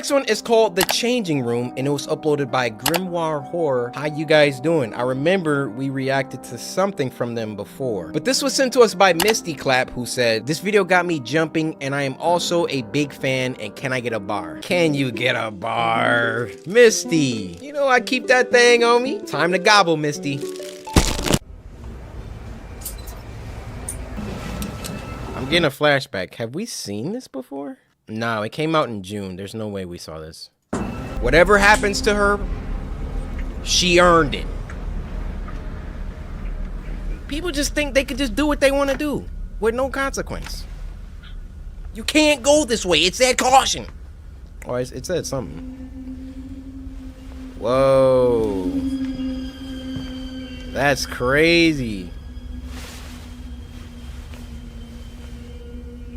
next one is called The Changing Room, and it was uploaded by Grimoire Horror. How you guys doing? I remember we reacted to something from them before, but this was sent to us by Misty Clap, who said, this video got me jumping, and I am also a big fan, and can I get a bar? Can you get a bar? Misty, you know I keep that thing on me. Time to gobble, Misty. I'm getting a flashback. Have we seen this before? No, it came out in June. There's no way we saw this. Whatever happens to her, she earned it. People just think they could just do what they want to do with no consequence. You can't go this way. It said caution. Or it said something. Whoa. That's crazy.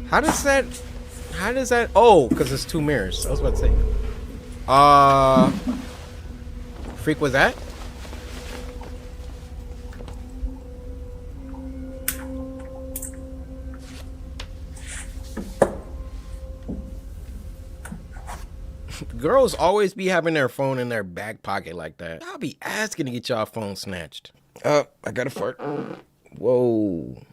How does that... Oh, because it's two mirrors. I was about to say. Freak was that? Girls always be having their phone in their back pocket like that. I'll be asking to get y'all phone snatched. I got a fart. Whoa.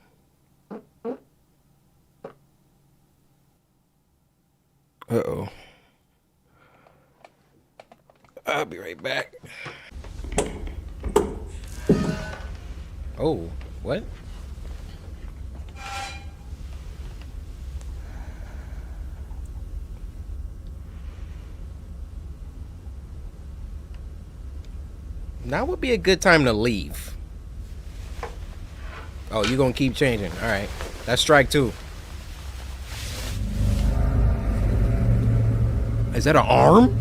Uh-oh. I'll be right back. Oh, what? Now would be a good time to leave. Oh, you gonna keep changing. All right. That's strike two. Is that an arm?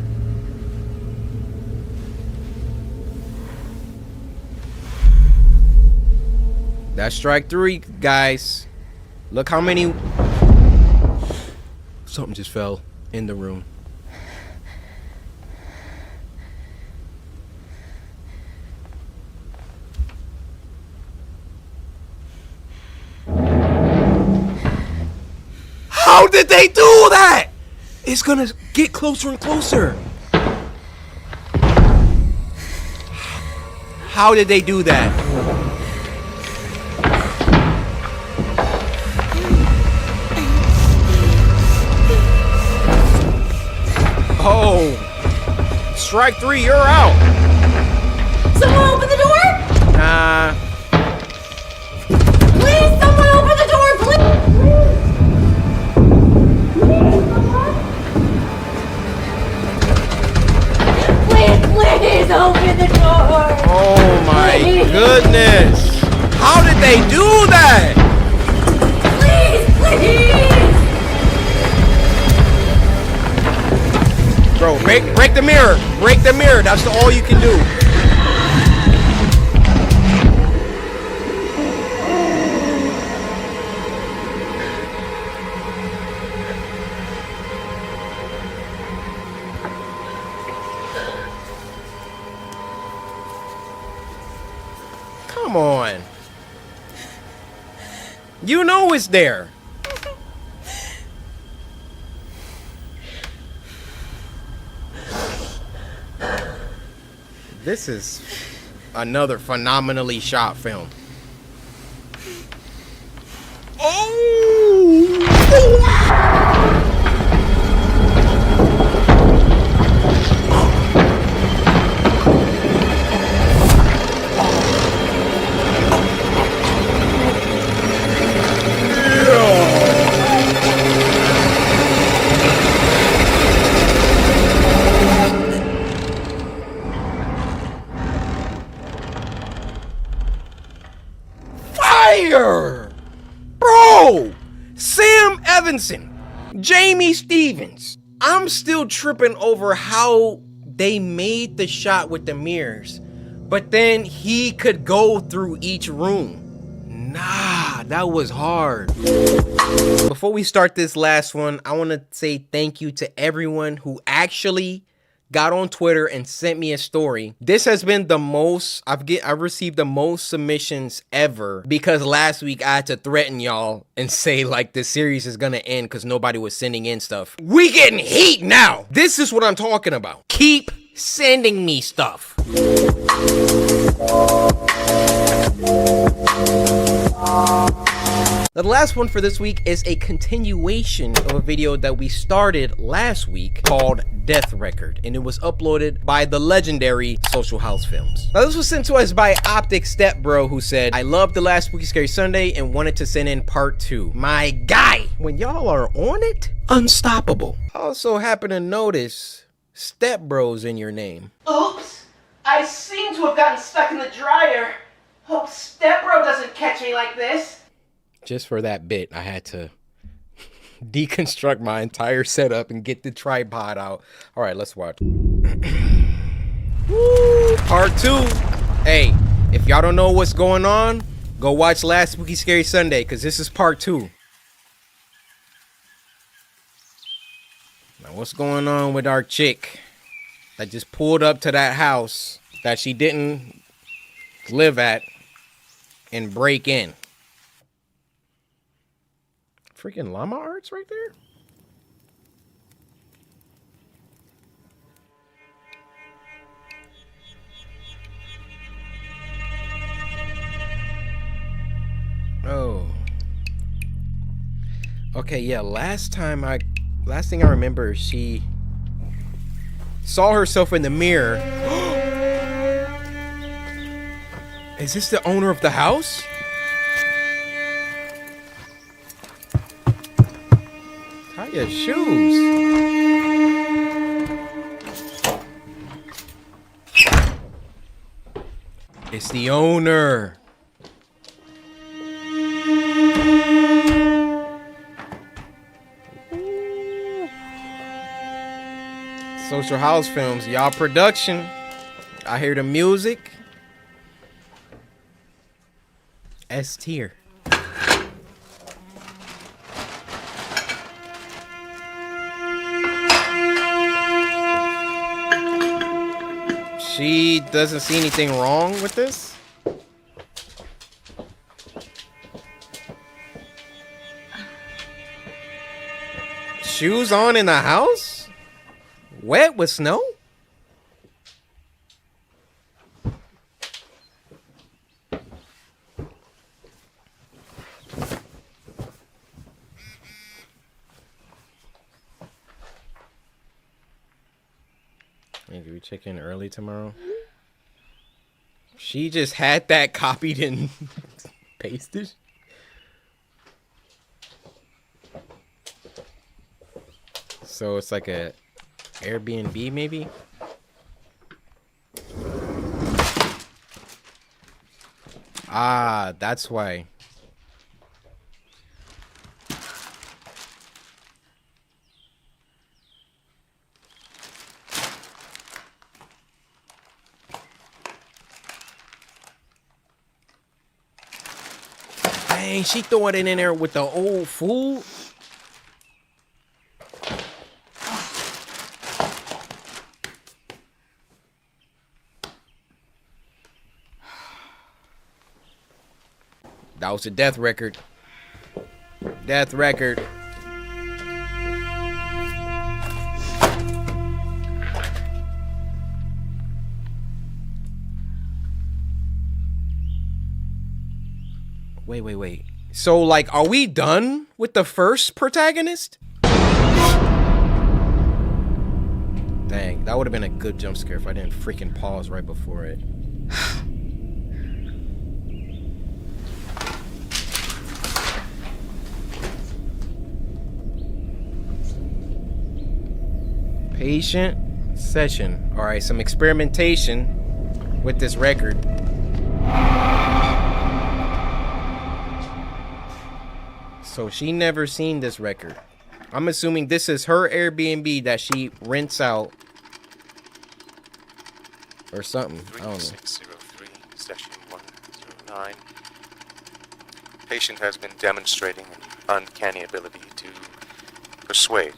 That's strike three, guys. Look how many... Something just fell in the room. How did they do that? It's gonna get closer and closer. How did they do that? Oh, strike three, you're out. Someone open the door? Nah. Please, someone open the door, please. Please open the door! Oh my goodness! How did they do that? Please! Bro, break the mirror! Break the mirror! That's all you can do. Come on. You know it's there. This is another phenomenally shot film. Oh! Bro, Sam Evanson, Jamie Stevens. I'm still tripping over how they made the shot with the mirrors, but then he could go through each room. Nah, that was hard. Before we start this last one, I want to say thank you to everyone who actually got on Twitter and sent me a story. This has been the most I've received the most submissions ever, because last week I had to threaten y'all and say like this series is gonna end because nobody was sending in stuff. We getting heat now. This is what I'm talking about. Keep sending me stuff. Now, the last one for this week is a continuation of a video that we started last week called Death Record, and it was uploaded by the legendary Social House Films. Now, this was sent to us by Optic Stepbro, who said, I loved the last Spooky Scary Sunday and wanted to send in part 2. My guy, when y'all are on it, unstoppable. I also happen to notice Stepbro's in your name. Oops, I seem to have gotten stuck in the dryer. Hope Stepbro doesn't catch me like this. Just for that bit, I had to deconstruct my entire setup and get the tripod out. All right, let's watch. Woo, part 2. Hey, if y'all don't know what's going on, go watch last Spooky Scary Sunday, because this is part 2. Now, what's going on with our chick that just pulled up to that house that she didn't live at and break in? Freaking llama arts right there. Oh. Okay, yeah, last thing I remember, she saw herself in the mirror. Is this the owner of the house? Tie your shoes. It's the owner. Social House Films, y'all production. I hear the music. S tier. She doesn't see anything wrong with this. Shoes on in the house? Wet with snow? Hey, do we check in early tomorrow? She just had that copied and pasted. So it's like a Airbnb maybe? Ah, that's why. Dang, she throwing it in there with the old food. That was a death record. Death record. Wait. So, like, are we done with the first protagonist? Dang, that would have been a good jump scare if I didn't freaking pause right before it. Patient session. All right, some experimentation with this record. So she never seen this record. I'm assuming this is her Airbnb that she rents out or something. I don't know. 3603, session 109. Patient has been demonstrating an uncanny ability to persuade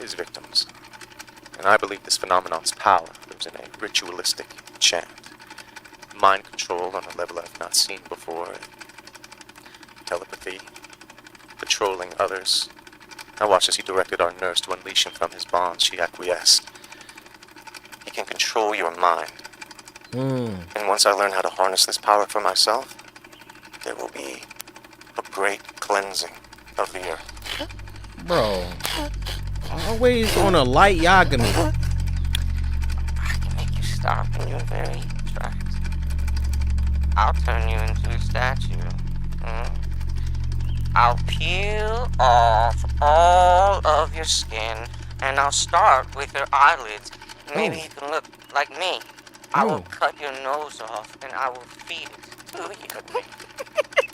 his victims. and I believe this phenomenon's power lives in a ritualistic chant. Mind control on a level I've not seen before. Telepathy. Controlling others. I watched as he directed our nurse to unleash him from his bonds. She acquiesced. He can control your mind. And once I learn how to harness this power for myself, there will be a great cleansing of the earth. Bro, always on a light Yagami. I can make you stop in your very tracks. I'll turn you into a statue. I'll peel off all of your skin, and I'll start with your eyelids. Maybe you can look like me. I will cut your nose off, and I will feed it to you.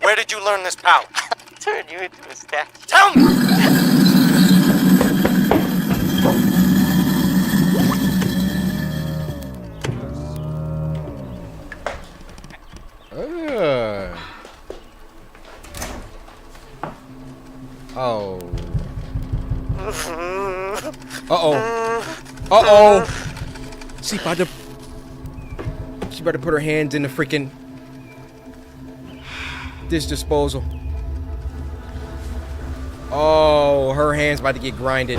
Where did you learn this power? I'll turn you into a statue. Tell me! Oh. Uh-oh. She about to put her hands in the freaking dish disposal. Oh, her hands about to get grinded.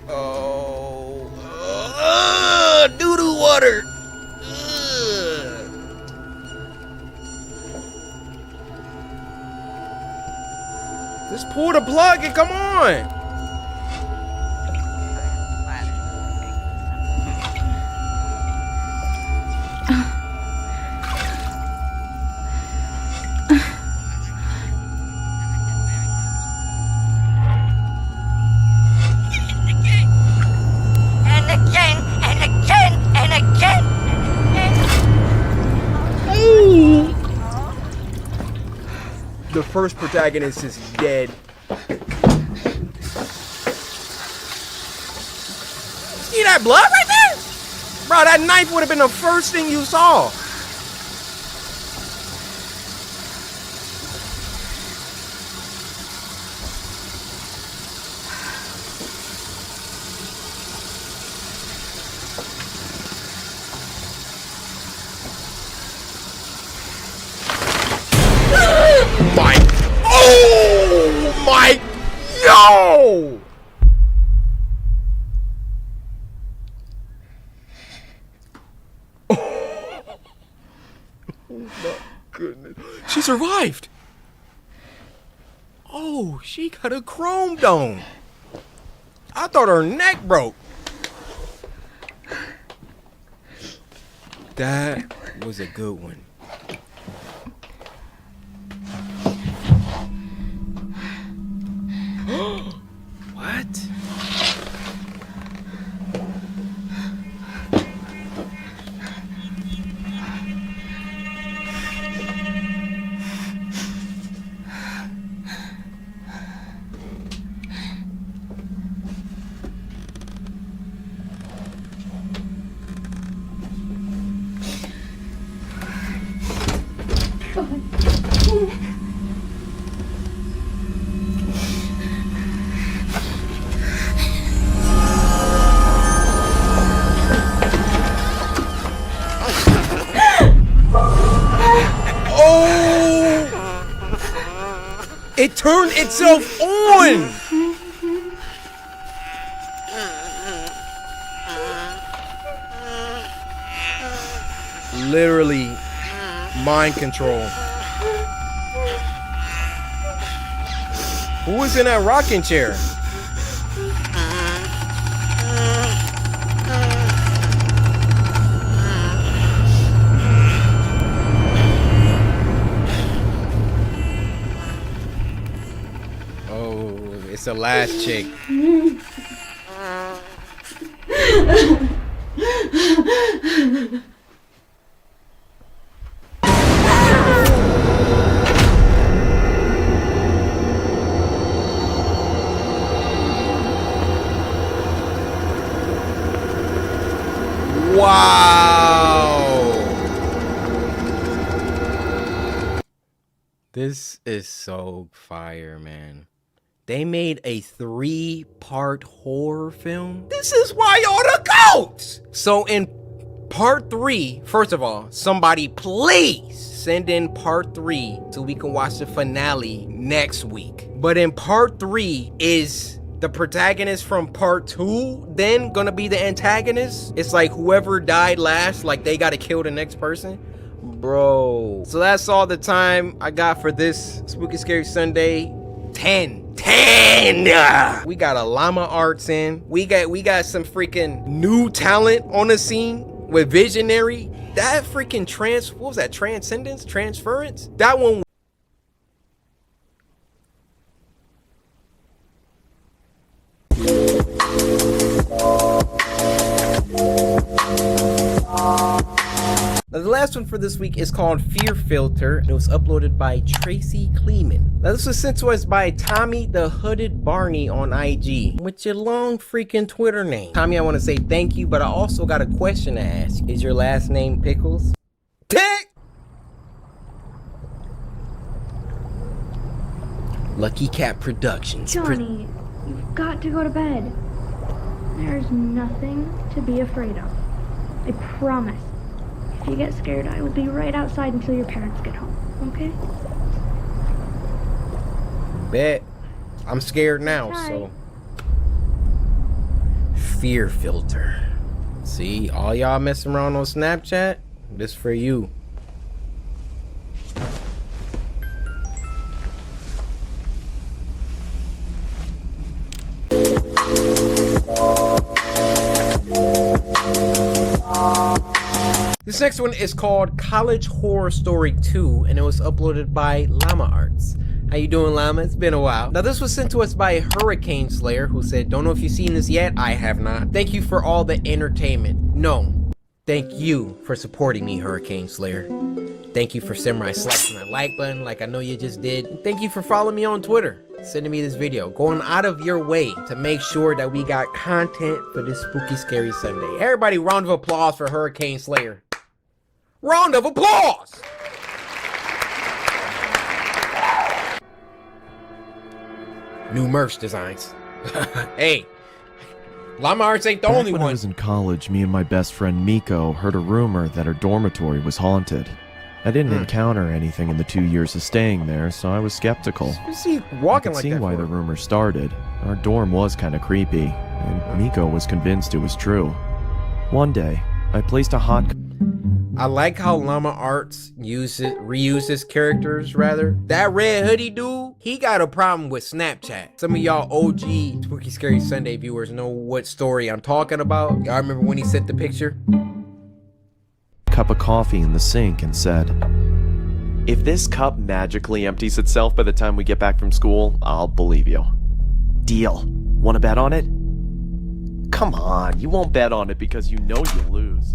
Oh. Doo-doo water. Just pull the plug and come on. The first protagonist is dead. See that blood right there? Bro, that knife would have been the first thing you saw. Oh my, yo! Oh my goodness. She survived. Oh, she got a chrome dome. I thought her neck broke. That was a good one. What? It turned itself on! Literally mind control. Who was in that rocking chair? It's the last chick. Wow. This is so fire, man. They made a 3-part horror film? This is why y'all the GOATs! So in part 3, first of all, somebody please send in part 3 so we can watch the finale next week. But in part 3, is the protagonist from part 2 then gonna be the antagonist? It's like whoever died last, like they gotta kill the next person? Bro. So that's all the time I got for this Spooky Scary Sunday. 10. We got a llama arts in. We got some freaking new talent on the scene with Visionary. That freaking what was that? Transcendence? Transference? That one. Now, the last one for this week is called Fear Filter, and it was uploaded by Tracy Kleeman. Now, this was sent to us by Tommy the Hooded Barney on IG, with your long freaking Twitter name. Tommy, I want to say thank you, but I also got a question to ask. Is your last name Pickles? Lucky Cat Productions. Johnny, you've got to go to bed. There's nothing to be afraid of. I promise. If you get scared, I will be right outside until your parents get home, okay? Bet. I'm scared now, Hi. so. Fear Filter. See, all y'all messing around on Snapchat, this for you. This next one is called College Horror Story 2, and it was uploaded by Llama Arts. How you doing, Llama? It's been a while. Now, this was sent to us by Hurricane Slayer, who said, don't know if you've seen this yet. I have not. Thank you for all the entertainment. No. Thank you for supporting me, Hurricane Slayer. Thank you for samurai slapping that like button like I know you just did. And thank you for following me on Twitter, sending me this video, going out of your way to make sure that we got content for this Spooky Scary Sunday. Everybody, round of applause for Hurricane Slayer. Round of applause! New merch designs. Hey, Llama Arts ain't the only When one. I was in college, me and my best friend Miko heard a rumor that our dormitory was haunted. I didn't encounter anything in the 2 years of staying there, so I was skeptical. You see I walking could like see that why for? the rumor started. Our dorm was kind of creepy, and Miko was convinced it was true. One day, I placed a hot I like how Llama Arts reuses characters rather. That red hoodie dude, he got a problem with Snapchat. Some of y'all OG Spooky Scary Sunday viewers know what story I'm talking about. Y'all remember when he sent the picture? cup of coffee in the sink and said, "If this cup magically empties itself by the time we get back from school, I'll believe you." Deal. Want to bet on it? Come on, you won't bet on it because you know you'll lose.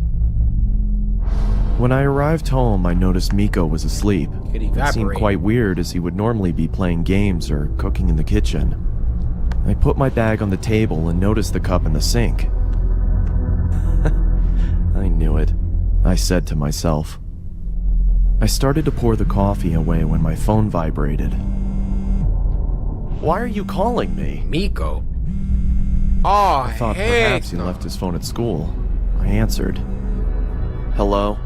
When I arrived home, I noticed Miko was asleep. Could It seemed evaporate. quite weird as he would normally be playing games or cooking in the kitchen. I put my bag on the table and noticed the cup in the sink. I knew it, I said to myself. I started to pour the coffee away when my phone vibrated. "Why are you calling me?" Miko. Oh, I thought heck perhaps he no. left his phone at school. I answered. "Hello?"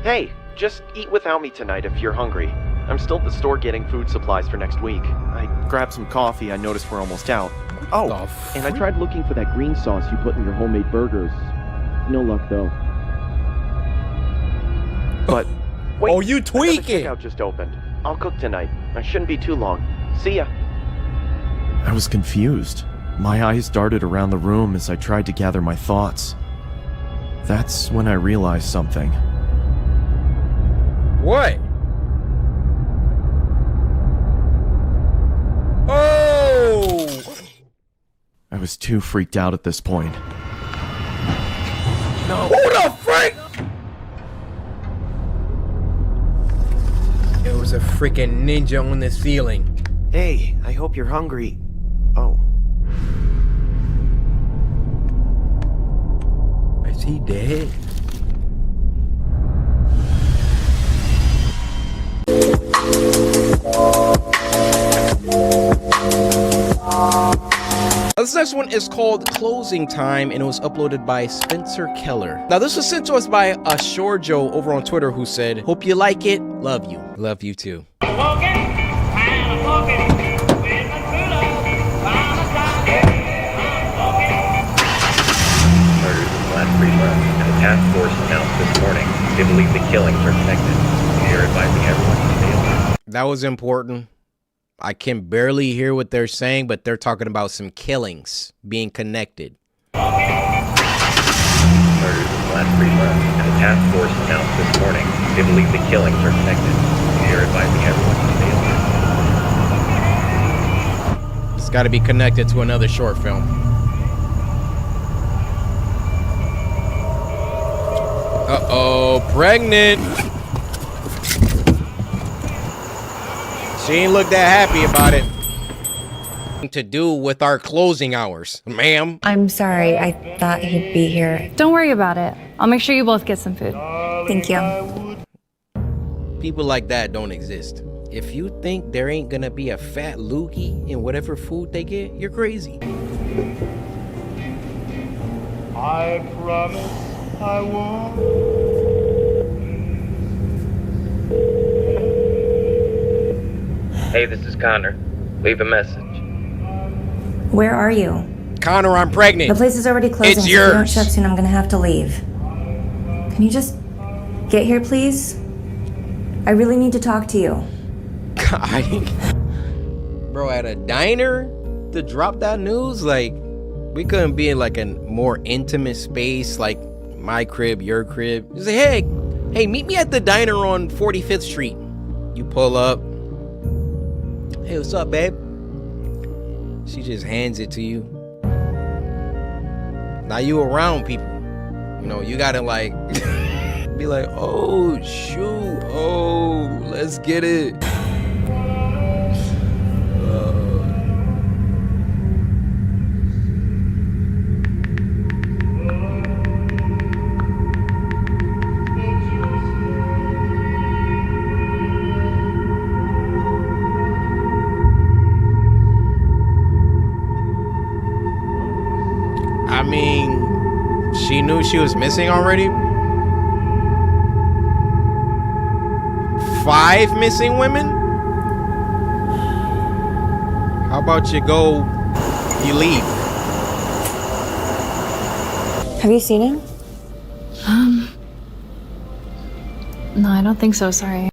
"Hey, just eat without me tonight if you're hungry. I'm still at the store getting food supplies for next week. I grabbed some coffee. I noticed we're almost out. Oh, The and I freak? tried looking for that green sauce you put in your homemade burgers. No luck, though. But, wait. Oh, you Another tweaking! checkout just opened. I'll cook tonight. I shouldn't be too long. See ya." I was confused. My eyes darted around the room as I tried to gather my thoughts. That's when I realized something. What? Oh! I was too freaked out at this point. No. Who the frick? It was a freaking ninja on the ceiling. Hey, I hope you're hungry. Oh. Is he dead? last one is called Closing Time, and it was uploaded by Spencer Keller. Now, this was sent to us by a Shorjo over on Twitter who said, "Hope you like it. Love you." Love you too. Murders in the last 3 months, and the task force announced this morning they believe the killings are connected. They're advising everyone to stay alert. That was important. I can barely hear what they're saying, but they're talking about some killings being connected. Murders in the last 3 months, and the task force announced this morning they believe the killings are connected. They're advising everyone to stay alert. It's got to be connected to another short film. Uh-oh, pregnant. She ain't look that happy about it. To do with our closing hours, ma'am. I'm sorry, I thought he'd be here. Don't worry about it. I'll make sure you both get some food. Thank you. People like that don't exist. If you think there ain't gonna be a fat loogie in whatever food they get, you're crazy. I promise I won't. Hey, this is Connor. Leave a message. Where are you? Connor, I'm pregnant. The place is already closing, It's so if you don't yours. show up soon, I'm gonna have to leave. Can you just get here, please? I really need to talk to you. Bro, at a diner to drop that news? Like, we couldn't be in like a more intimate space, like my crib, your crib. You say, hey, meet me at the diner on 45th Street. You pull up. Hey, what's up, babe? She just hands it to you. Now you around people. You know, you gotta like be like, oh shoot, oh, let's get it. I mean, she knew she was missing already. 5 missing women? How about you leave? Have you seen him? No, I don't think so, sorry.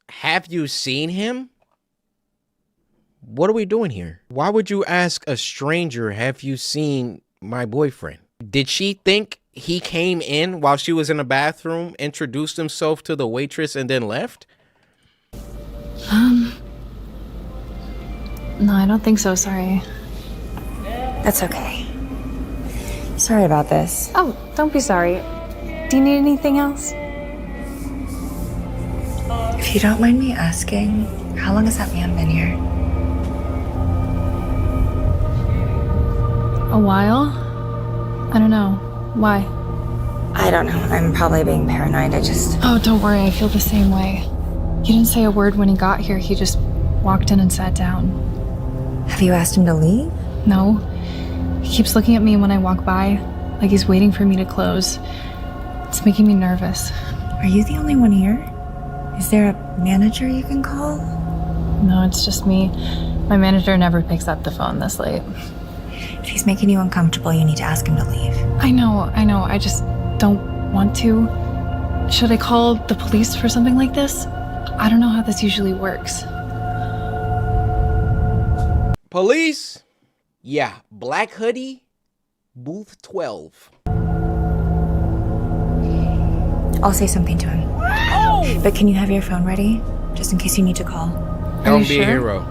Have you seen him? What are we doing here? Why would you ask a stranger, have you seen my boyfriend? Did she think he came in while she was in the bathroom, introduced himself to the waitress, and then left? No, I don't think so, sorry. That's okay. Sorry about this. Oh, don't be sorry. Do you need anything else? If you don't mind me asking, how long has that man been here? A while? I don't know. Why? I don't know. I'm probably being paranoid. Oh, don't worry. I feel the same way. He didn't say a word when he got here. He just walked in and sat down. Have you asked him to leave? No. He keeps looking at me when I walk by, like he's waiting for me to close. It's making me nervous. Are you the only one here? Is there a manager you can call? No, it's just me. My manager never picks up the phone this late. If he's making you uncomfortable, you need to ask him to leave. I know. I just don't want to. Should I call the police for something like this? I don't know how this usually works. Police? Yeah, black hoodie, booth 12. I'll say something to him. Oh! But can you have your phone ready? Just in case you need to call. Don't be a hero.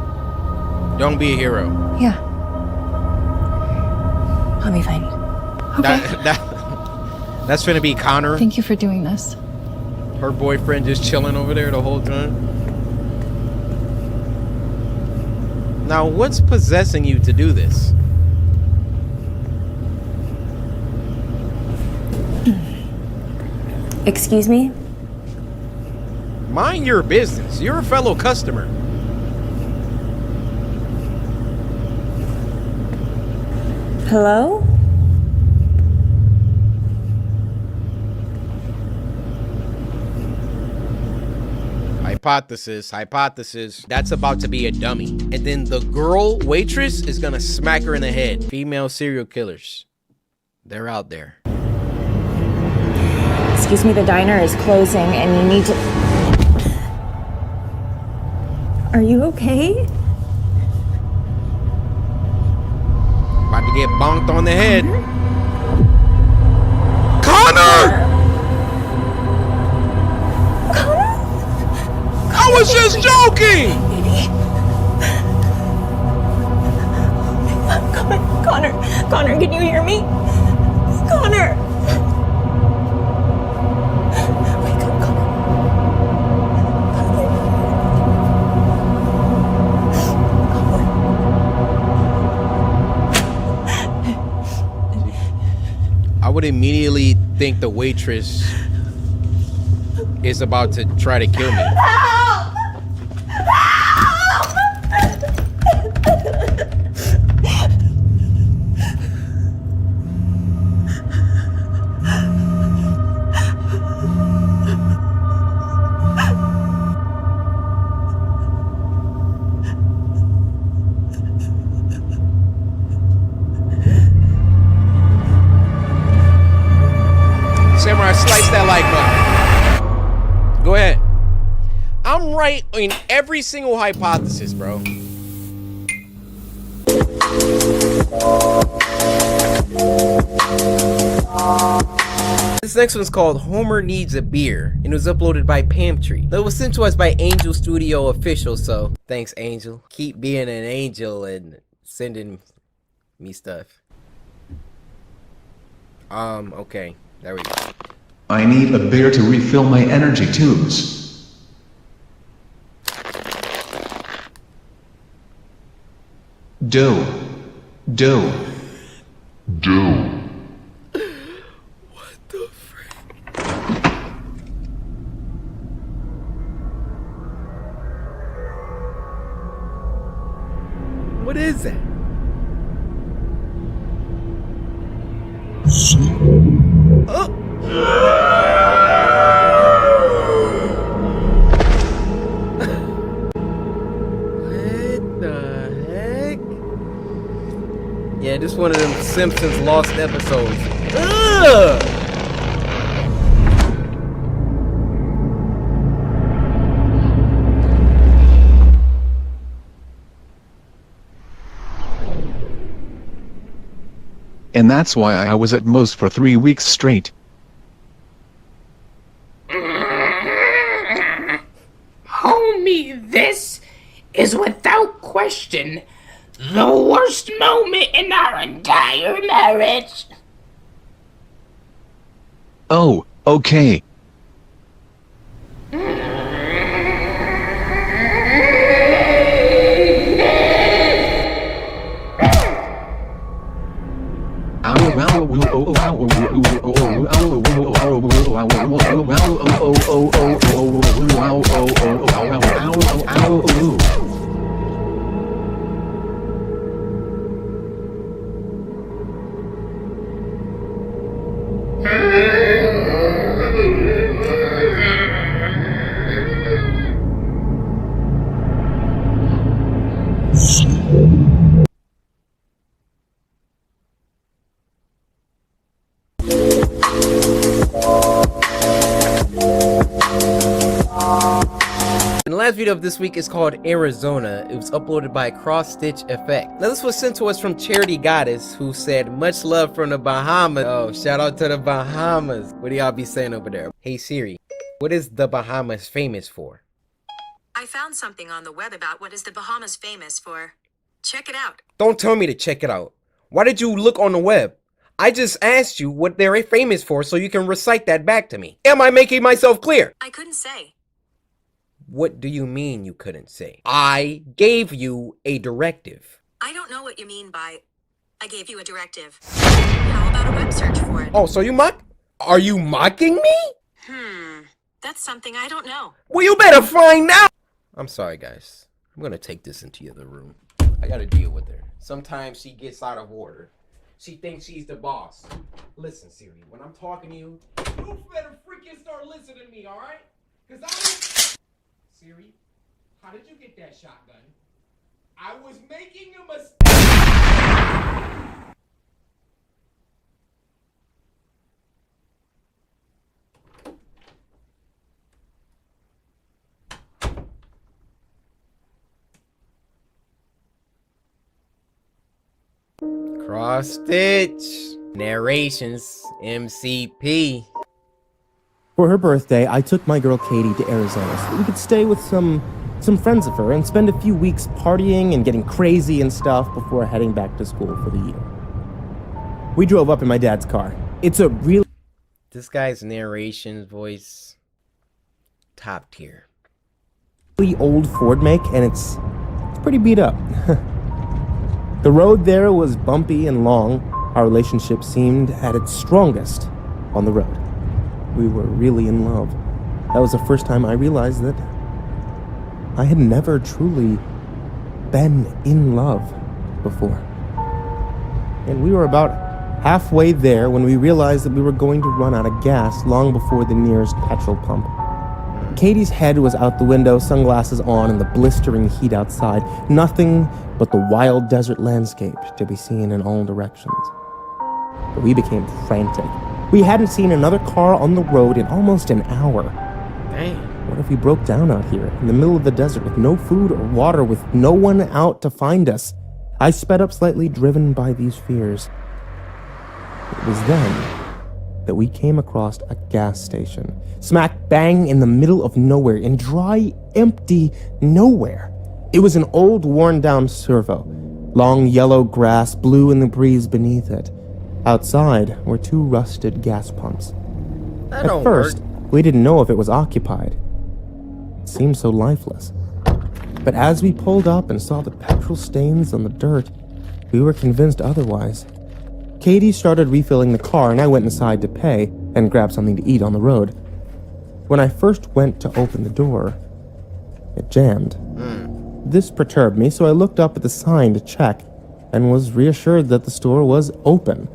Don't be a hero. Yeah. I'll be fine. Okay. That's gonna be Connor. Thank you for doing this. Her boyfriend just chilling over there the whole time. Now, what's possessing you to do this? Excuse me? Mind your business. You're a fellow customer. Hello? Hypothesis. That's about to be a dummy. And then the girl waitress is gonna smack her in the head. Female serial killers. They're out there. Excuse me, the diner is closing and you need to... Are you okay? About to get bonked on the head. Connor! I was just joking! Connor, can you hear me? Connor! Wake up, Connor. I would immediately think the waitress is about to try to kill me. Samurai, slice that like button. Go ahead. I'm right in every single hypothesis, bro. This next one's called Homer Needs a Beer, and it was uploaded by Pamtree. It was sent to us by Angel Studio Official, so thanks, Angel. Keep being an angel and sending me stuff. Okay. There we go. I need a beer to refill my energy tubes. Dough. What the frick? What is that? Oh. What the heck? Yeah, this one of them Simpsons lost episodes. Ugh! And that's why I was at most for 3 weeks straight. Homie, this is without question the worst moment in our entire marriage. Oh, okay. And the last video of this week is called Arizona. It was uploaded by Cross Stitch Effect. Now this was sent to us from Charity Goddess, who said, much love from the Bahamas. Oh, shout out to the Bahamas. What do y'all be saying over there? Hey Siri, what is the Bahamas famous for? I found something on the web about what is the Bahamas famous for. Check it out. Don't tell me to check it out. Why did you look on the web? I just asked you what they're famous for so you can recite that back to me. Am I making myself clear? I couldn't say. What do you mean you couldn't say? I gave you a directive. I don't know what you mean by I gave you a directive. How about a web search for it? Oh, so are you mocking me? That's something I don't know. Well, you better find out. I'm sorry, guys. I'm gonna take this into the other room. I gotta deal with her. Sometimes she gets out of order. She thinks she's the boss. Listen, Siri, when I'm talking to you, you better freaking start listening to me, alright? Cause I... Siri, how did you get that shotgun? I was making a mistake! Cross stitch. Narrations. MCP. For her birthday, I took my girl Katie to Arizona so that we could stay with some friends of her and spend a few weeks partying and getting crazy and stuff before heading back to school for the year. We drove up in my dad's car. It's a real... This guy's narration voice, top tier. Really old Ford make, and it's pretty beat up. The road there was bumpy and long. Our relationship seemed at its strongest on the road. We were really in love. That was the first time I realized that I had never truly been in love before. And we were about halfway there when we realized that we were going to run out of gas long before the nearest petrol pump. Katie's head was out the window, sunglasses on, and the blistering heat outside. Nothing but the wild desert landscape to be seen in all directions. But we became frantic. We hadn't seen another car on the road in almost an hour. Dang. What if we broke down out here in the middle of the desert with no food or water, with no one out to find us? I sped up slightly, driven by these fears. It was then that we came across a gas station, smack bang in the middle of nowhere, in dry, empty nowhere. It was an old, worn-down servo. Long yellow grass blew in the breeze beneath it. Outside were two rusted gas pumps. At first, we didn't know if it was occupied. It seemed so lifeless. But as we pulled up and saw the petrol stains on the dirt, we were convinced otherwise. Katie started refilling the car, and I went inside to pay and grab something to eat on the road. When I first went to open the door, it jammed. This perturbed me, so I looked up at the sign to check and was reassured that the store was open,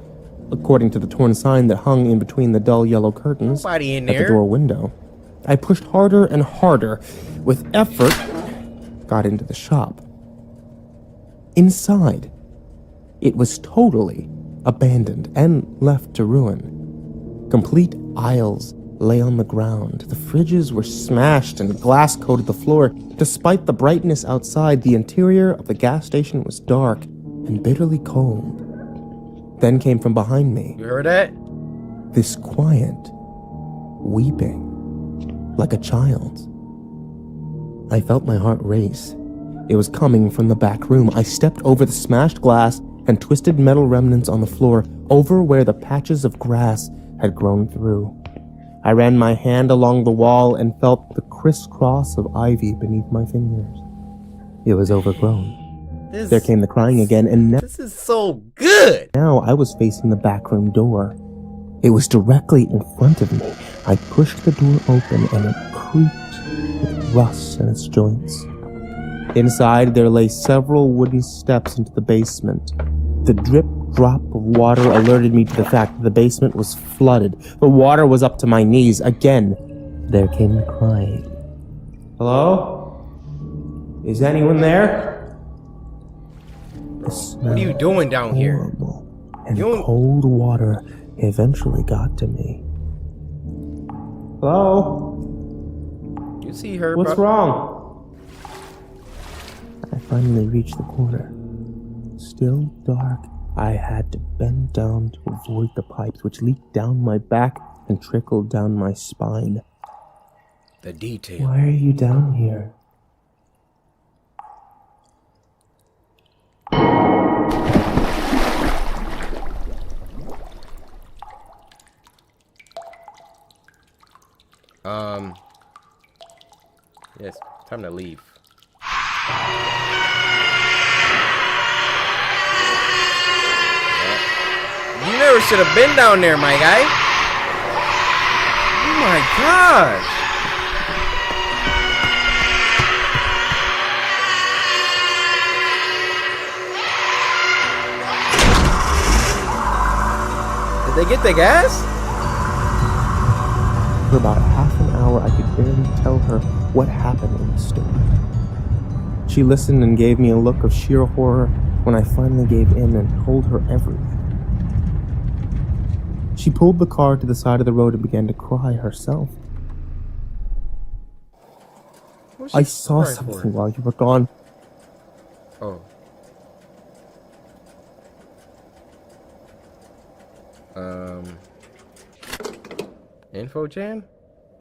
according to the torn sign that hung in between the dull yellow curtains at the door window. I pushed harder and harder. With effort, got into the shop. Inside, it was totally abandoned and left to ruin. Complete aisles lay on the ground. The fridges were smashed and glass coated the floor. Despite the brightness outside, the interior of the gas station was dark and bitterly cold. Then came from behind me. You heard that? This quiet weeping, like a child's. I felt my heart race. It was coming from the back room. I stepped over the smashed glass and twisted metal remnants on the floor, over where the patches of grass had grown through. I ran my hand along the wall and felt the crisscross of ivy beneath my fingers. It was overgrown. There came the crying again, and this is so good! Now I was facing the back room door. It was directly in front of me. I pushed the door open, and it creaked with rust in its joints. Inside, there lay several wooden steps into the basement. The drip-drop of water alerted me to the fact that the basement was flooded. The water was up to my knees. Again, there came the crying. Hello? Is anyone there? What are you doing down here? And cold water eventually got to me. Hello? You see her, What's bro? wrong? I finally reached the corner. Still dark. I had to bend down to avoid the pipes which leaked down my back and trickled down my spine. The detail. Why are you down here? Yes, time to leave. You never should have been down there, my guy. Oh my gosh. they get the gas? For about half an hour, I could barely tell her what happened in the store. She listened and gave me a look of sheer horror when I finally gave in and told her everything. She pulled the car to the side of the road and began to cry herself. I saw something while you were gone. Oh. Info Jan?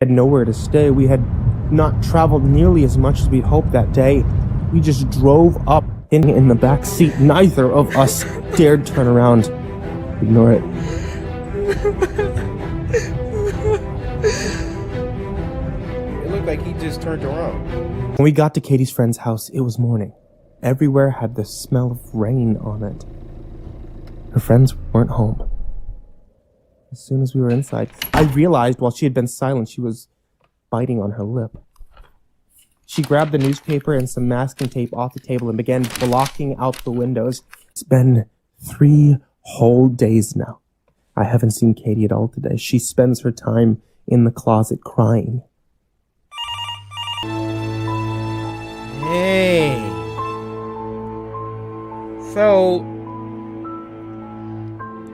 Had nowhere to stay. We had not traveled nearly as much as we'd hoped that day. We just drove up in the back seat. Neither of us dared turn around. Ignore it. It looked like he just turned around. When we got to Katie's friend's house, it was morning. Everywhere had the smell of rain on it. Her friends weren't home. As soon as we were inside, I realized while she had been silent, she was biting on her lip. She grabbed the newspaper and some masking tape off the table and began blocking out the windows. It's been 3 whole days now. I haven't seen Katie at all today. She spends her time in the closet crying. Hey. So,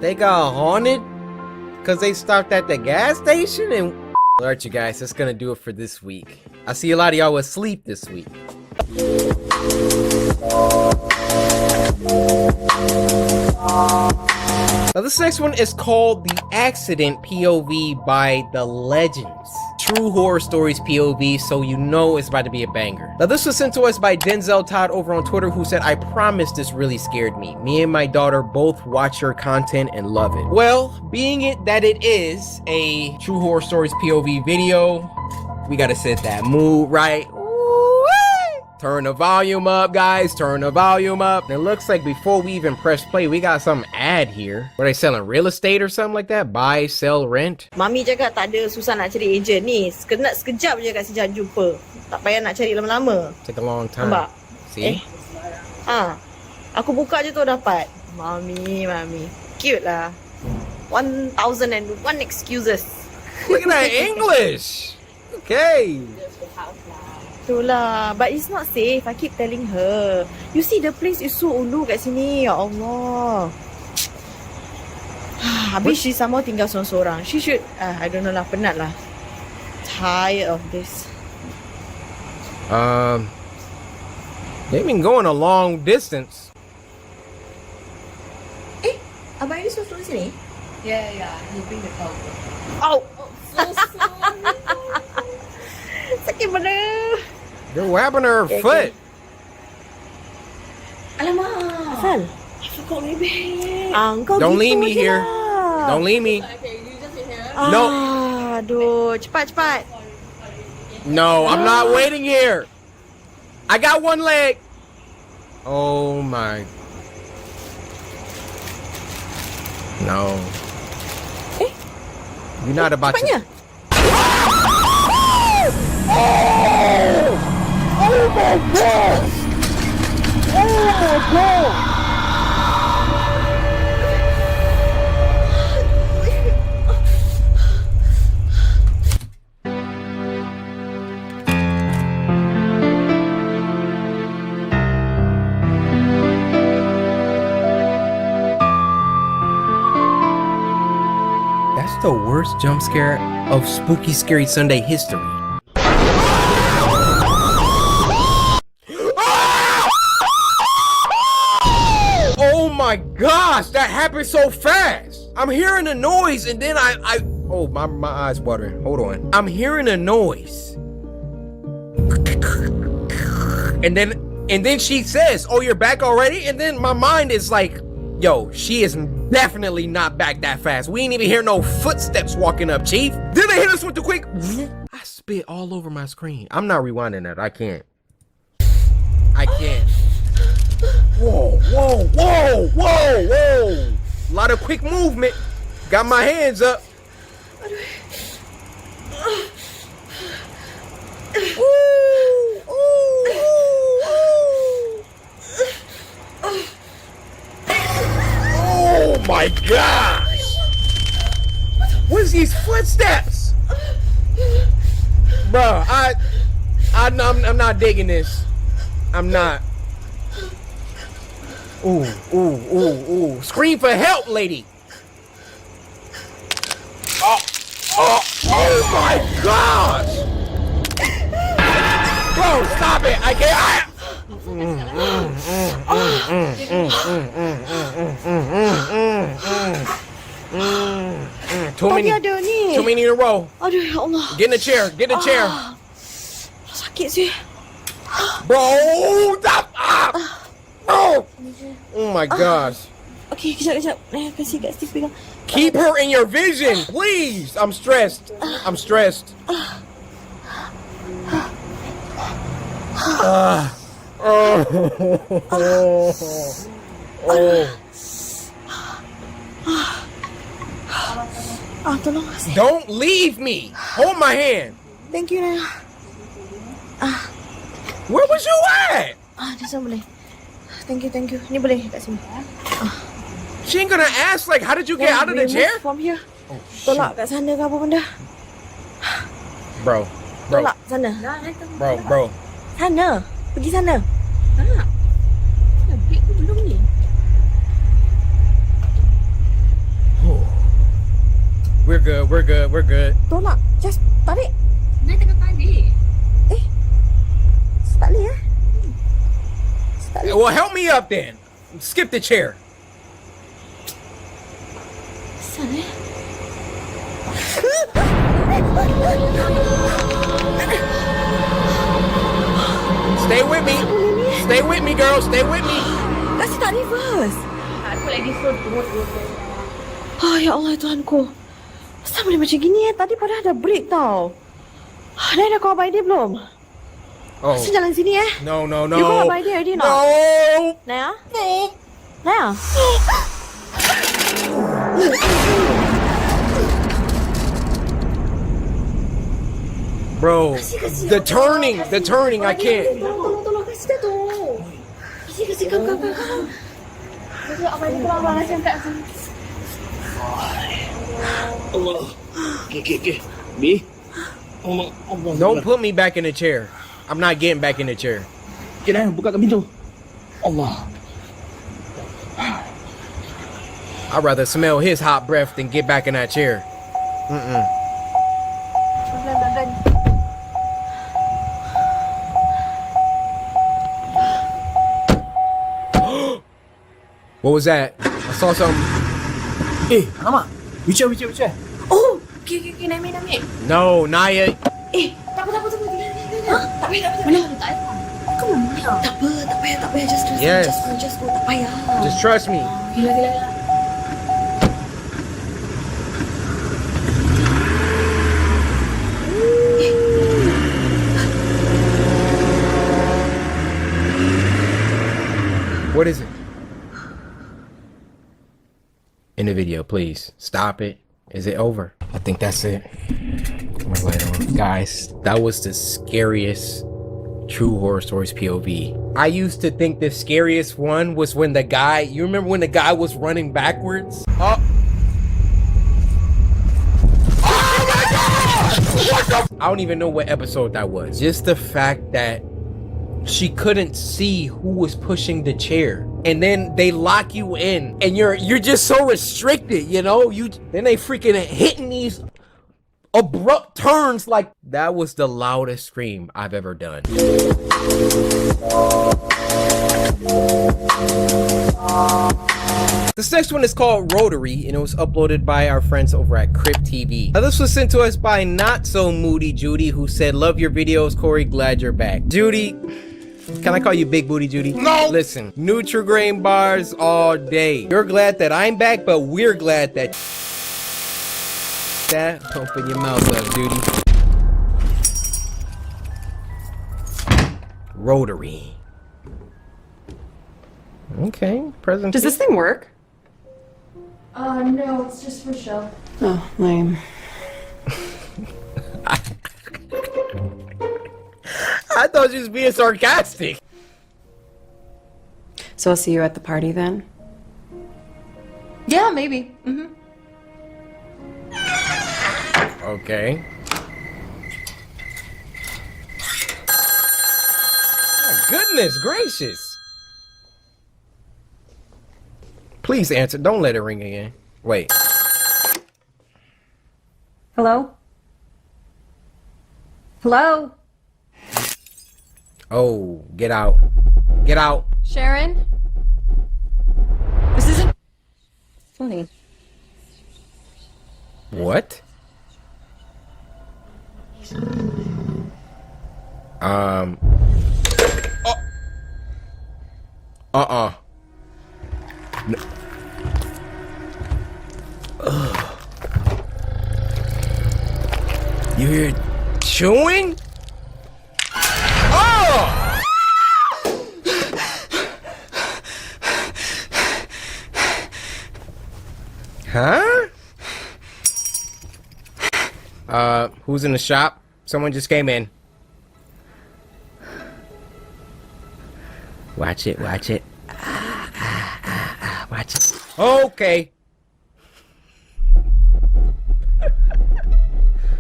they got haunted because they stopped at the gas station? And alright, you guys, that's gonna do it for this week. I see a lot of y'all asleep this week. Now this next one is called The Accident POV by The Legends. True horror stories POV, so you know it's about to be a banger. Now this was sent to us by Denzel Todd over on Twitter, who said, I promise this really scared me. Me and my daughter both watch your content and love it. Well, being it that it is a true horror stories POV video, we gotta set that mood right. Turn the volume up, guys. Turn the volume up. And it looks like before we even press play, we got some ad here. Were they selling real estate or something like that? Buy, sell, rent? Mami cakap tak ada susah nak cari agent ni. Sekejap je kat sejam jumpa. Tak payah nak cari lama-lama. Take a long time. Nampak? See? Aku buka je tu dapat. Mami. Cute lah. 1001 excuses. Look at that English. Okay. Itulah, but it's not safe. I keep telling her. You see, the place is so ulu kat sini. Ya Allah. Habis she sama tinggal seorang-seorang. She should, I don't know lah, penat lah. Tired of this. They've been going a long distance. Abang ini suruh turun sini? Yeah. He bring the car. Oh! So sorry. Sakit mana? They're whapping her foot. Alamak. Asal? I forgot my bag. Don't leave me here. Don't leave me. No. Aduh, cepat. No, I'm not waiting here. I got one leg. Oh my. No. You're not about to. Oh my god! Oh my god! That's the worst jump scare of Spooky Scary Sunday history. Oh my gosh, that happened so fast. I'm hearing a noise and then oh, my eyes watering. Hold on. I'm hearing a noise. And then she says, oh, you're back already? And then my mind is like, yo, she is definitely not back that fast. We ain't even hear no footsteps walking up, Chief. Did they hit us with the quick? I spit all over my screen. I'm not rewinding that. I can't. Whoa. A lot of quick movement. Got my hands up. Oh my gosh! footsteps. Bro, I'm not digging this. I'm not. Ooh, ooh, ooh, ooh. Scream for help, lady. Oh my gosh! Bro, stop it! I can't. Too many in a row. Aduh, ya Allah. Get in the chair. Get in the chair. Sakit sih. Bro, stop! Oh my gosh. Okay, kejap. Kasih kat Steve pegang. Keep her in your vision, please. I'm stressed. I'm stressed. Tolong. Don't leave me. Hold my hand. Thank you, Naya. Where was you at? Dia sama boleh. Thank you. Ni boleh kat sini. She ain't gonna ask like, how did you get out of the chair? From here. Tolak kat sana ke apa benda? Bro. Tolak sana. Bro. Sana. Pergi sana. Belum ni. We're good. Tolak. Just tarik. Nai tengah tarik. Tak boleh Well, help me up then. Skip the chair. Sana. Stay with me. Stay with me, girl. Stay with me. Kasih tak reverse. Aku lagi sodot. Ya Allah Tuhanku. Kenapa boleh macam gini Tadi padahal dah break tau. Dah call by dia belum? Oh. Saya jalan sini No. You call by dia already not? No. Naya? Naya? Bro, the turning, I can't. Tolong kasih dah tu. Kasih kau. Abang dia keluar lah saya kat sana. Allah. Okay. B. Allah. Don't put me back in the chair. I'm not getting back in the chair. Okay, dah. Bukakan pintu. Allah. I'd rather smell his hot breath than get back in that chair. What was that? I saw something. Alamak. Which way? Oh, okay, naik. No, Naya. Tak apa. Tak payah. Mana? Kau mana? Tak payah. Just go. Yes. Just go. Tak payah. Just trust me. Gila. What is it? In the video, please. Stop it. Is it over? I think that's it. Guys, that was the scariest True Horror Stories POV. I used to think the scariest one was when the guy, you remember when the guy was running backwards? Oh my God! I don't even know what episode that was. Just the fact that she couldn't see who was pushing the chair, and then they lock you in and you're just so restricted, you know. Then they freaking hitting these abrupt turns. Like, that was the loudest scream I've ever done. This next one is called Rotary, and it was uploaded by our friends over at Crypt TV. Now, this was sent to us by Not So Moody Judy, who said, "Love your videos, Cory, glad you're back." Judy, can I call you Big Booty Judy? No! Listen, Nutri-Grain bars all day. You're glad that I'm back, but we're glad that... Open your mouth up, Judy. Rotary. Okay, present. Does this thing work? No, it's just for show. Oh, lame. I thought she was being sarcastic. So I'll see you at the party then? Yeah, maybe. Okay. Oh, goodness gracious. Please answer. Don't let it ring again. Wait. Hello? Hello? Oh, get out. Get out. Sharon? This isn't funny. What? Oh. No. Ugh. You hear chewing? Oh! Huh? Who's in the shop? Someone just came in. Watch it, watch it. Watch it. Okay.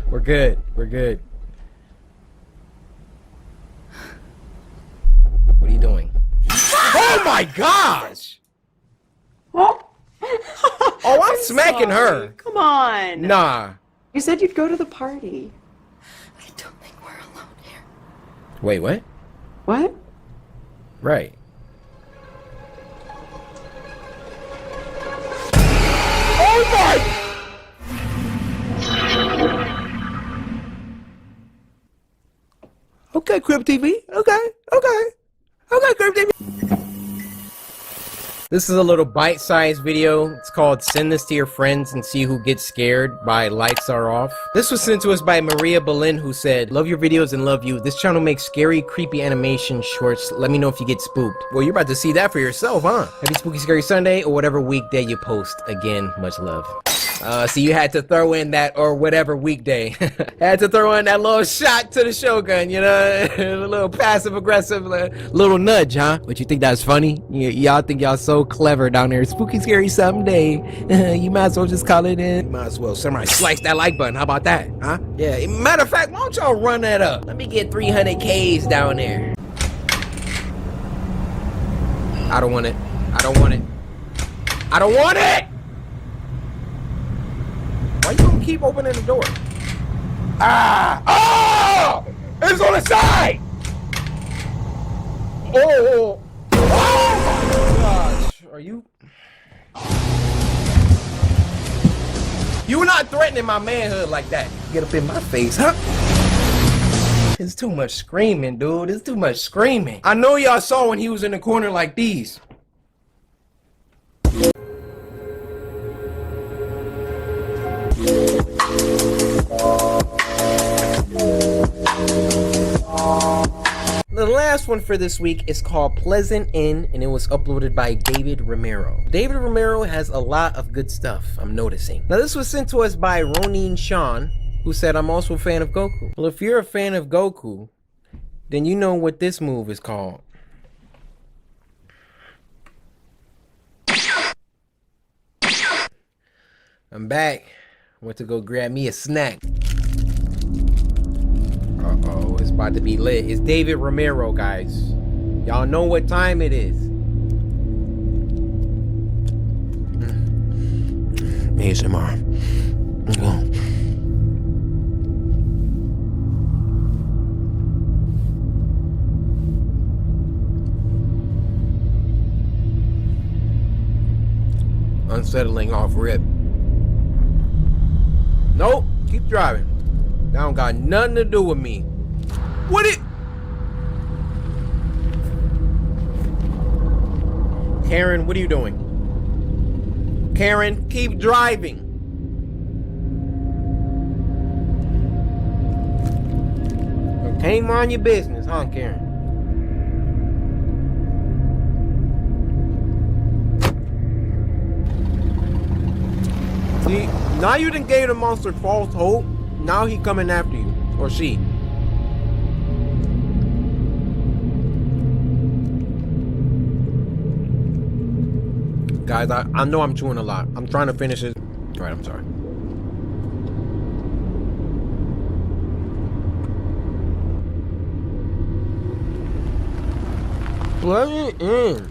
We're good. We're good. What are you doing? Oh my gosh! Oh, I'm smacking her. Come on. Nah. You said you'd go to the party. I don't think we're alone here. Wait, what? What? Right. Oh my! Okay, Crib TV. Okay. Crib TV. This is a little bite-sized video. It's called Send This to Your Friends and See Who Gets Scared by Lights Are Off. This was sent to us by Maria Boleyn, who said, love your videos and love you. This channel makes scary, creepy animation shorts. Let me know if you get spooked. Well, you're about to see that for yourself, huh? Happy Spooky Scary Sunday or whatever weekday you post. Again, much love. So you had to throw in that, or whatever weekday. Had to throw in that little shot to the Shogun, you know? A little passive-aggressive little nudge, huh? But you think that's funny? Y'all think y'all so clever down there. Spooky Scary Someday. You might as well just call it in. You might as well somebody slice that like button. How about that, huh? Yeah, matter of fact, why don't y'all run that up? Let me get 300 Ks down there. I don't want it. I don't want it. I don't want it! Why you gonna keep opening the door? Ah! Oh! It's on the side! Oh! Oh my gosh! Are you? You not threatening my manhood like that. Get up in my face, huh? It's too much screaming, dude. It's too much screaming. I know y'all saw when he was in the corner like these. The last one for this week is called Pleasant Inn, and it was uploaded by David Romero. David Romero has a lot of good stuff, I'm noticing. Now this was sent to us by Ronin Sean, who said, I'm also a fan of Goku. Well, if you're a fan of Goku, then you know what this move is called. I'm back. Went to go grab me a snack. Uh-oh, it's about to be lit. It's David Romero, guys. Y'all know what time it is. ASMR. Let's go. Unsettling off rip. Nope, keep driving. That don't got nothing to do with me. What it? Karen, what are you doing? Karen, keep driving. Ain't mind your business, huh, Karen? See, now you done gave the monster false hope. Now he coming after you, or she. Guys, I know I'm chewing a lot. I'm trying to finish it. All right, I'm sorry. Plug it in.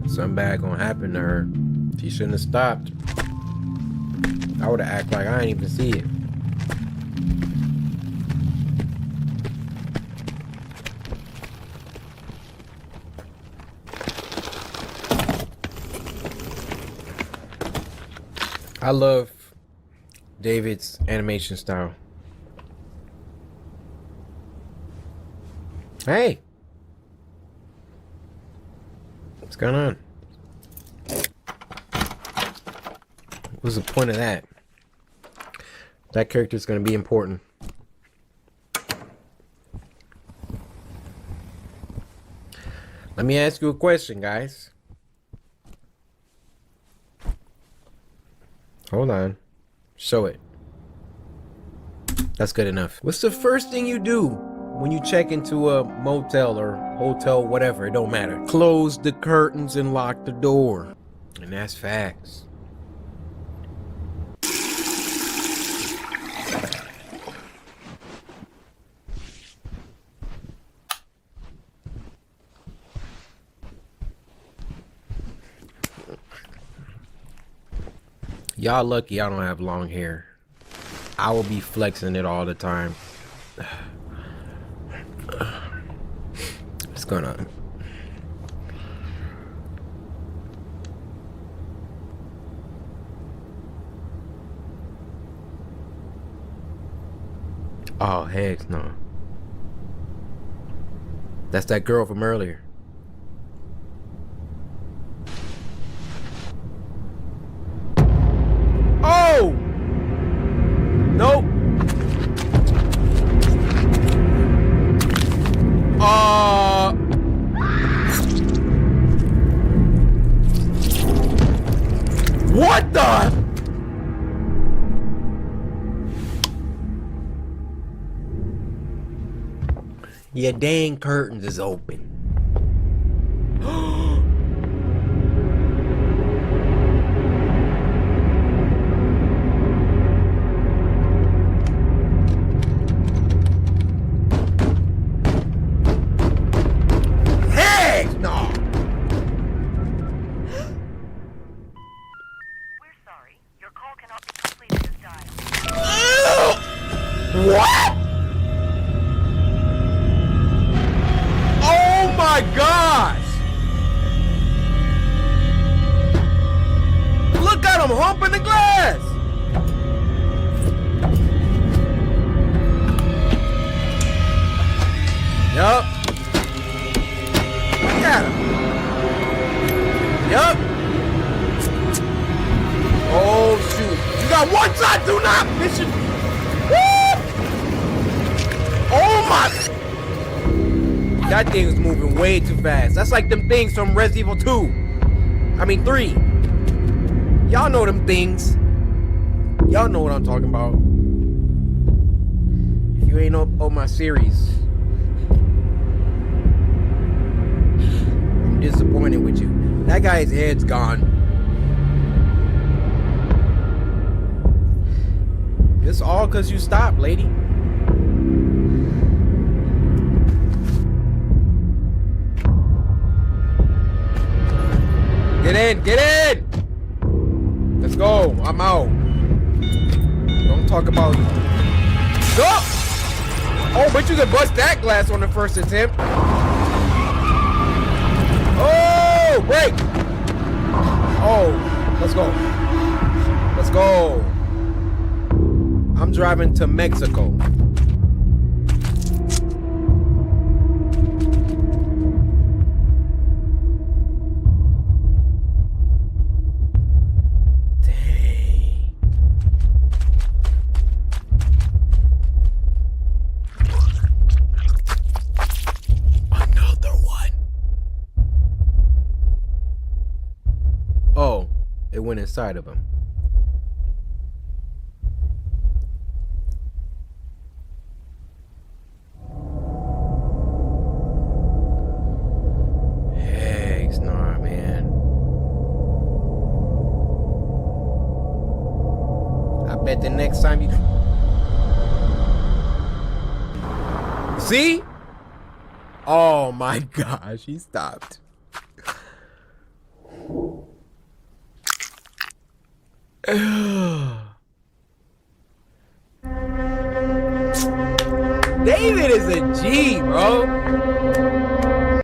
Something bad gonna happen to her. She shouldn't have stopped. I would have acted like I didn't even see it. I love David's animation style. Hey! What's going on? What's the point of that? That character's gonna be important. Let me ask you a question, guys. Hold on. Show it. That's good enough. What's the first thing you do when you check into a motel or hotel, whatever? It don't matter. Close the curtains and lock the door. And that's facts. Y'all lucky I don't have long hair. I will be flexing it all the time. What's going on? Oh, heck no. That's that girl from earlier. Oh! Nope. What the? Your dang curtains is open. What? Oh my gosh! Look at him humping the glass! Yup. Look at him. Yup. Oh shoot. You got one shot, do not mission. Woo! Oh my! That thing was moving way too fast. That's like them things from Resident Evil 2. I mean 3. Y'all know them things. Y'all know what I'm talking about. If you ain't on my series, I'm disappointed with you. That guy's head's gone. It's all because you stopped, lady. Get in, get in! Let's go, I'm out. Don't talk about you. Go! Oh, but you can bust that glass on the first attempt. Oh, break! Oh, let's go. Let's go. I'm driving to Mexico. Oh, it went inside of him. the next time you... See? Oh my gosh, he stopped. David is a G, bro.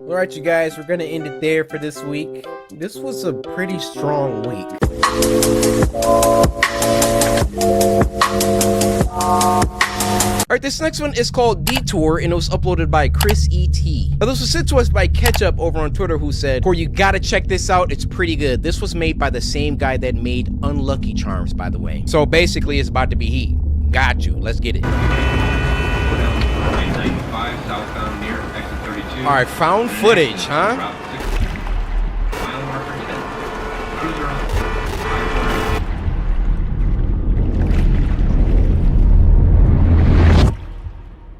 All right, you guys, we're gonna end it there for this week. This was a pretty strong week. All right, this next one is called Detour, and it was uploaded by Chris E.T. Now, this was sent to us by Ketchup over on Twitter, who said, "Cory, you gotta check this out. It's pretty good. This was made by the same guy that made Unlucky Charms, by the way. So basically, it's about to be heat. Got you. Let's get it." All right, found footage, huh?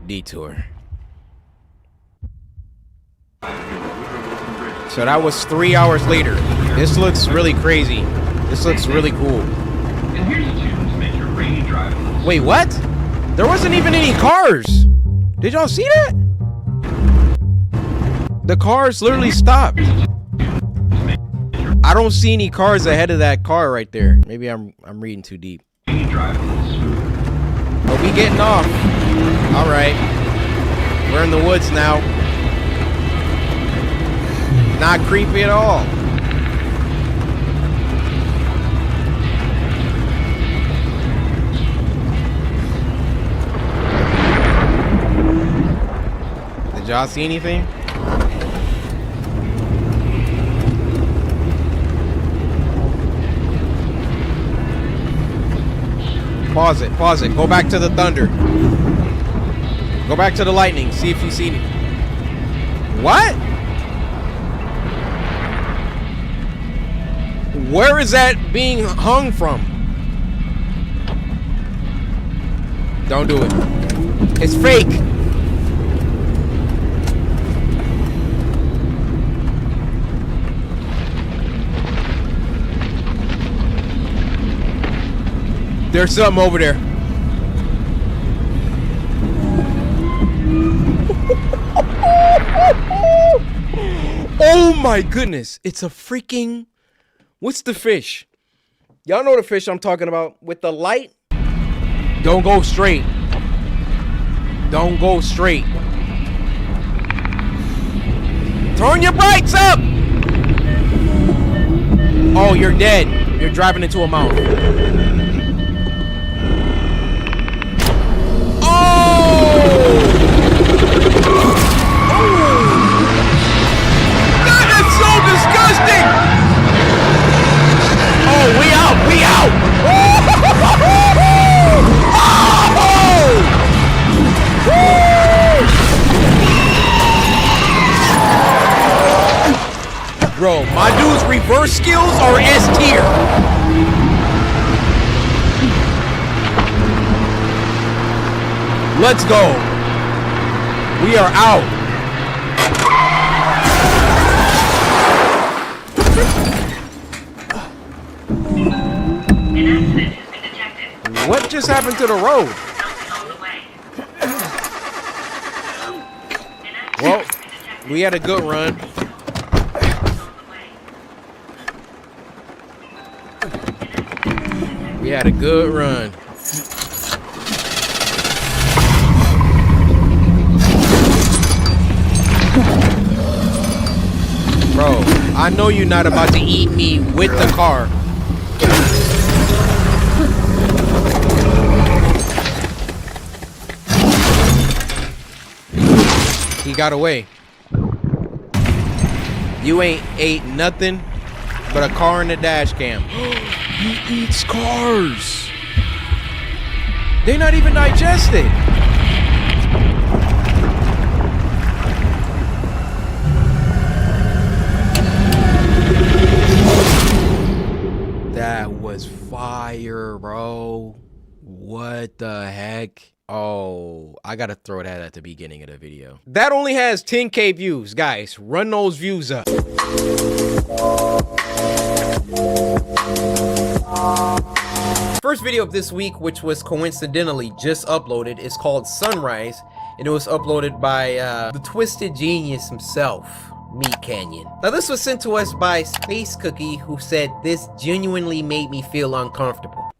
Detour. So that was 3 hours later. This looks really crazy. This looks really cool. Wait, what? There wasn't even any cars. Did y'all see that? The cars literally stopped. I don't see any cars ahead of that car right there. Maybe I'm reading too deep. But we getting off. All right. We're in the woods now. Not creepy at all. Did y'all see anything? Pause it, pause it. Go back to the thunder. Go back to the lightning. See if you see it. What? Where is that being hung from? Don't do it. It's fake. There's something over there. Oh my goodness. It's a freaking... What's the fish? Y'all know the fish I'm talking about. With the light. Don't go straight. Don't go straight. Turn your brights up. Oh, you're dead. You're driving into a mountain. Bro, my dude's reverse skills are S tier. Let's go. We are out. What just happened to the road? Well, we had a good run. We had a good run. Bro, I know you're not about to eat me with the car. He got away. You ain't ate nothing but a car in the dash cam. He eats cars. They're not even digested. That was fire, bro. What the heck? Oh, I gotta throw that at the beginning of the video. That only has 10K views, guys. Run those views up. First video of this week, which was coincidentally just uploaded, is called Sunrise, and it was uploaded by the twisted genius himself, Meat Canyon. Now this was sent to us by Space Cookie, who said this genuinely made me feel uncomfortable.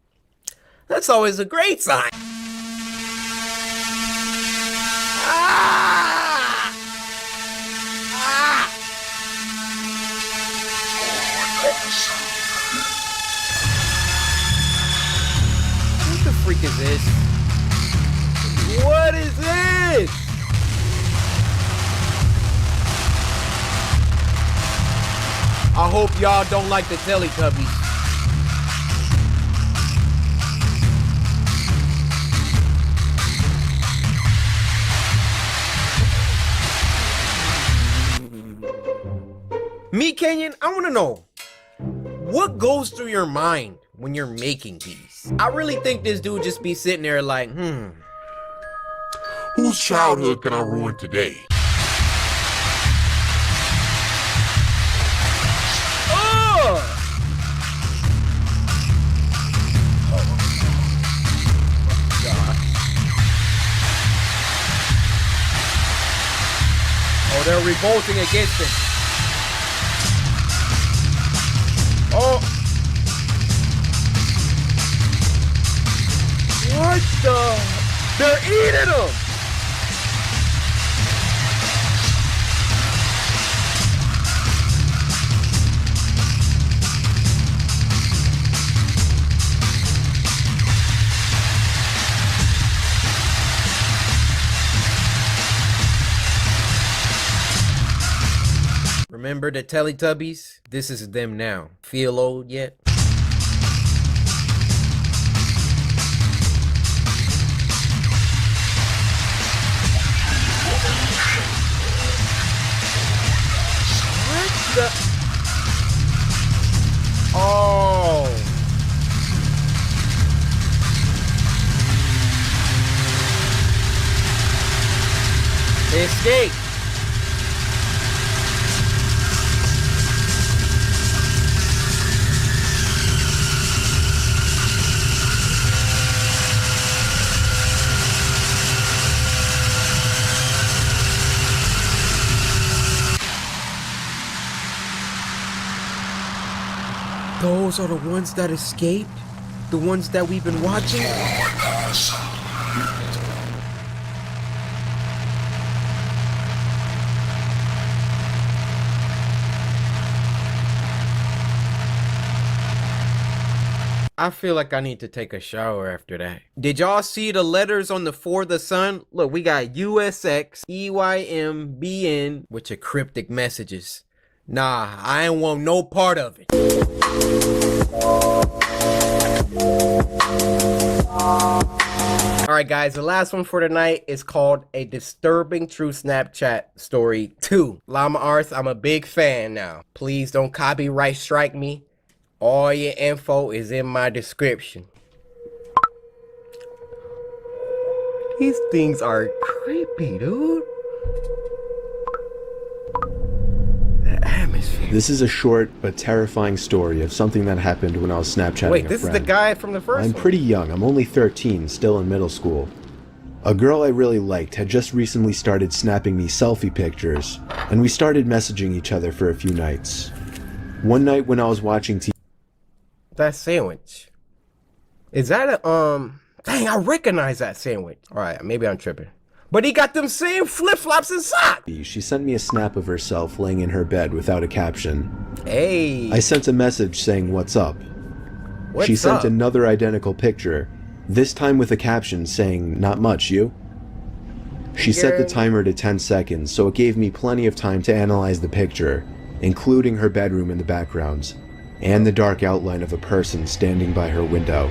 That's always a great sign. What the freak is this? What is this? I hope y'all don't like the Teletubbies. Meat Canyon, I want to know, what goes through your mind when you're making these? I really think this dude just be sitting there like, whose childhood can I ruin today? Oh, they're revolting against him. Oh! What the? They're eating him! Remember the Teletubbies? This is them now. Feel old yet? What the? Oh. They escaped. Those are the ones that escaped? The ones that we've been watching? I feel like I need to take a shower after that. Did y'all see the letters on the For the Sun? Look, we got USX, EYMBN, which are cryptic messages. Nah, I ain't want no part of it. Alright guys, the last one for tonight is called A Disturbing True Snapchat Story 2. Llama Arts, I'm a big fan now. Please don't copyright strike me. All your info is in my description. These things are creepy, dude. This is a short but terrifying story of something that happened when I was Snapchatting Wait, a this friend. is the guy from the first I'm one. pretty young. I'm only 13, still in middle school. A girl I really liked had just recently started snapping me selfie pictures, and we started messaging each other for a few nights. One night when I was watching TV... That sandwich. Is that a, dang, I recognize that sandwich. Alright, maybe I'm tripping. But he got them same flip-flops and socks! She sent me a snap of herself laying in her bed without a caption. Hey! I sent a message saying, "What's up?" What's she sent up? another identical picture, this time with a caption saying, "Not much, you?" She set the timer to 10 seconds, so it gave me plenty of time to analyze the picture, including her bedroom in the background, and the dark outline of a person standing by her window.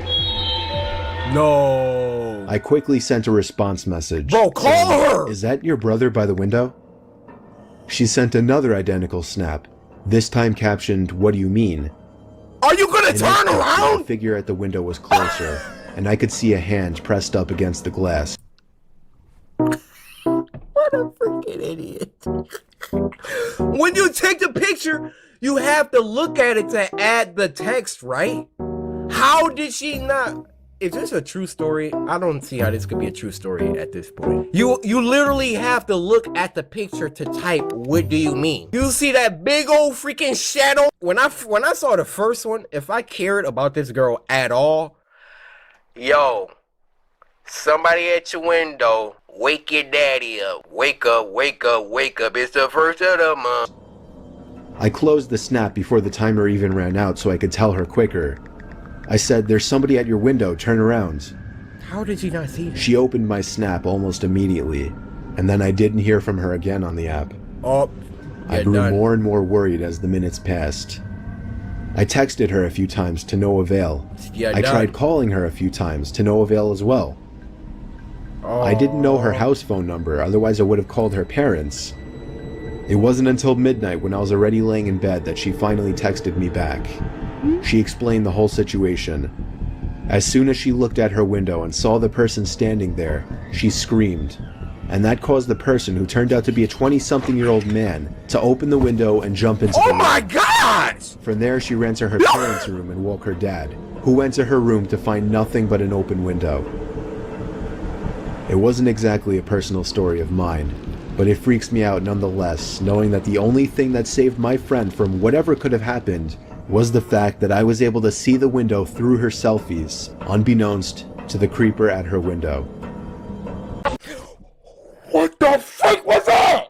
No. I quickly sent a response message. Bro, call her! "Is that your brother by the window?" She sent another identical snap, this time captioned, "What do you mean?" Are you gonna turn around? The figure at the window was closer, and I could see a hand pressed up against the glass. What a freaking idiot. When you take the picture, you have to look at it to add the text, right? How did she not? Is this a true story? I don't see how this could be a true story at this point. You literally have to look at the picture to type, what do you mean? You see that big old freaking shadow? When I saw the first one, if I cared about this girl at all, yo, somebody at your window, wake your daddy up. Wake up, wake up, wake up. It's the first of the month. I closed the snap before the timer even ran out so I could tell her quicker. I said, there's somebody at your window, turn around. How did you not see that? She opened my snap almost immediately, and then I didn't hear from her again on the app. Oh, I grew more and more worried as the minutes passed. I texted her a few times to no avail. I tried calling her a few times to no avail as well. I didn't know her house phone number, otherwise I would have called her parents. It wasn't until midnight when I was already laying in bed that she finally texted me back. She explained the whole situation. As soon as she looked at her window and saw the person standing there, she screamed. And that caused the person, who turned out to be a 20-something-year-old man, to open the window and jump into the room. Oh my God! From there, she ran to her parents' room and woke her dad, who went to her room to find nothing but an open window. It wasn't exactly a personal story of mine, but it freaks me out nonetheless, knowing that the only thing that saved my friend from whatever could have happened was the fact that I was able to see the window through her selfies, unbeknownst to the creeper at her window. What the fuck was that?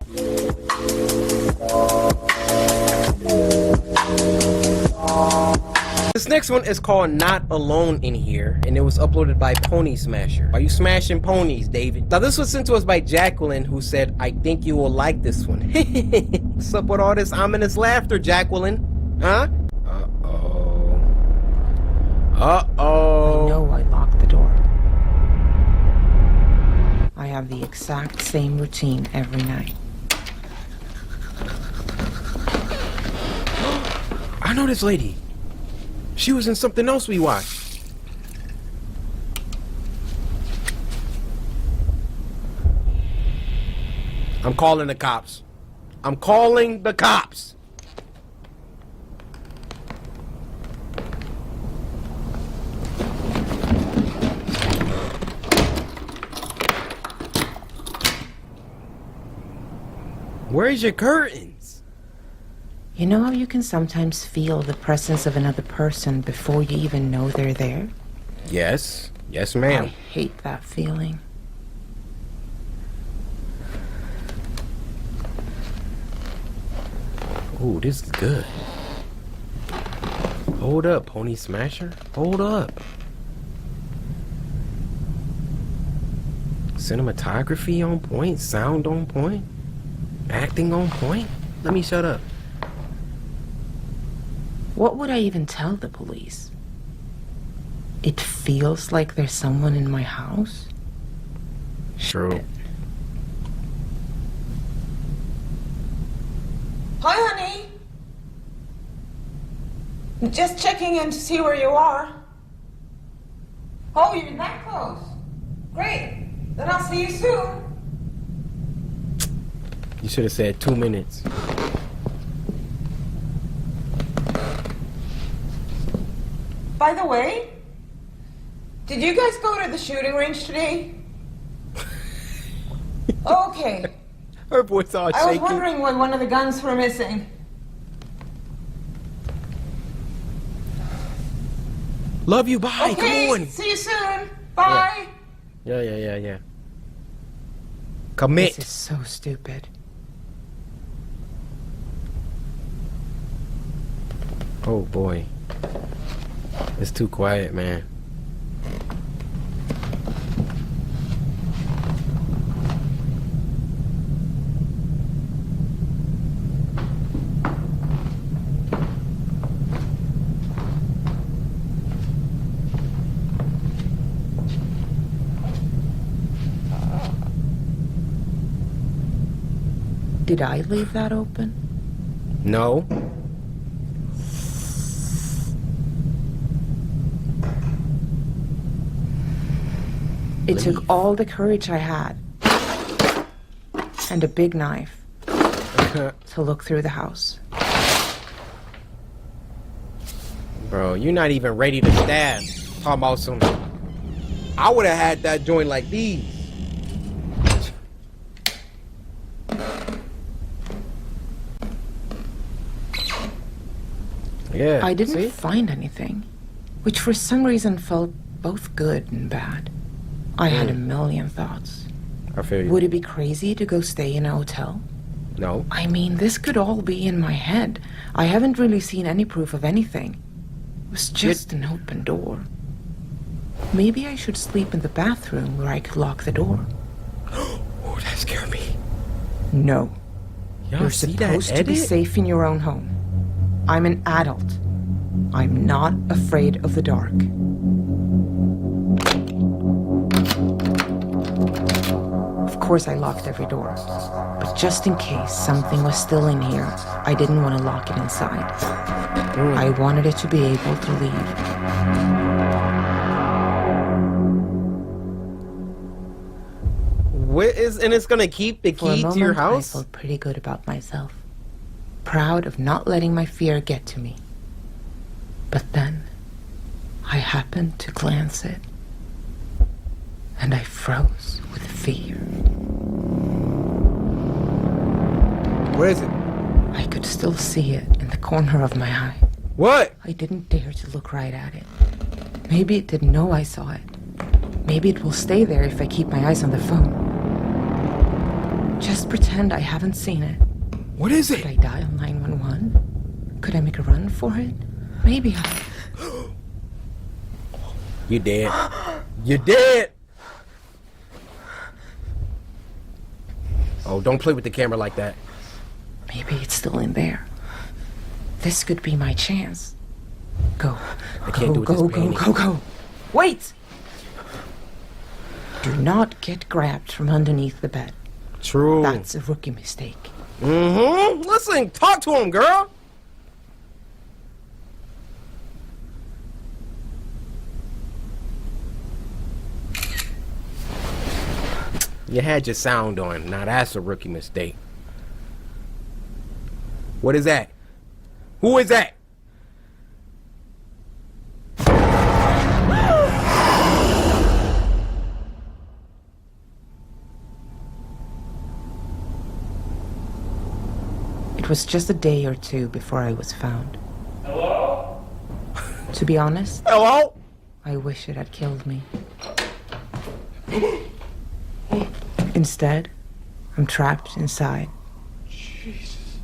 This next one is called Not Alone in Here, and it was uploaded by Pony Smasher. Why you smashing ponies, David? Now this was sent to us by Jacqueline, who said, I think you will like this one. What's up with all this ominous laughter, Jacqueline? Huh? Uh-oh. I know I locked the door. I have the exact same routine every night. I know this lady. She was in something else we watched. I'm calling the cops. I'm calling the cops. Where's your curtains? You know how you can sometimes feel the presence of another person before you even know they're there? Yes. Yes, ma'am. I hate that feeling. Ooh, this is good. Hold up, Pony Smasher. Hold up. Cinematography on point, sound on point, acting on point. Let me shut up. What would I even tell the police? It feels like there's someone in my house? True. Hi, honey. Just checking in to see where you are. Oh, you're that close. Great. Then I'll see you soon. You should have said 2 minutes. By the way, did you guys go to the shooting range today? Okay. Her voice all shaky. I was wondering why one of the guns were missing. Love you, bye. Okay, Come on. see you soon. Bye. Yeah. Commit. This is so stupid. Oh boy. It's too quiet, man. Did I leave that open? No. It took all the courage I had and a big knife to look through the house. Bro, you're not even ready to stab. Talking about some... I would have had that joint like these. Yeah, I didn't see? find anything, which for some reason felt both good and bad. I had a million thoughts. I feel you. Would it be crazy to go stay in a hotel? No. I mean, this could all be in my head. I haven't really seen any proof of anything. It was just an open door. Maybe I should sleep in the bathroom where I could lock the door. Oh, that scared me. No. Y'all You're see that supposed to be edit? safe in your own home. I'm an adult. I'm not afraid of the dark. Of course I locked every door. But just in case something was still in here, I didn't want to lock it inside. I wanted it to be able to leave. What is, and it's gonna keep the key to your house? I felt pretty good about myself. Proud of not letting my fear get to me. But then, I happened to glance it. And I froze with fear. Where is it? I could still see it in the corner of my eye. What? I didn't dare to look right at it. Maybe it didn't know I saw it. Maybe it will stay there if I keep my eyes on the phone. Just pretend I haven't seen it. What is it? Could I dial 911? Could I make a run for it? Maybe I... You dead. You dead! Oh, don't play with the camera like that. Maybe it's still in there. This could be my chance. Go. I can't do it with this painting. Go. Wait! Do not get grabbed from underneath the bed. True. That's a rookie mistake. Mm-hmm. Listen, talk to him, girl. You had your sound on. Now that's a rookie mistake. What is that? Who is that? It was just a day or two before I was found. Hello? To be honest, hello? I wish it had killed me. Instead, I'm trapped inside. Jesus.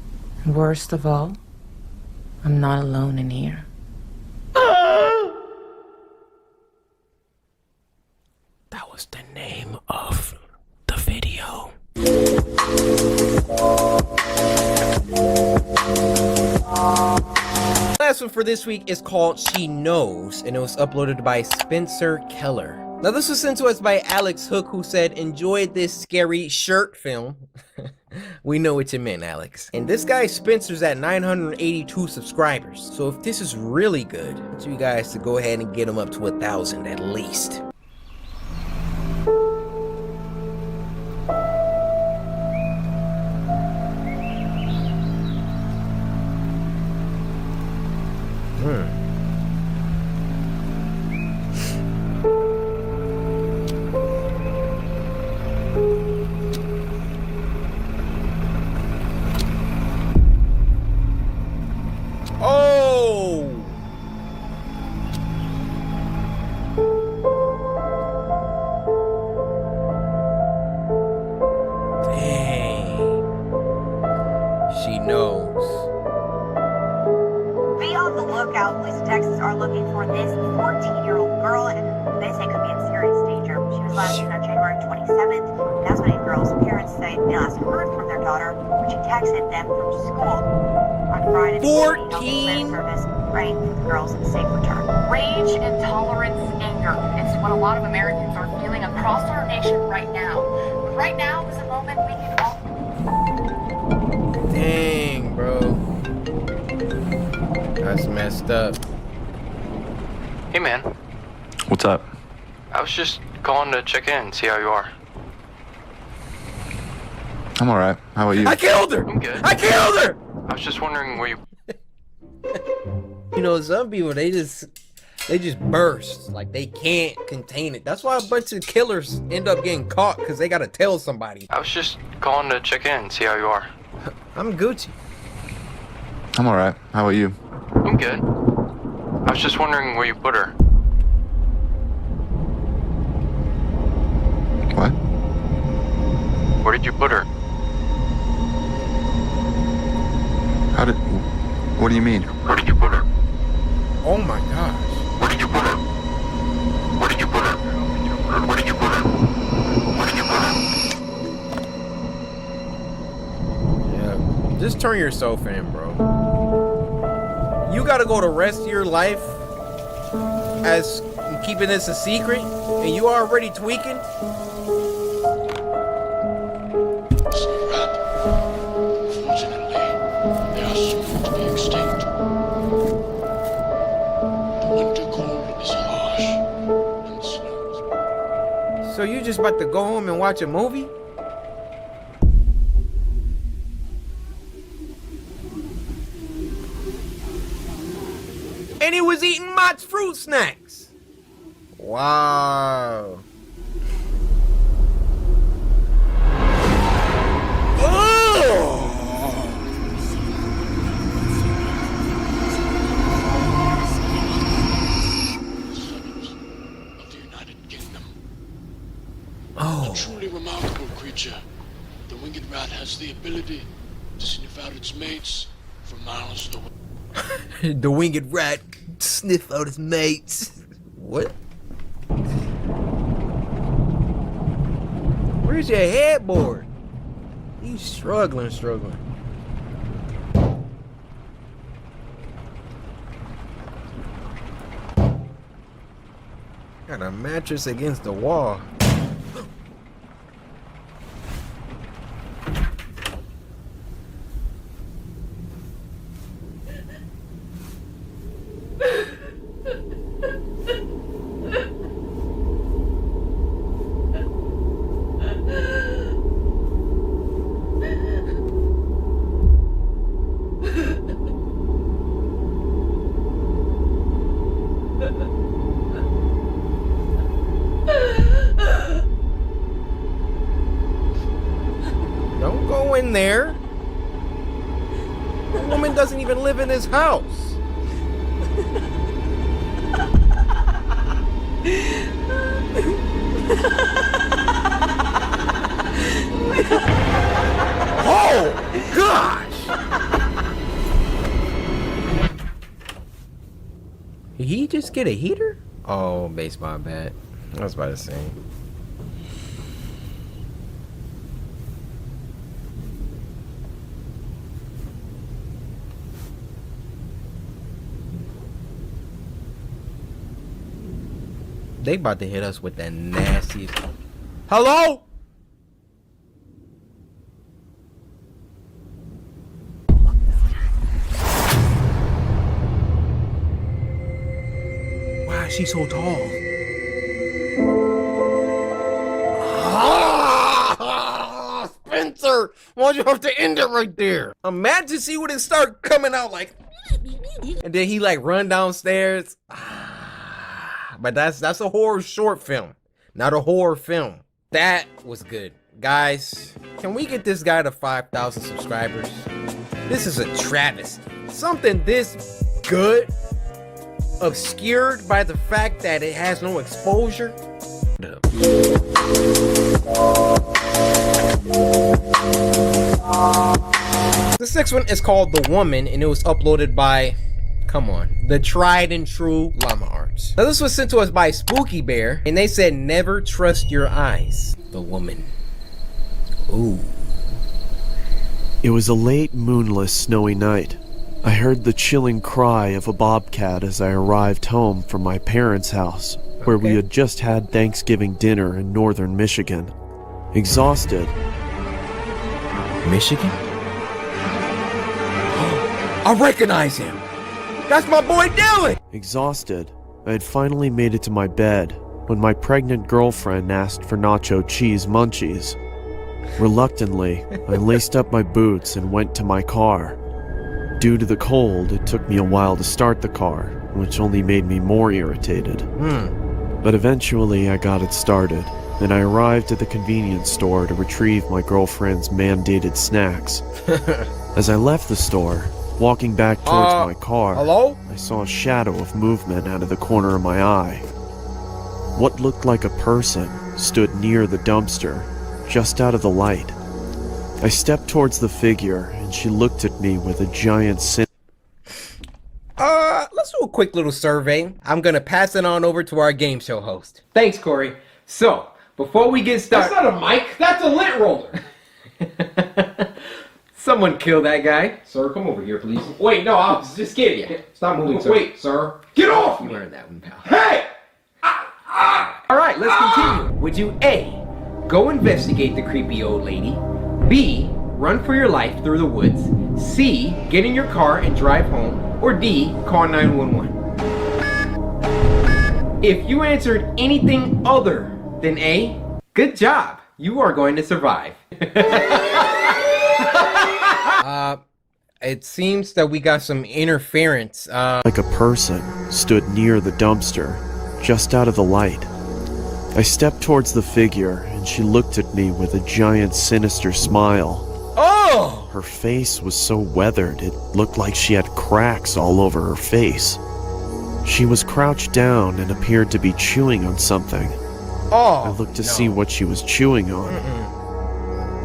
And worst of all, I'm not alone in here. That was the name of the video. Last one for this week is called She Knows, and it was uploaded by Spencer Keller. Now this was sent to us by Alex Hook, who said, enjoyed this scary shirt film. We know what you meant, Alex. And this guy Spencer's at 982 subscribers. So if this is really good, I want you guys to go ahead and get him up to 1,000 at least. Oh! Dang. She knows. Be on the lookout. Police in Texas are looking for this 14-year-old girl, and they say could be in serious danger. She was last seen on January 27th. That's when the girl's parents say they last heard from their daughter when she texted them from school. On Friday, 14 service praying for the girl's safe return. Rage, intolerance, anger. It's what a lot of Americans are feeling across our nation right now. Right now is a moment we can all... Dang, bro. That's messed up. Hey, man. What's up? I was just calling to check in, see how you are. I'm alright. How about you? I killed her! I'm good. I killed her! I was just wondering where you... You know, some people, they just burst. Like, they can't contain it. That's why a bunch of killers end up getting caught, because they gotta tell somebody. I was just calling to check in, see how you are. I'm Gucci. I'm alright. How about you? I'm good. I was just wondering where you put her. What? Where did you put her? What do you mean? Where did you put her? Oh my gosh. Where did you put her? Where did you put her? Where did you put her? Where did you put her? Yeah. Just turn yourself in, bro. You gotta go the rest of your life as keeping this a secret, and you already tweaking? So you just about to go home and watch a movie? And he was eating Mott's fruit snacks. Wow. A truly remarkable creature. The winged rat has the ability to sniff out its mates from miles away. The winged rat sniff out his mates. What? Where's your headboard? He's struggling. Got a mattress against the wall. Don't go in there. The woman doesn't even live in his house. Oh, gosh! Did he just get a heater? Oh, baseball bat. I was about to say. They about to hit us with the nastiest. Hello? Why is she so tall? Spencer! Why'd you have to end it right there? Imagine she would have started coming out like, and then he like run downstairs. But that's a horror short film, not a horror film. That was good. Guys, can we get this guy to 5,000 subscribers? This is a travesty. Something this good, obscured by the fact that it has no exposure. The next one is called The Woman, and it was uploaded by, come on, the tried and true Llama Arts. Now this was sent to us by Spooky Bear, and they said never trust your eyes. The Woman. Ooh. It was a late, moonless, snowy night. I heard the chilling cry of a bobcat as I arrived home from my parents' house, where we had just had Thanksgiving dinner in northern Michigan. Exhausted. Michigan? I recognize him. That's my boy Dylan! Exhausted, I had finally made it to my bed when my pregnant girlfriend asked for nacho cheese munchies. Reluctantly, I laced up my boots and went to my car. Due to the cold, it took me a while to start the car, which only made me more irritated. But eventually I got it started, and I arrived at the convenience store to retrieve my girlfriend's mandated snacks. As I left the store, walking back towards my car, I saw a shadow of movement out of the corner of my eye. What looked like a person stood near the dumpster, just out of the light. I stepped towards the figure, and she looked at me with a giant Let's do a quick little survey. I'm gonna pass it on over to our game show host. Thanks, Cory. So, before we get started... That's not a mic, that's a lint roller. Someone kill that guy. Sir, come over here, please. Wait, no, I was just kidding. Yeah. Stop moving, sir. Wait, sir. Get off me! You earned that one, pal. Hey! Alright, let's continue. Would you A, go investigate the creepy old lady? B, run for your life through the woods? C, get in your car and drive home? Or D, call 911? If you answered anything other than A, good job. You are going to survive. It seems that we got some interference. Like a person stood near the dumpster, just out of the light. I stepped towards the figure, and she looked at me with a giant sinister smile. Oh! Her face was so weathered, it looked like she had cracks all over her face. She was crouched down and appeared to be chewing on something. Oh! I looked to see what she was chewing on.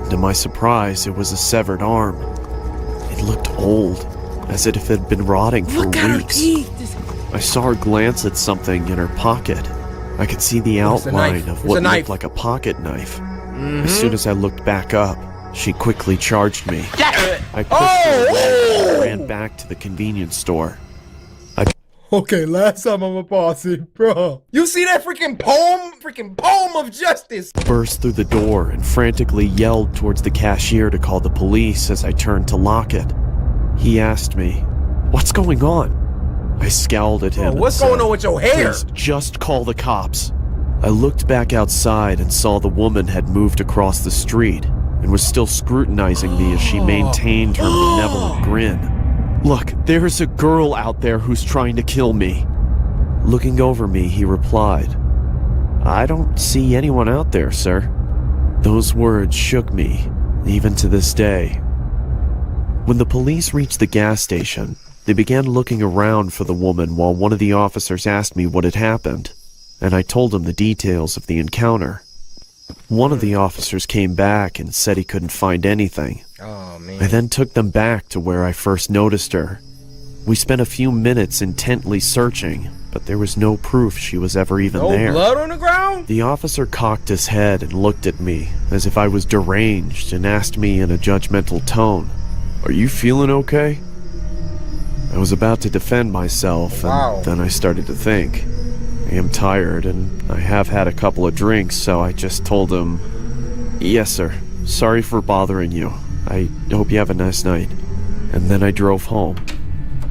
To my surprise, it was a severed arm. It looked old, as if it had been rotting for weeks. I saw her glance at something in her pocket. I could see the outline of what looked like a pocket knife. As soon as I looked back up, she quickly charged me. I pushed her away and ran back to the convenience store. Okay, last time I'm a bossy, bro. You see that freaking poem of justice? Burst through the door and frantically yelled towards the cashier to call the police as I turned to lock it. He asked me, "What's going on?" I scowled at him. What's going on with your hair? "Please, just call the cops." I looked back outside and saw the woman had moved across the street and was still scrutinizing me as she maintained her benevolent grin. "Look, there's a girl out there who's trying to kill me." Looking over me, he replied, "I don't see anyone out there, sir." Those words shook me, even to this day. When the police reached the gas station, they began looking around for the woman while one of the officers asked me what had happened, and I told him the details of the encounter. One of the officers came back and said he couldn't find anything. Oh, man. I then took them back to where I first noticed her. We spent a few minutes intently searching, but there was no proof she was ever even there. No blood on the ground? The officer cocked his head and looked at me as if I was deranged and asked me in a judgmental tone, "Are you feeling okay?" I was about to defend myself, and then I started to think. I am tired, and I have had a couple of drinks, so I just told him, "Yes, sir. Sorry for bothering you. I hope you have a nice night." And then I drove home.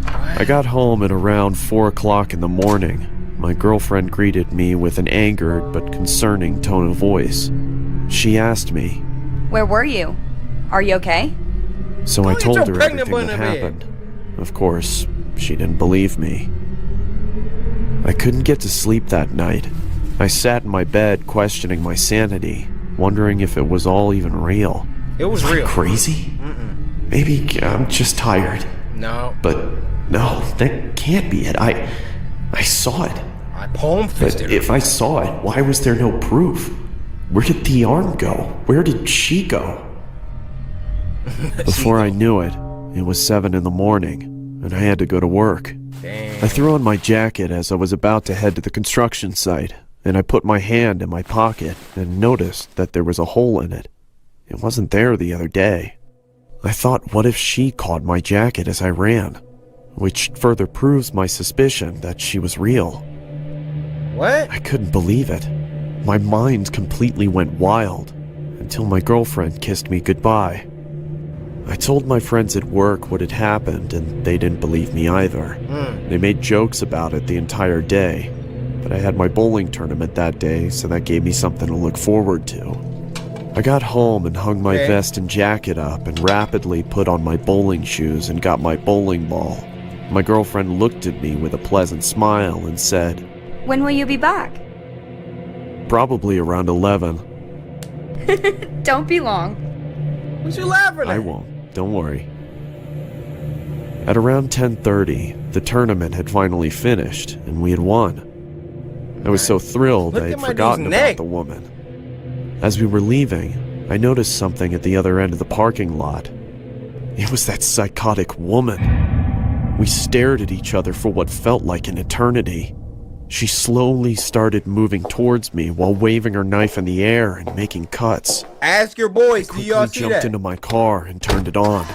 I got home at around 4 o'clock in the morning. My girlfriend greeted me with an angered but concerning tone of voice. She asked me, "Where were you? Are you okay?" So I told her everything that happened. Of course, she didn't believe me. I couldn't get to sleep that night. I sat in my bed questioning my sanity, wondering if it was all even real. It was Am I real. crazy? Maybe I'm just tired. No. But no, that can't be it. I saw it. I palm fisted her. If I saw it, why was there no proof? Where did the arm go? Where did she go? Before I knew it, it was 7 in the morning, and I had to go to work. I threw on my jacket as I was about to head to the construction site, and I put my hand in my pocket and noticed that there was a hole in it. It wasn't there the other day. I thought, what if she caught my jacket as I ran? Which further proves my suspicion that she was real. What? I couldn't believe it. My mind completely went wild until my girlfriend kissed me goodbye. I told my friends at work what had happened, and they didn't believe me either. They made jokes about it the entire day, but I had my bowling tournament that day, so that gave me something to look forward to. I got home and hung my Okay. vest and jacket up and rapidly put on my bowling shoes and got my bowling ball. My girlfriend looked at me with a pleasant smile and said, When will you be back? "Probably around 11. Don't be long. What you laughing at? I won't. Don't worry." At around 10:30, the tournament had finally finished and we had won. I was so thrilled Look I at had my forgotten dude's about neck. the woman. As we were leaving, I noticed something at the other end of the parking lot. It was that psychotic woman. We stared at each other for what felt like an eternity. She slowly started moving towards me while waving her knife in the air and making cuts. Ask your boys, do I y'all quickly see jumped that? into my car and turned it on.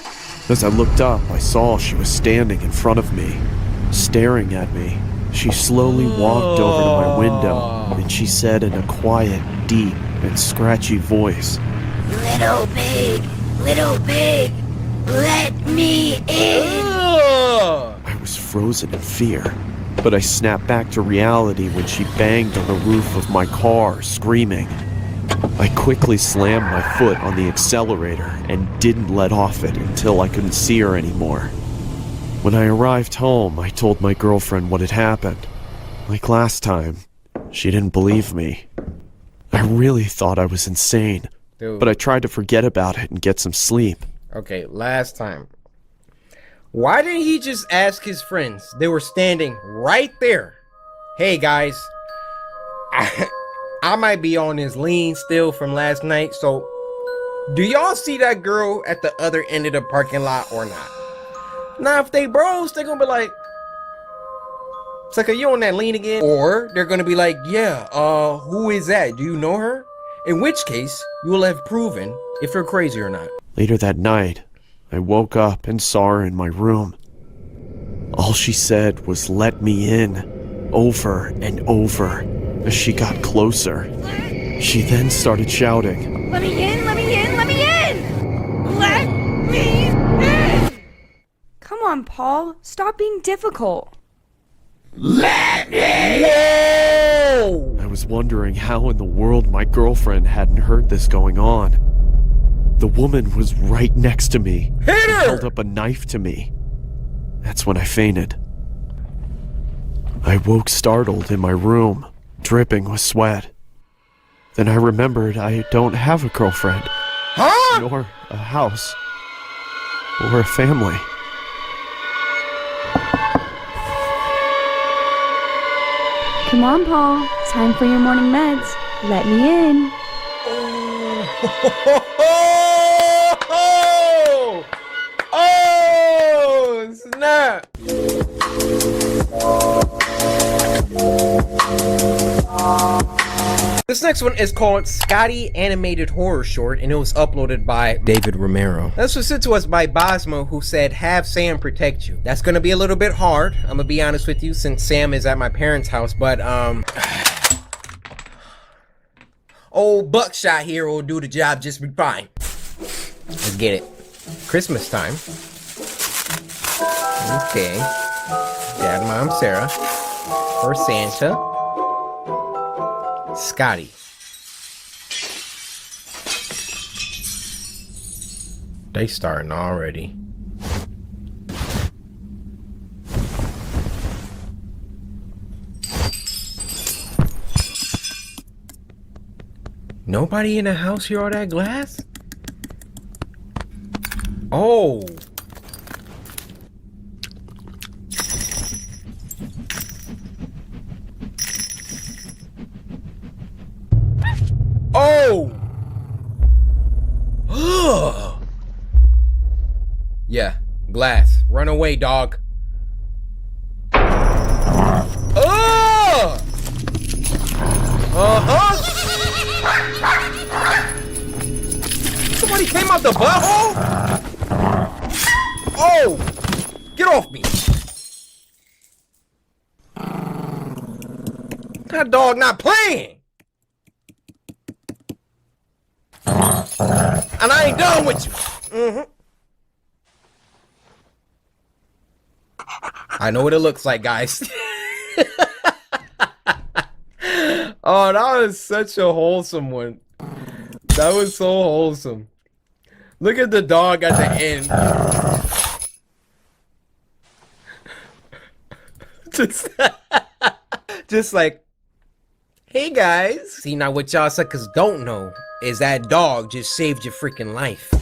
As I looked up, I saw she was standing in front of me, staring at me. She slowly walked over to my window, and she said in a quiet, deep, and scratchy voice, Little pig, let me in. I was frozen in fear, but I snapped back to reality when she banged on the roof of my car, screaming. I quickly slammed my foot on the accelerator and didn't let off it until I couldn't see her anymore. When I arrived home, I told my girlfriend what had happened. Like last time, she didn't believe me. I really thought I was insane, Dude. but I tried to forget about it and get some sleep. Okay, last time. Why didn't he just ask his friends? They were standing right there. Hey guys, I might be on this lean still from last night, so do y'all see that girl at the other end of the parking lot or not? Now, if they bros, they're gonna be like, it's like, are you on that lean again? Or they're gonna be like, yeah, who is that? Do you know her? In which case, you will have proven if you're crazy or not. Later that night, I woke up and saw her in my room. All she said was, "Let me in," over and over as she got closer. She then started shouting, Let me in, let me in, let me in! Let me in! Come on, Paul. Stop being difficult. Let me Whoa! I was wondering how in the world my girlfriend hadn't heard this going on. The woman was right next to me. Hit She her! held up a knife to me. That's when I fainted. I woke startled in my room, dripping with sweat. Then I remembered I don't have a girlfriend, Huh? nor a house, or a family. Come on, Paul. Time for your morning meds. Let me in. Oh, snap! This next one is called Scotty Animated Horror Short, and it was uploaded by David Romero. This was sent to us by Bosmo, who said, have Sam protect you. That's gonna be a little bit hard, I'm gonna be honest with you, since Sam is at my parents' house, but old Buckshot here will do the job just fine. Let's get it. Christmas time. Okay. Dad, Mom, Sarah. For Santa. Scotty. They starting already. Nobody in the house hear all that glass? Oh. Oh. Ugh. Yeah, glass. Run away, dog. Somebody came out the butthole? Oh! Get off me! That dog not playing! And I ain't done with you! I know what it looks like, guys. Oh, that was such a wholesome one. That was so wholesome. Look at the dog at the end. Just like, hey guys. See, now what y'all suckers don't know is that dog just saved your freaking life.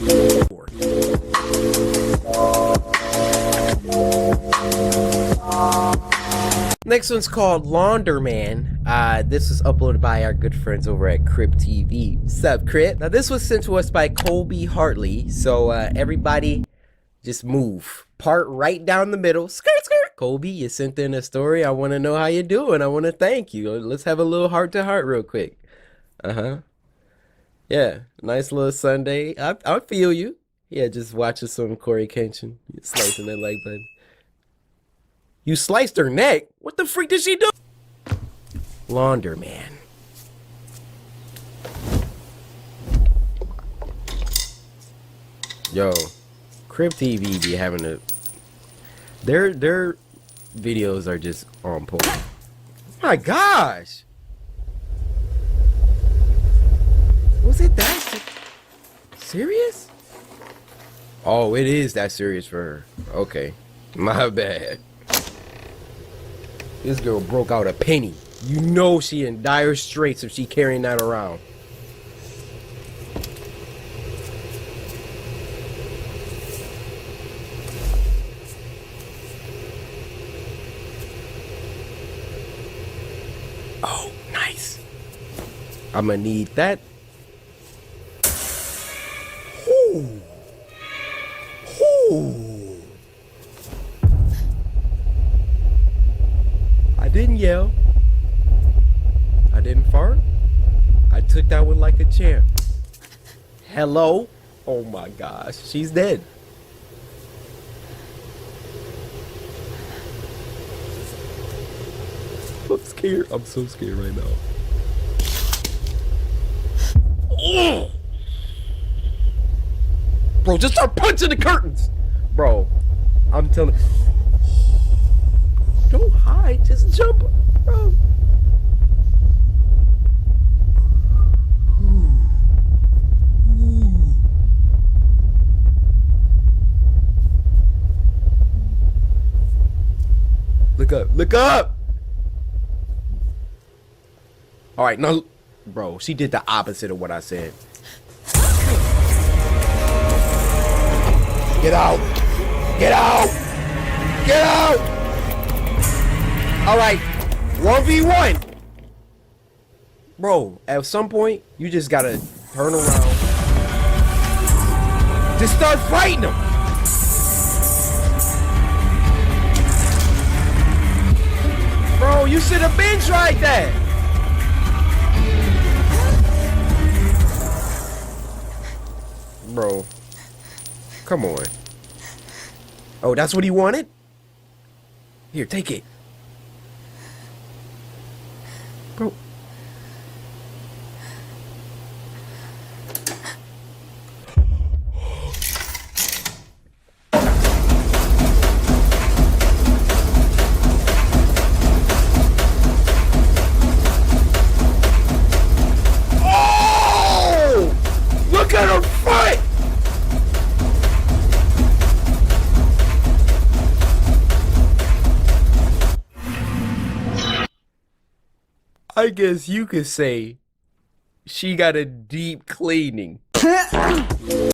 Next one's called Launderman. This was uploaded by our good friends over at Crypt TV. Sup, Crypt? Now this was sent to us by Colby Hartley. So everybody just move. Part right down the middle. Skirt, skirt. Colby, you sent in a story. I want to know how you're doing. I want to thank you. Let's have a little heart to heart real quick. Yeah, nice little Sunday. I feel you. Yeah, just watching some Coryxkenshin. Slicing that like button. You sliced her neck? What the freak did she do? Launderman. Yo, Crypt TV be having a... Their videos are just on point. Oh my gosh! Was it that serious? Oh, it is that serious for her. Okay, my bad. This girl broke out a penny. You know she in dire straits if she carrying that around. Oh, nice. I'ma need that. Ooh. Ooh. I didn't yell. I didn't fart. I took that one like a champ. Hello? Oh my gosh, she's dead. I'm scared. I'm so scared right now. Ugh. Bro, just start punching the curtains. Bro, I'm telling you. Don't hide, just jump, bro. Look up, look up. All right, no, bro, she did the opposite of what I said. Get out, get out, get out. All right, 1v1. Bro, at some point, you just gotta turn around. Just start fighting them. Bro, you should have been tried that. Bro, come on. Oh, that's what he wanted? Here, take it. Bro. Oh! Look at her fight! I guess you could say she got a deep cleaning. The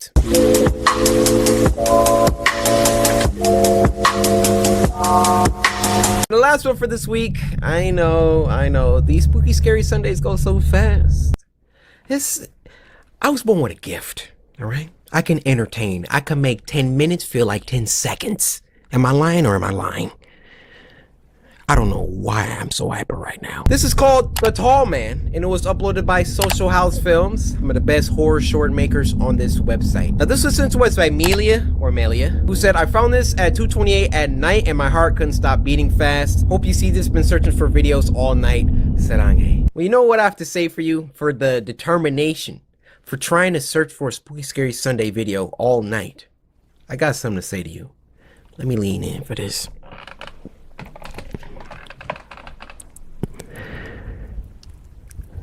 last one for this week. I know. These spooky, scary Sundays go so fast. I was born with a gift, all right? I can entertain. I can make 10 minutes feel like 10 seconds. Am I lying or am I lying? I don't know why I'm so hyper right now. This is called The Tall Man, and it was uploaded by Social House Films, one of the best horror short makers on this website. Now, this was sent to us by Melia, who said, I found this at 2:28 at night and my heart couldn't stop beating fast. Hope you see this, been searching for videos all night. Sarange. Well, you know what I have to say for you? For the determination, for trying to search for a Spooky Scary Sunday video all night. I got something to say to you. Let me lean in for this.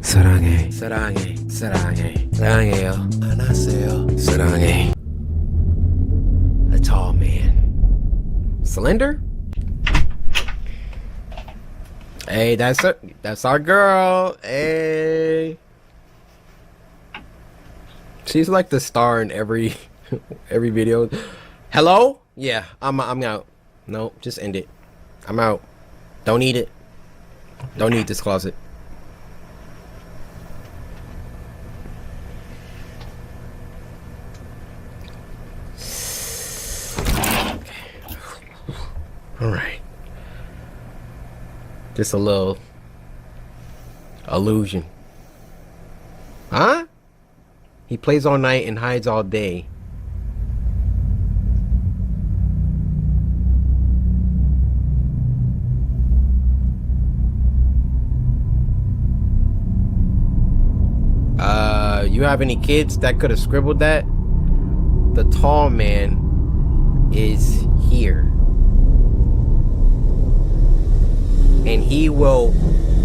사랑해, 사랑해, 사랑해, 사랑해요. 안녕하세요. 사랑해. A tall man. Slender? Hey, that's our girl. Hey. She's like the star in every video. Hello? Yeah, I'm out. No, just end it. I'm out. Don't need it. Don't need this closet. All right. Just a little illusion. Huh? He plays all night and hides all day. You have any kids that could have scribbled that? The tall man is here. And he will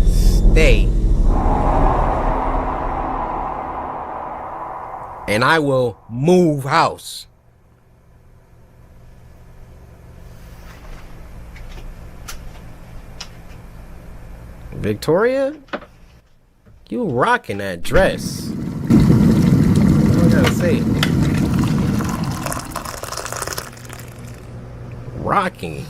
stay. And I will move house. Victoria? You rocking that dress. What do I gotta say? Rocking.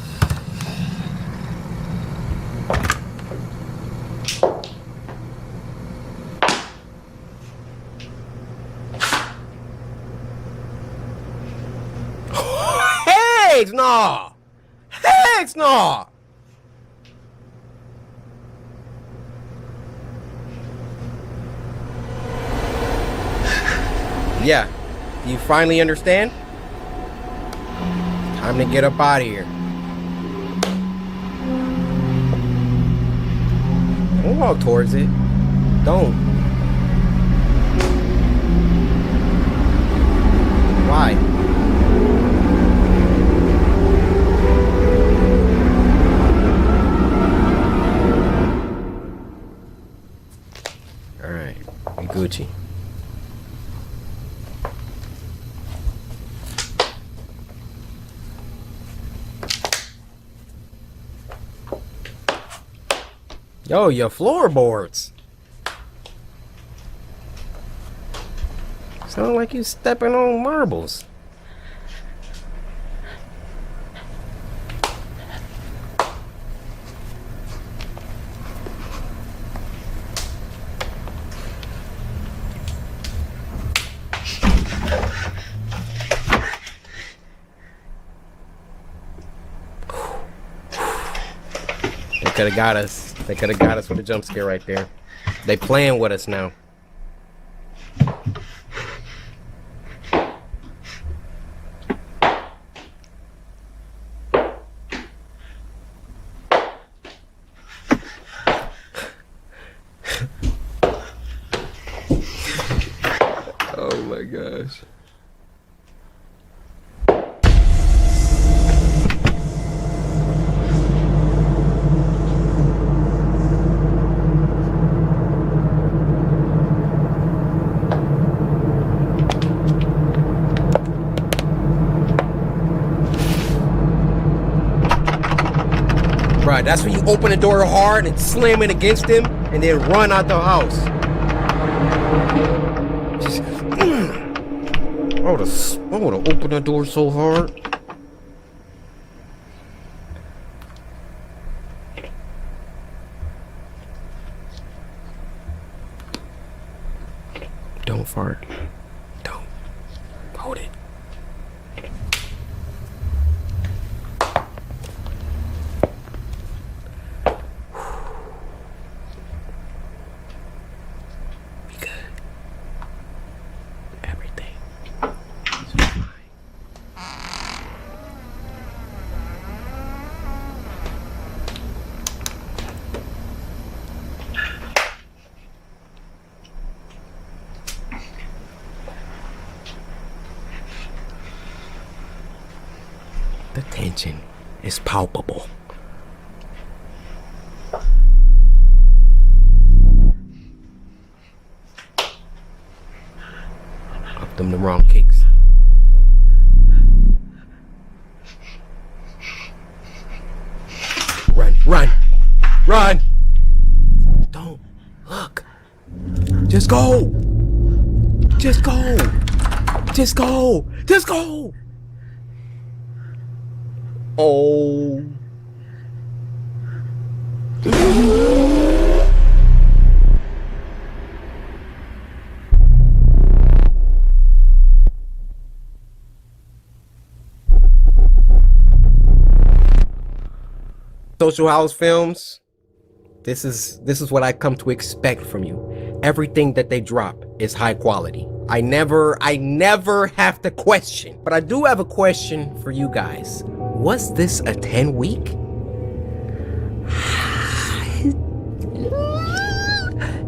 Heck no! Heck no! Yeah, you finally understand? Time to get up out of here. Don't walk towards it. Don't. Why? All right, we Gucci. Yo, your floorboards. Sound like you stepping on marbles. They could have got us. They could have got us with a jump scare right there. They playing with us now. Oh my gosh. Right, that's when you open the door hard and slam it against him and then run out the house. Just, I would have opened the door so hard. Don't fart. Don't. Hold it. The tension is palpable. Them the wrong cakes. Run, run, run! Don't look. Just go! Just go! Just go! Just go! Oh. Social House Films, this is what I come to expect from you. Everything that they drop is high quality. I never have to question. But I do have a question for you guys. Was this a 10-week?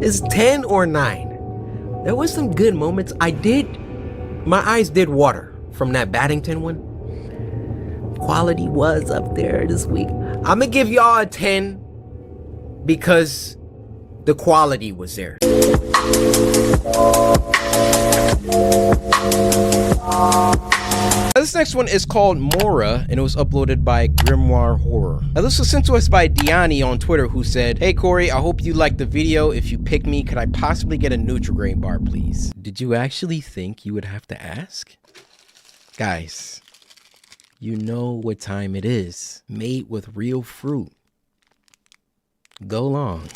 Is 10 or 9? There was some good moments. My eyes did water from that Baddington one. Quality was up there this week. I'm gonna give y'all a 10 because the quality was there. This next one is called Mora, and it was uploaded by Grimoire Horror. Now, this was sent to us by Diani on Twitter, who said, "Hey Cory, I hope you liked the video. If you pick me, could I possibly get a Nutri-Grain bar, please?" Did you actually think you would have to ask? Guys, you know what time it is. Made with real fruit. Go long.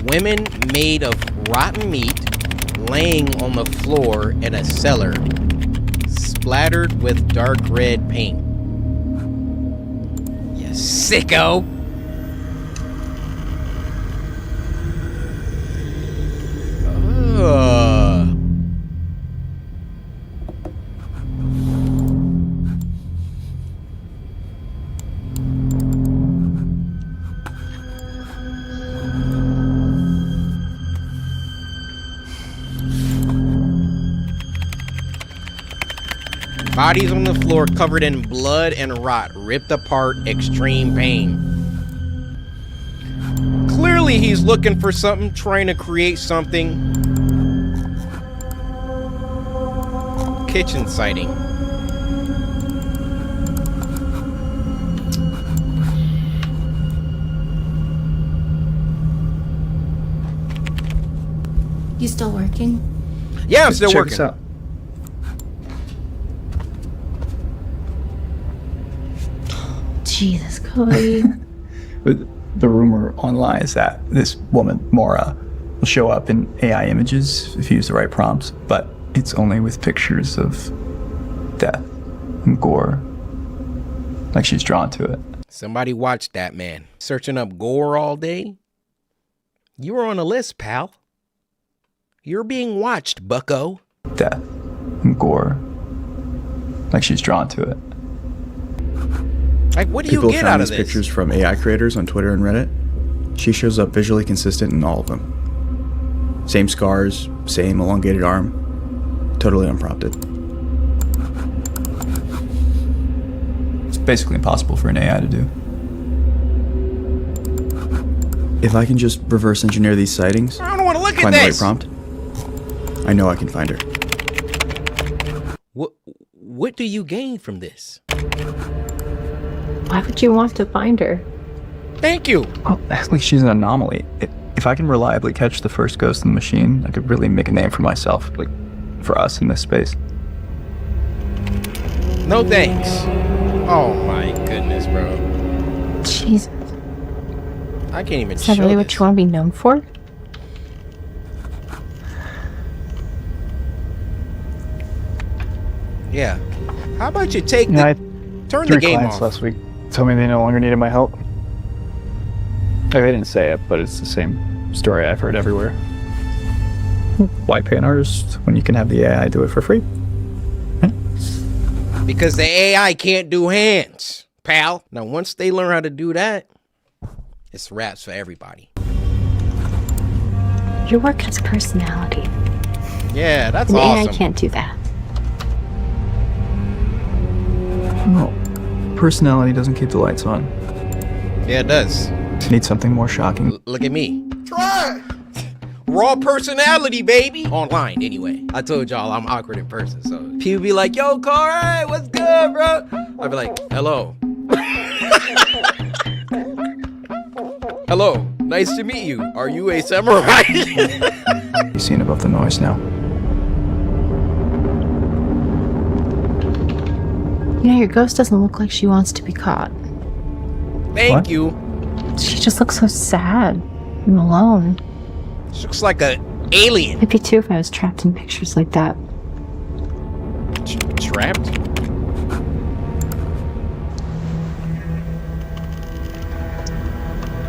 Women made of rotten meat laying on the floor in a cellar, splattered with dark red paint. You sicko! Bodies on the floor covered in blood and rot, ripped apart, extreme pain. Clearly he's looking for something, trying to create something. Kitchen sighting. You still working? Yeah, I'm still working. Check this out. Jesus, Cory. The rumor online is that this woman, Mora, will show up in AI images if you use the right prompts, but it's only with pictures of death and gore. Like she's drawn to it. Somebody watched that man. Searching up gore all day? You were on a list, pal. You're being watched, bucko. Death and gore. Like she's drawn to it. Like, what do you get out of this? People found these pictures from AI creators on Twitter and Reddit. She shows up visually consistent in all of them. Same scars, same elongated arm. Totally unprompted. It's basically impossible for an AI to do. If I can just reverse engineer these sightings, I don't want to look at find the right this. prompt, I know I can find her. What do you gain from this? Why would you want to find her? Thank you. Oh, actually, she's an anomaly. If I can reliably catch the first ghost in the machine, I could really make a name for myself, like for us in this space. No thanks. Oh my goodness, bro. Jesus. I can't even Is that show really this. what you want to be known for? Yeah. How about you take Yeah, turn the three game clients off? last week told me they no longer needed my help. Like, they didn't say it, but it's the same story I've heard everywhere. Why pay an artist when you can have the AI do it for free? Because the AI can't do hands, pal. Now, once they learn how to do that, it's wraps for everybody. Your work has personality. Yeah, that's An awesome. AI can't do that. Well, personality doesn't keep the lights on. Yeah, it does. Need something more shocking. Look at me. Try. raw personality, baby. Online, anyway. I told y'all I'm awkward in person, so people be like, yo, Cory, what's good, bro? I'd be like, hello. Hello, nice to meet you. Are you a samurai? You're seeing above the noise now. You know, your ghost doesn't look like she wants to be caught. Thank you. She just looks so sad and alone. She looks like an alien. I'd be too if I was trapped in pictures like that. Trapped?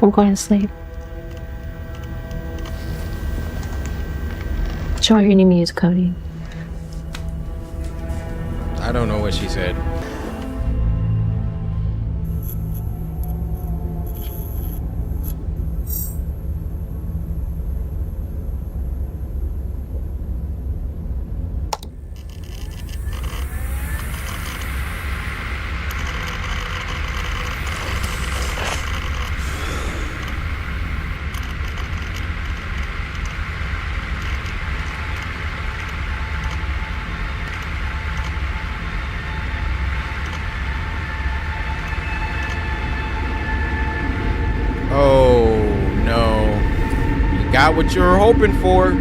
I'm going to sleep. Show her your new muse, Cody. I don't know what she said. Oh no. You got what you were hoping for.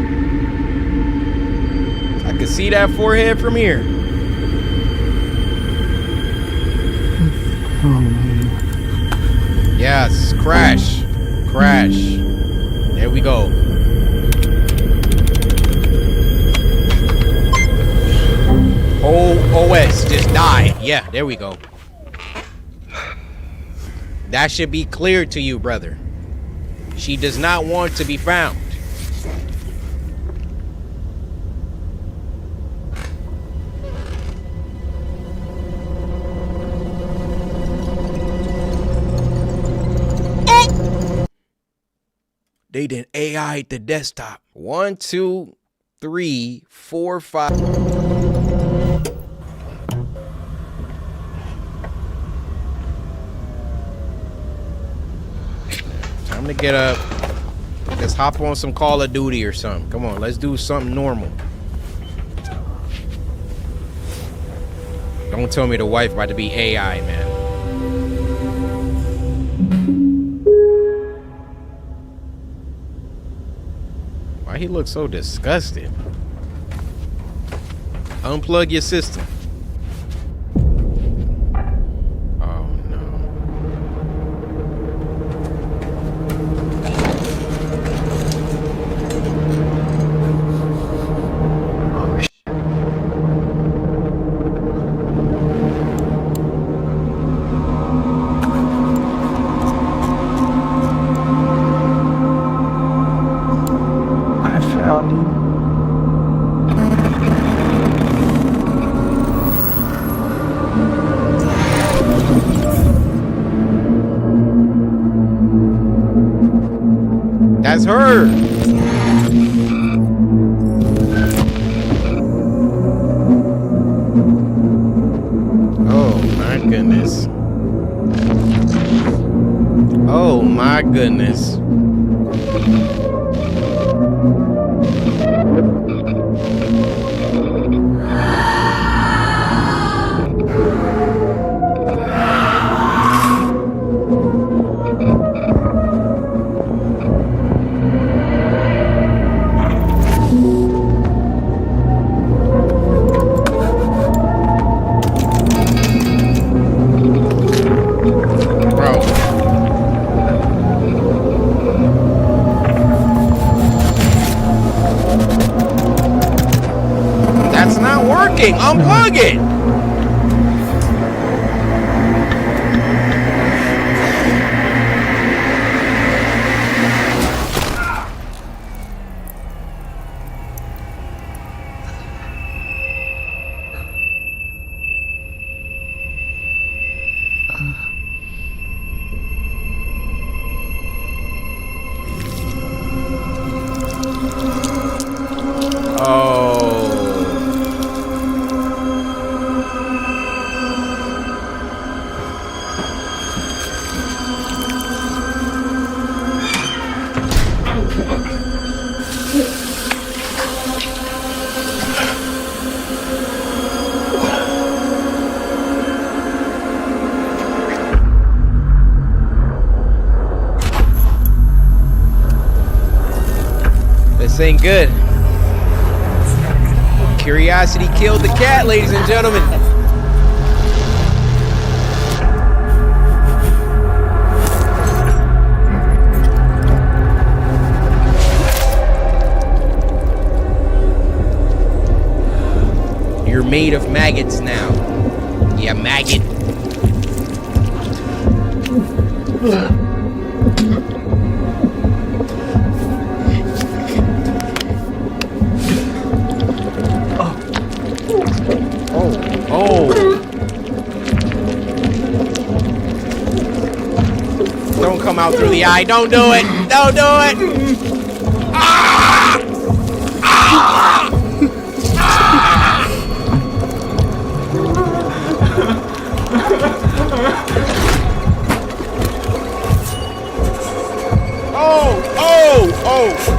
I can see that forehead from here. Yes, crash. Crash. There we go. OS just died. Yeah, there we go. That should be clear to you, brother. She does not want to be found. They did AI the desktop. 1, 2, 3, 4, 5. Time to get up. Let's hop on some Call of Duty or something. Come on, let's do something normal. Don't tell me the wife about to be AI, man. Why he look so disgusted? Unplug your system. Oh no. Oh shit. I found you. That's her. Oh my goodness. Oh my goodness. That's not working. Unplug it. This ain't good. Curiosity killed the cat, ladies and gentlemen. You're made of maggots now. Yeah, maggot. Oh. Don't come out through the eye. Don't do it. Don't do it. Ah! Ah! Ah! Oh. Oh.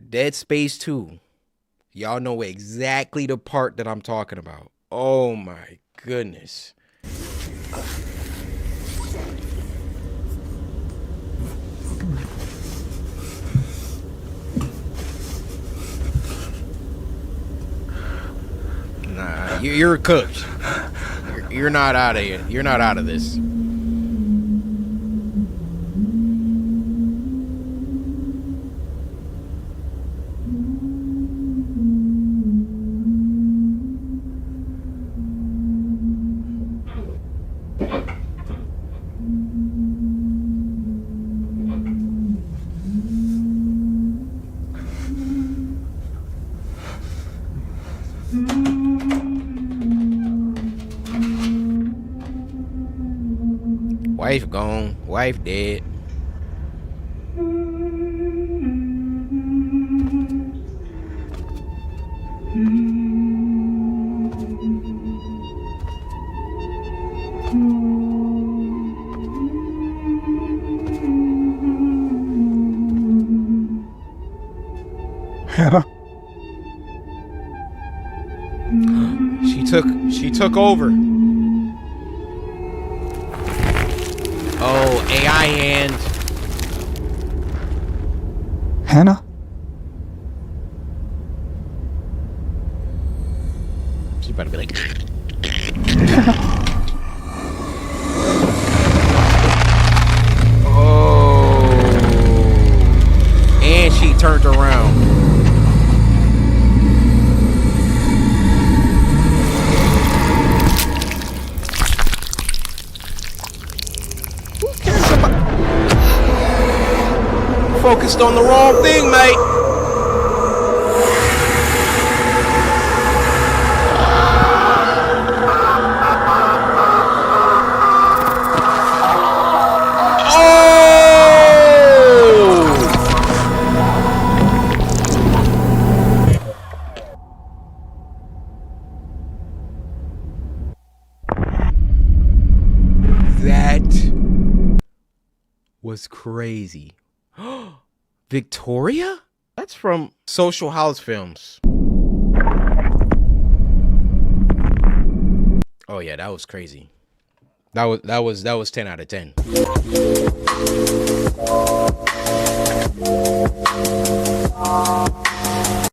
Dead Space 2. Y'all know exactly the part that I'm talking about. Oh my goodness. Nah, you're cooked. You're not out of here. You're not out of this. Wife gone, wife dead. Hannah. She took over. Oh, AI hand. Hannah? She's about to be like. Oh. And she turned around. Focused on the wrong thing, mate. That was crazy. Victoria? That's from Social House Films. Oh yeah, that was crazy. That was 10 out of 10.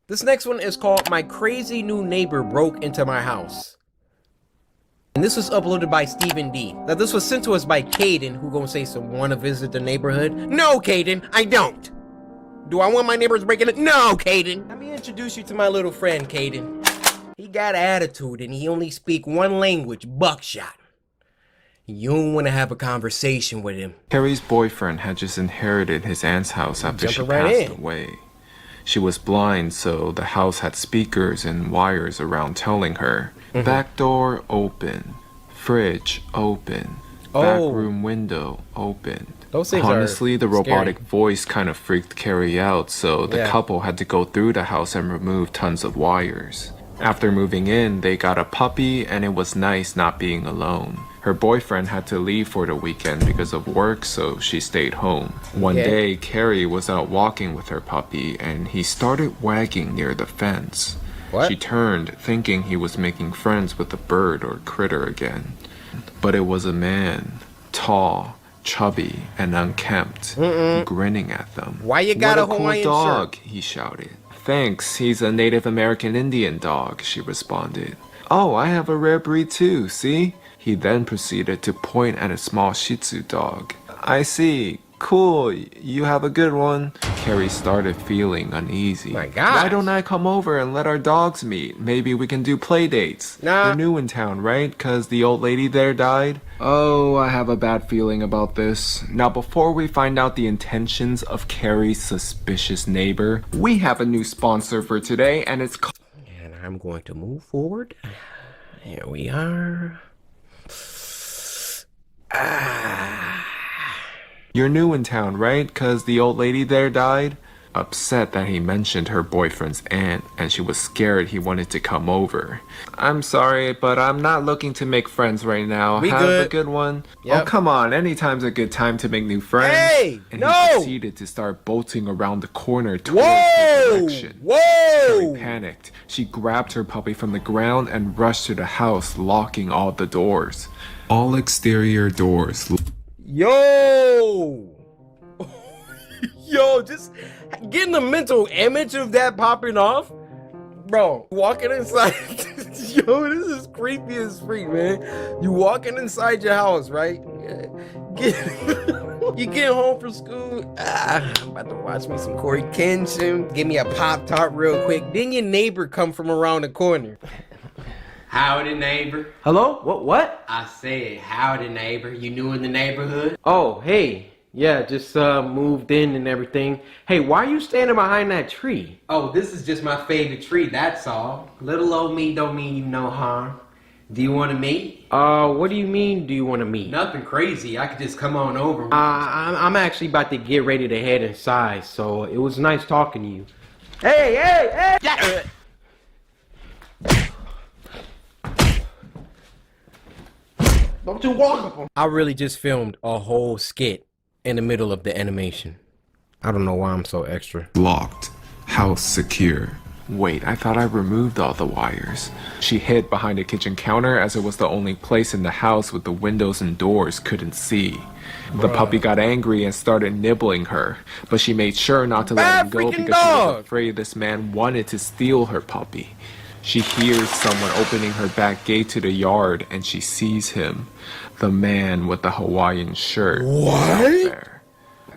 This next one is called My Crazy New Neighbor Broke Into My House. And this was uploaded by Stephen D. Now this was sent to us by Caden, who gonna say some wanna visit the neighborhood. No, Caden, I don't. Do I want my neighbors breaking it? No, Caden. Let me introduce you to my little friend, Caden. He got attitude and he only speak one language, buckshot. You don't want to have a conversation with him. Carrie's boyfriend had just inherited his aunt's house after she passed away. She was blind, so the house had speakers and wires around telling her, back door open, fridge open, back room window open. Those things Honestly, the robotic scary. voice kind of freaked Carrie out, so the couple had to go through the house and remove tons of wires. After moving in, they got a puppy, and it was nice not being alone. Her boyfriend had to leave for the weekend because of work, so she stayed home. One Okay. day, Carrie was out walking with her puppy, and he started wagging near the fence. What? She turned, thinking he was making friends with a bird or critter again. But it was a man, tall, chubby, and unkempt, grinning at them. Why you got "What a cool Hawaiian dog," shirt? he shouted. "Thanks, he's a Native American Indian dog," she responded. "Oh, I have a rare breed too, see?" He then proceeded to point at a small Shih Tzu dog. "I see. Cool, you have a good one." Carrie started feeling uneasy. My God. "Why don't I come over and let our dogs meet? Maybe we can do play dates. Nah. You're new in town, right? 'Cause the old lady there died?" "Oh, I have a bad feeling about this. Now, before we find out the intentions of Carrie's suspicious neighbor, we have a new sponsor for today, and it's called..." And I'm going to move forward. Here we are. "You're new in town, right? 'Cause the old lady there died?" Upset that he mentioned her boyfriend's aunt, and she was scared he wanted to come over. "I'm sorry, but I'm not looking to make friends right now. We Have good. a good one." Yep. "Oh, come on. Anytime's a good time to make new friends." Hey, and no! he proceeded to start bolting around the corner towards Whoa! her direction. Whoa! Carrie panicked. She grabbed her puppy from the ground and rushed to the house, locking all the doors. All exterior doors. Yo! Yo, just getting the mental image of that popping off. Bro, walking inside. Yo, this is creepy as freak, man. You walking inside your house, right? You get home from school. I'm about to watch me some Coryxkenshin. Give me a Pop-Tart real quick. Then your neighbor come from around the corner. Howdy, neighbor. Hello? What? I said, howdy, neighbor. You new in the neighborhood? Oh, hey. Yeah, just moved in and everything. Hey, why are you standing behind that tree? Oh, this is just my favorite tree, that's all. Little old me don't mean you no harm. Do you want to meet? What do you mean, do you want to meet? Nothing crazy. I could just come on over. I'm actually about to get ready to head inside, so it was nice talking to you. Hey! Yeah. Don't you walk up on... I really just filmed a whole skit in the middle of the animation. I don't know why I'm so extra. Locked. House secure. Wait, I thought I removed all the wires. She hid behind a kitchen counter as it was the only place in the house with the windows and doors couldn't see. The puppy got angry and started nibbling her, but she made sure not to let him go because she was afraid this man wanted to steal her puppy. She hears someone opening her back gate to the yard and she sees him, the man with the Hawaiian shirt. What?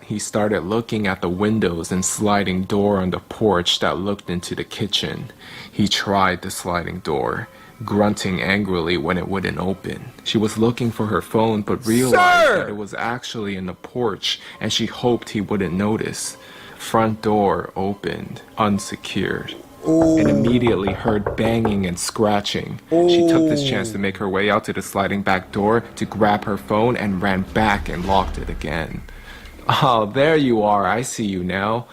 He started looking at the windows and sliding door on the porch that looked into the kitchen. He tried the sliding door, grunting angrily when it wouldn't open. She was looking for her phone but realized that it was actually in the porch and she hoped he wouldn't notice. Front door opened, unsecured. And immediately heard banging and scratching. She took this chance to make her way out to the sliding back door to grab her phone and ran back and locked it again. "Oh, there you are. I see you now."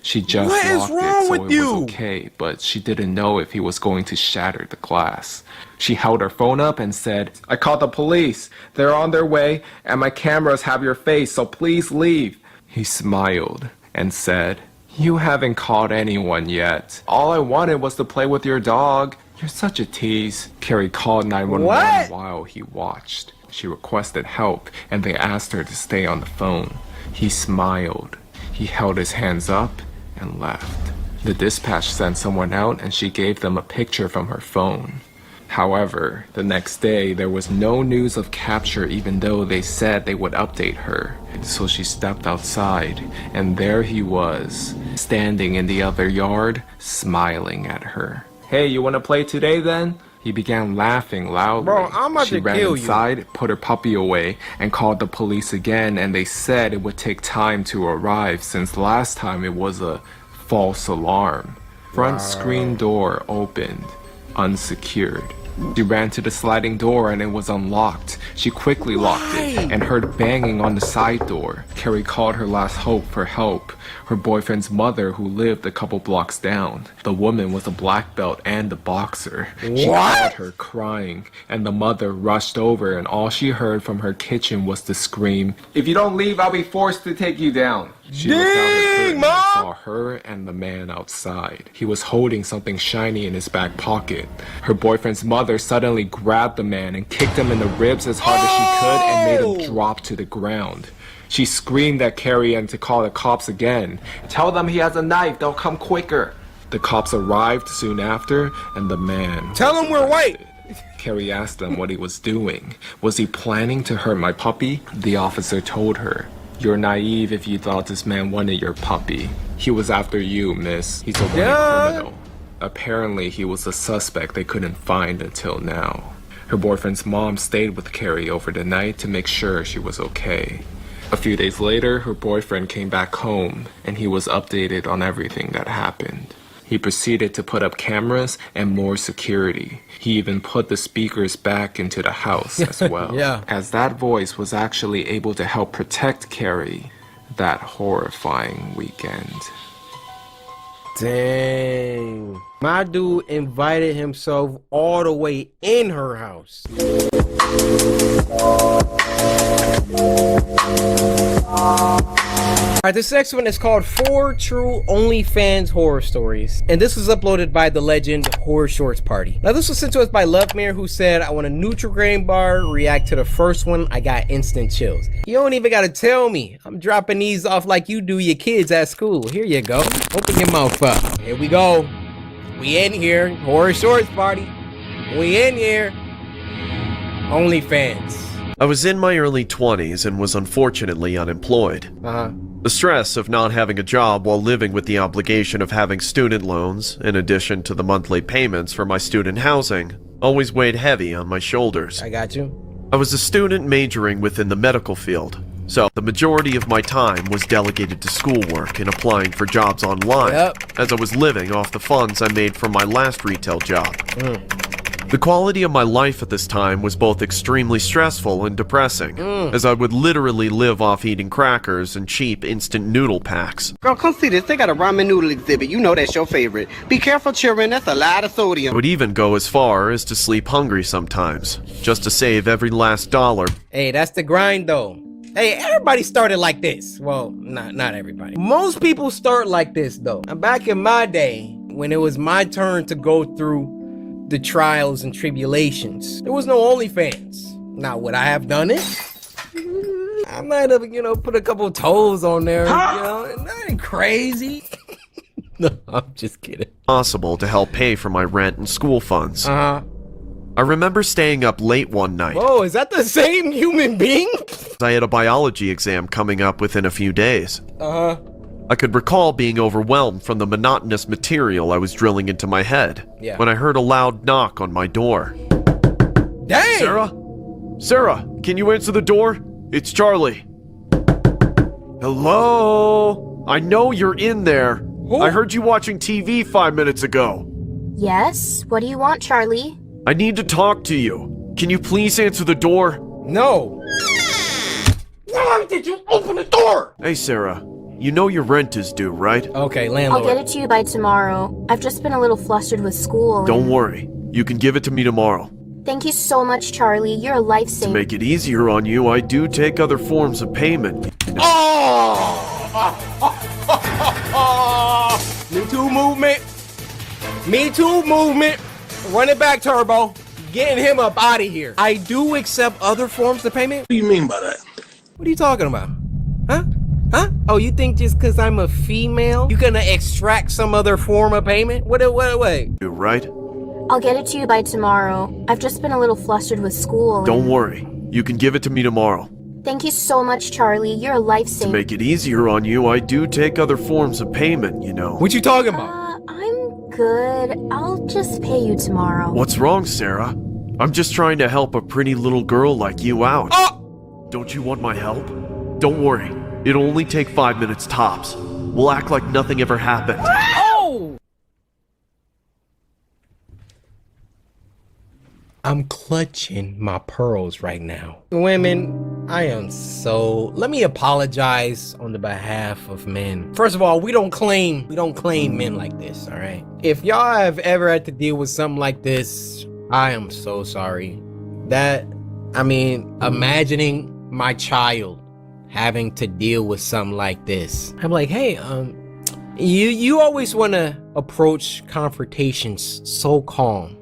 She just What is locked wrong it, so with it you? was okay, but she didn't know if he was going to shatter the glass. She held her phone up and said, "I called the police. They're on their way, and my cameras have your face, so please leave." He smiled and said, "You haven't called anyone yet. All I wanted was to play with your dog. You're such a tease." Carrie called 911 What? while he watched. She requested help, and they asked her to stay on the phone. He smiled. He held his hands up and left. The dispatch sent someone out and she gave them a picture from her phone. However, the next day there was no news of capture even though they said they would update her. So she stepped outside and there he was, standing in the other yard, smiling at her. "Hey, you want to play today then?" He began laughing loudly. Bro, I'm about She to ran kill you. inside, put her puppy away, and called the police again, and they said it would take time to arrive since last time it was a false alarm. Front screen door opened, unsecured. She ran to the sliding door and it was unlocked. She quickly locked it and heard banging on the side door. Cory called her last hope for help, her boyfriend's mother who lived a couple blocks down. The woman was a black belt and a boxer. She called her crying, and the mother rushed over, and all she heard from her kitchen was the scream, "If you don't leave, I'll be forced to take you down." She looked out her curtain and saw her and the man outside. He was holding something shiny in his back pocket. Her boyfriend's mother suddenly grabbed the man and kicked him in the ribs as hard as she could and made him drop to the ground. She screamed at Cory and to call the cops again. "Tell them he has a knife, they'll come quicker." The cops arrived soon after, and the man... Tell him we're white! Cory asked them what he was doing. Was he planning to hurt my puppy? The officer told her, "You're naive if you thought this man wanted your puppy. He was after you, miss. He's a wanted criminal." Apparently, he was a suspect they couldn't find until now. Her boyfriend's mom stayed with Cory over the night to make sure she was okay. A few days later, her boyfriend came back home, and he was updated on everything that happened. He proceeded to put up cameras and more security. He even put the speakers back into the house as well. As that voice was actually able to help protect Cory that horrifying weekend. Dang. My dude invited himself all the way in her house. Alright, this next one is called 4 True OnlyFans Horror Stories. And this was uploaded by the legend HorrorShorts Party. Now this was sent to us by Lovemere, who said, "I want a Nutri-Grain bar, react to the first one, I got instant chills." You don't even gotta tell me. I'm dropping these off like you do your kids at school. Here you go. Open your mouth up. Here we go. We in here. HorrorShorts Party. We in here. OnlyFans. I was in my early 20s and was unfortunately unemployed. The stress of not having a job while living with the obligation of having student loans, in addition to the monthly payments for my student housing, always weighed heavy on my shoulders. I got you. I was a student majoring within the medical field, so the majority of my time was delegated to schoolwork and applying for jobs online, as I was living off the funds I made from my last retail job. The quality of my life at this time was both extremely stressful and depressing, as I would literally live off eating crackers and cheap instant noodle packs. Girl, come see this. They got a ramen noodle exhibit. You know that's your favorite. Be careful, children. That's a lot of I sodium. would even go as far as to sleep hungry sometimes, just to save every last dollar. Hey, that's the grind though. Hey, everybody started like this. Well, not everybody. Most people start like this though. Now, back in my day, when it was my turn to go through the trials and tribulations, there was no OnlyFans. Now, would I have done it? I might have, put a couple toes on there, nothing crazy. No, I'm just kidding. Possible to help pay for my rent and school funds. I remember staying up late one night. Whoa, is that the same human being? I had a biology exam coming up within a few days. I could recall being overwhelmed from the monotonous material I was drilling into my head when I heard a loud knock on my door. Dang! Sarah? Sarah, can you answer the door? It's Charlie. Hello? I know you're in there. I heard you watching TV 5 minutes ago. Yes? What do you want, Charlie? I need to talk to you. Can you please answer the door? No. Why did you open the door? Hey, Sarah. You know your rent is due, right? Okay, landlord. I'll get it to you by tomorrow. I've just been a little flustered with school. Don't worry. You can give it to me tomorrow. Thank you so much, Charlie. You're a lifesaver. To make it easier on you, I do take other forms of payment. Me Too movement. Me Too movement. Run it back, Turbo. Getting him up out of here. I do accept other forms of payment. What do you mean by that? What are you talking about? Huh? Oh, you think just because I'm a female, you gonna extract some other form of payment? Wait. You right? I'll get it to you by tomorrow. I've just been a little flustered with school. Don't worry. You can give it to me tomorrow. Thank you so much, Charlie. You're a lifesaver. To make it easier on you, I do take other forms of payment, you know. What you talking about? I'm good. I'll just pay you tomorrow. What's wrong, Sarah? I'm just trying to help a pretty little girl like you out. Don't you want my help? Don't worry. It'll only take 5 minutes tops. We'll act like nothing ever happened. Oh! I'm clutching my pearls right now. Women, I am so... Let me apologize on the behalf of men. First of all, we don't claim men like this, all right? If y'all have ever had to deal with something like this, I am so sorry. Imagining my child having to deal with something like this. I'm like, hey, you always want to approach confrontations so calm,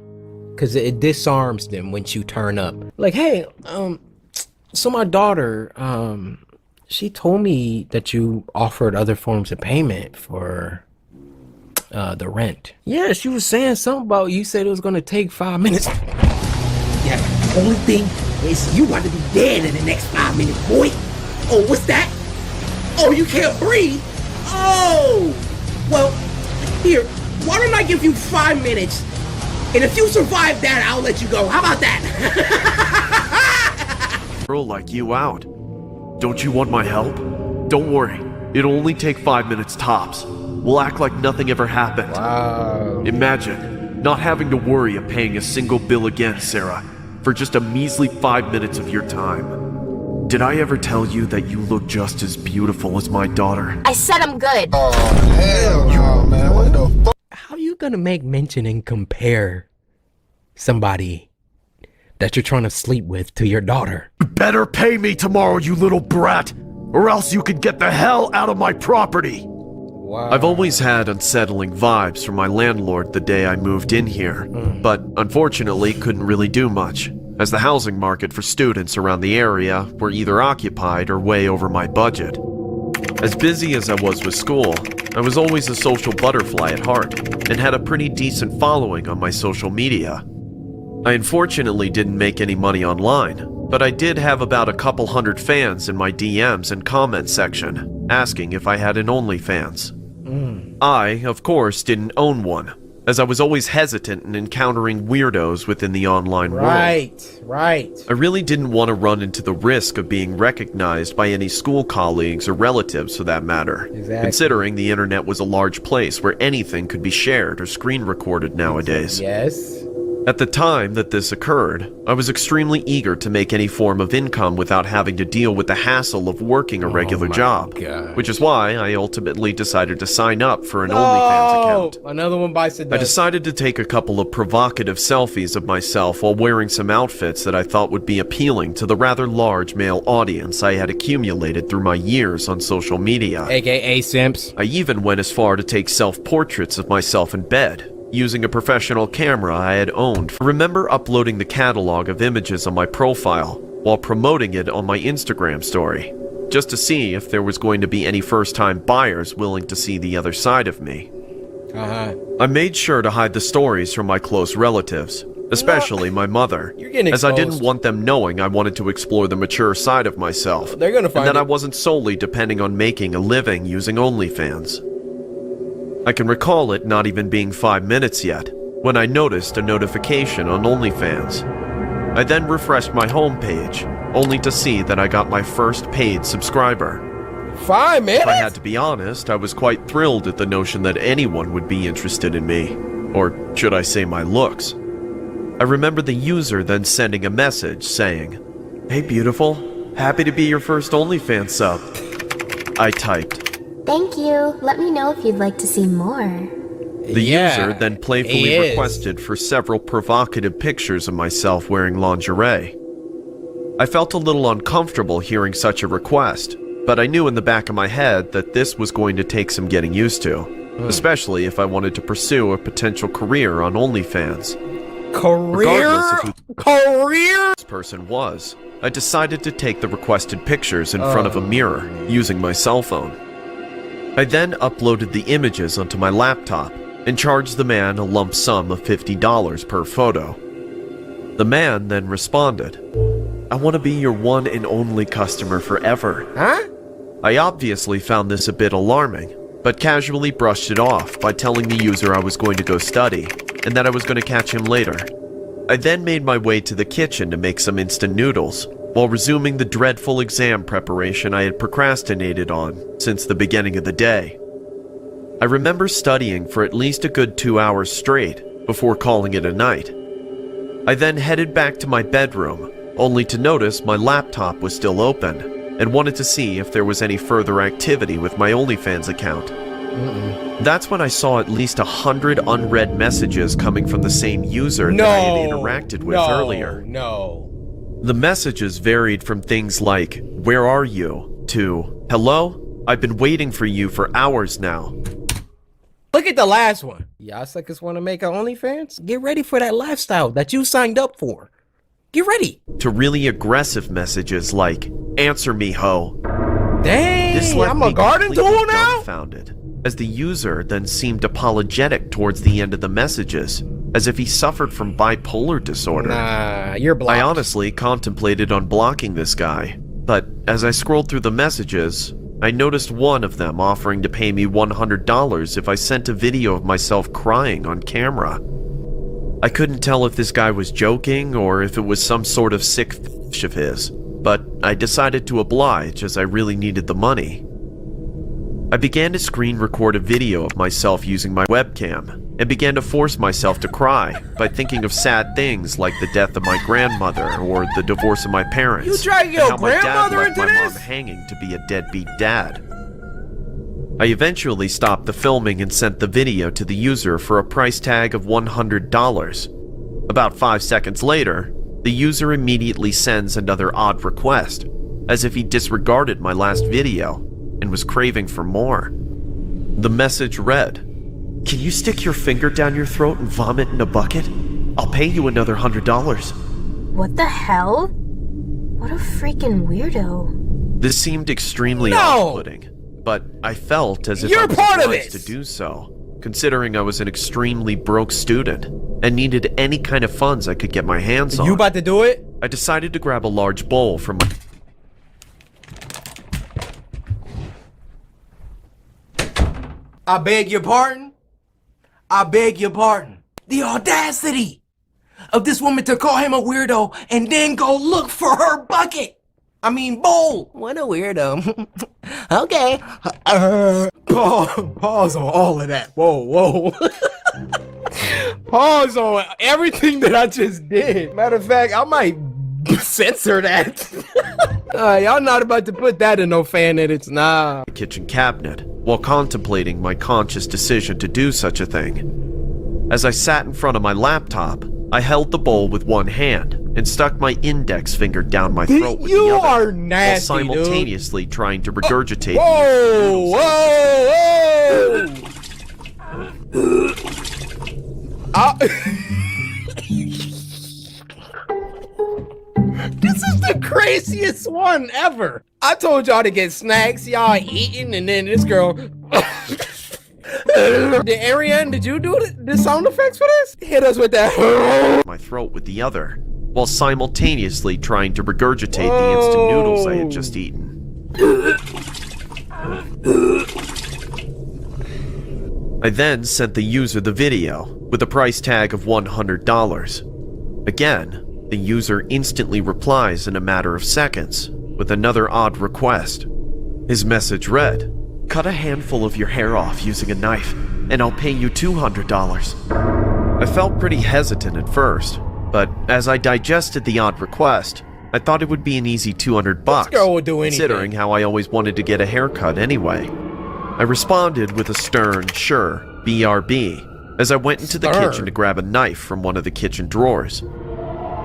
because it disarms them when you turn up. Like, hey, so my daughter, she told me that you offered other forms of payment for the rent. Yeah, she was saying something about, you said it was gonna take 5 minutes. Yeah, the only thing is you want to be dead in the next 5 minutes, boy. Oh, what's that? Oh, you can't breathe? Oh! Well, here, why don't I give you 5 minutes, and if you survive that, I'll let you go. How about that? Girl like you out. Don't you want my help? Don't worry, it'll only take 5 minutes tops. We'll act like nothing ever happened. Wow. Imagine not having to worry of paying a single bill again, Sarah, for just a measly 5 minutes of your time. Did I ever tell you that you look just as beautiful as my daughter? I said I'm good. Oh, hell no, man. What the fuck? How you gonna make mention and compare somebody that you're trying to sleep with to your daughter? You better pay me tomorrow, you little brat, or else you can get the hell out of my property. Wow. I've always had unsettling vibes from my landlord the day I moved in here, but unfortunately couldn't really do much, as the housing market for students around the area were either occupied or way over my budget. As busy as I was with school, I was always a social butterfly at heart, and had a pretty decent following on my social media. I unfortunately didn't make any money online, but I did have about a couple hundred fans in my DMs and comment section, asking if I had an OnlyFans. I, of course, didn't own one, as I was always hesitant in encountering weirdos within the online world. Right. I really didn't want to run into the risk of being recognized by any school colleagues or relatives for that matter, considering the internet was a large place where anything could be shared or screen recorded nowadays. Yes. At the time that this occurred, I was extremely eager to make any form of income without having to deal with the hassle of working a regular job, which is why I ultimately decided to sign up for an OnlyFans account. Another one bites the dust. I decided to take a couple of provocative selfies of myself while wearing some outfits that I thought would be appealing to the rather large male audience I had accumulated through my years on social media. AKA simps. I even went as far to take self-portraits of myself in bed, using a professional camera I had owned. I remember uploading the catalog of images on my profile while promoting it on my Instagram story, just to see if there was going to be any first-time buyers willing to see the other side of me. I made sure to hide the stories from my close relatives, especially my mother, as I didn't want them knowing I wanted to explore the mature side of myself, They're gonna find and that it. I wasn't solely depending on making a living using OnlyFans. I can recall it not even being 5 minutes yet, when I noticed a notification on OnlyFans. I then refreshed my homepage, only to see that I got my first paid subscriber. 5 minutes? If I had to be honest, I was quite thrilled at the notion that anyone would be interested in me, or should I say my looks. I remember the user then sending a message saying, "Hey beautiful, happy to be your first OnlyFans sub." I typed, Thank you. Let me know if you'd like to see more. The user then playfully requested for several provocative pictures of myself wearing lingerie. I felt a little uncomfortable hearing such a request, but I knew in the back of my head that this was going to take some getting used to, especially if I wanted to pursue a potential career on OnlyFans. Regardless of who this person was, I decided to take the requested pictures in front of a mirror using my cell phone. I then uploaded the images onto my laptop and charged the man a lump sum of $50 per photo. The man then responded, "I want to be your one and only customer forever." I obviously found this a bit alarming, but casually brushed it off by telling the user I was going to go study and that I was going to catch him later. I then made my way to the kitchen to make some instant noodles, while resuming the dreadful exam preparation I had procrastinated on since the beginning of the day. I remember studying for at least a good 2 hours straight before calling it a night. I then headed back to my bedroom, only to notice my laptop was still open, and wanted to see if there was any further activity with my OnlyFans account. That's when I saw at least 100 unread messages coming from the same user that I had interacted with earlier. The messages varied from things like, "Where are you?" to, "Hello? I've been waiting for you for hours now." Look at the last one. Y'all suckers want to make an OnlyFans? Get ready for that lifestyle that you signed up for. Get ready. To really aggressive messages like, "Answer me, ho." Dang, This left I'm me a garden completely tool now? dumbfounded, as the user then seemed apologetic towards the end of the messages, as if he suffered from bipolar disorder. Nah, you're blocked. I honestly contemplated on blocking this guy, but as I scrolled through the messages, I noticed one of them offering to pay me $100 if I sent a video of myself crying on camera. I couldn't tell if this guy was joking or if it was some sort of sick fetish of his, but I decided to oblige as I really needed the money. I began to screen record a video of myself using my webcam and began to force myself to cry by thinking of sad things like the death of my grandmother or the divorce of my parents. You dragging your and how my dad grandmother left into my this? mom hanging to be a deadbeat dad. I eventually stopped the filming and sent the video to the user for a price tag of $100. About 5 seconds later, the user immediately sends another odd request, as if he disregarded my last video and was craving for more. The message read, "Can you stick your finger down your throat and vomit in a bucket? I'll pay you another $100. What the hell? What a freaking weirdo. This seemed extremely off-putting, but I felt as if I was obliged to do so, considering I was an extremely broke student and needed any kind of funds I could get my hands on. You about to do it? I decided to grab a large bowl from my... I beg your pardon? I beg your pardon. The audacity of this woman to call him a weirdo and then go look for her bucket. I mean, bowl. What a weirdo. Okay. Pause on all of that. Whoa. Pause on everything that I just did. Matter of fact, I might censor that. Y'all not about to put that in no fan edits, nah. Kitchen cabinet while contemplating my conscious decision to do such a thing. As I sat in front of my laptop, I held the bowl with one hand and stuck my index finger down my throat with the other, while simultaneously trying to regurgitate This is the craziest one ever. I told y'all to get snacks, y'all eating, and then this girl. Ariane, did you do the sound effects for this? Hit us with that. my throat with the other, while simultaneously trying to regurgitate the instant noodles I had just eaten. I then sent the user the video with a price tag of $100. Again, the user instantly replies in a matter of seconds with another odd request. His message read, "Cut a handful of your hair off using a knife, and I'll pay you $200. I felt pretty hesitant at first, but as I digested the odd request, I thought it would be an easy $200, This girl would do anything. considering how I always wanted to get a haircut anyway. I responded with a stern, sure, BRB, as I went into the kitchen to grab a knife from one of the kitchen drawers.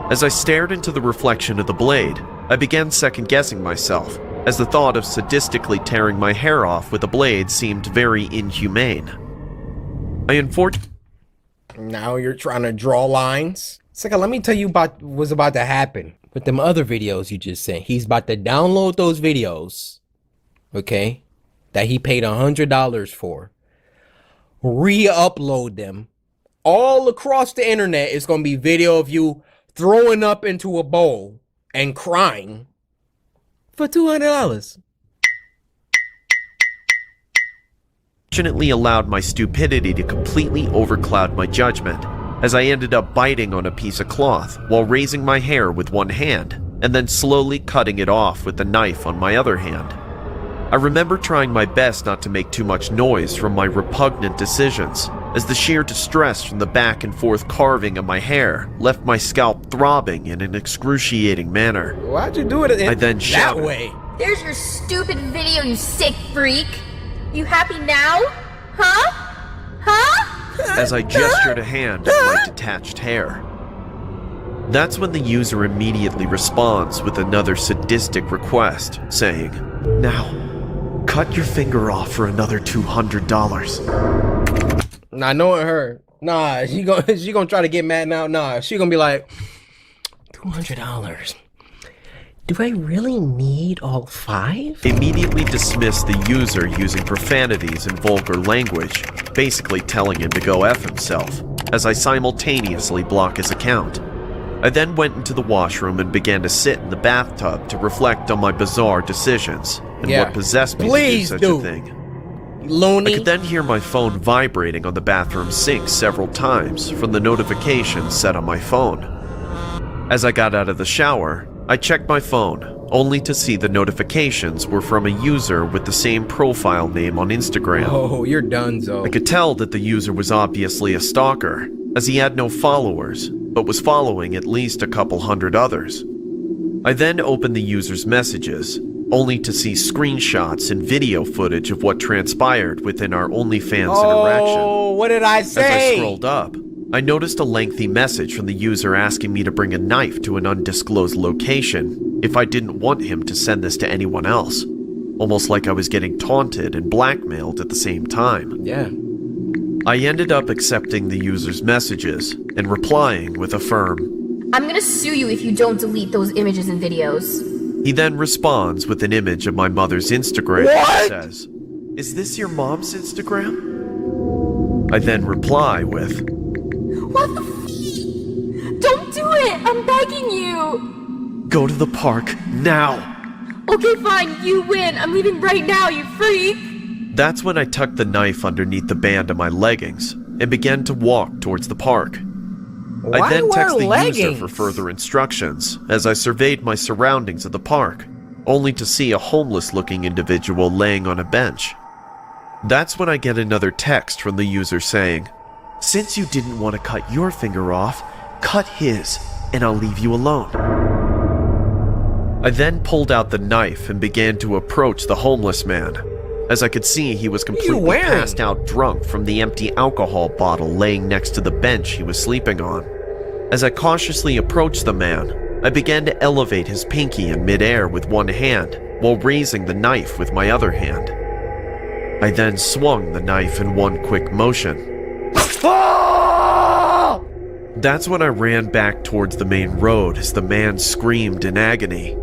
As I stared into the reflection of the blade, I began second-guessing myself, as the thought of sadistically tearing my hair off with a blade seemed very inhumane. Now you're trying to draw lines? Sika, let me tell you about what's about to happen with them other videos you just sent. He's about to download those videos, okay, that he paid $100 for, re-upload them all across the internet. It's going to be video of you throwing up into a bowl and crying for $200. Fortunately allowed my stupidity to completely overcloud my judgment, as I ended up biting on a piece of cloth while raising my hair with one hand, and then slowly cutting it off with the knife on my other hand. I remember trying my best not to make too much noise from my repugnant decisions, as the sheer distress from the back and forth carving of my hair left my scalp throbbing in an excruciating manner. Why'd you do it I then shouted, that way? There's your stupid video, you sick freak. You happy now? Huh? Huh? as I gestured a hand at my detached hair. That's when the user immediately responds with another sadistic request, saying, "Now, cut your finger off for another $200. Nah, knowing her, nah, she gonna try to get mad now. Nah, she gonna be like, $200. Do I really need all 5? Immediately dismissed the user using profanities and vulgar language, basically telling him to go F himself, as I simultaneously block his account. I then went into the washroom and began to sit in the bathtub to reflect on my bizarre decisions and what possessed me to do such a thing. Loony. I could then hear my phone vibrating on the bathroom sink several times from the notifications set on my phone. As I got out of the shower, I checked my phone, only to see the notifications were from a user with the same profile name on Instagram. Oh, you're donezo. I could tell that the user was obviously a stalker, as he had no followers, but was following at least a couple hundred others. I then opened the user's messages, only to see screenshots and video footage of what transpired within our OnlyFans interaction. Oh, what did I say? As I scrolled up, I noticed a lengthy message from the user asking me to bring a knife to an undisclosed location if I didn't want him to send this to anyone else. Almost like I was getting taunted and blackmailed at the same time. Yeah. I ended up accepting the user's messages and replying with a firm, I'm gonna sue you if you don't delete those images and videos. He then responds with an image of my mother's Instagram and says, "Is this your mom's Instagram?" I then reply with, What the f***? Don't do it! I'm begging you! "Go to the park, now!" Okay, fine, you win. I'm leaving right now, you freak! That's when I tucked the knife underneath the band of my leggings and began to walk towards the park. I then texted the user for further instructions as I surveyed my surroundings of the park, only to see a homeless-looking individual laying on a bench. That's when I get another text from the user saying, "Since you didn't want to cut your finger off, cut his, and I'll leave you alone." I then pulled out the knife and began to approach the homeless man, as I could see he was completely passed out drunk from the empty alcohol bottle laying next to the bench he was sleeping on. As I cautiously approached the man, I began to elevate his pinky in midair with one hand while raising the knife with my other hand. I then swung the knife in one quick motion. That's when I ran back towards the main road as the man screamed in agony.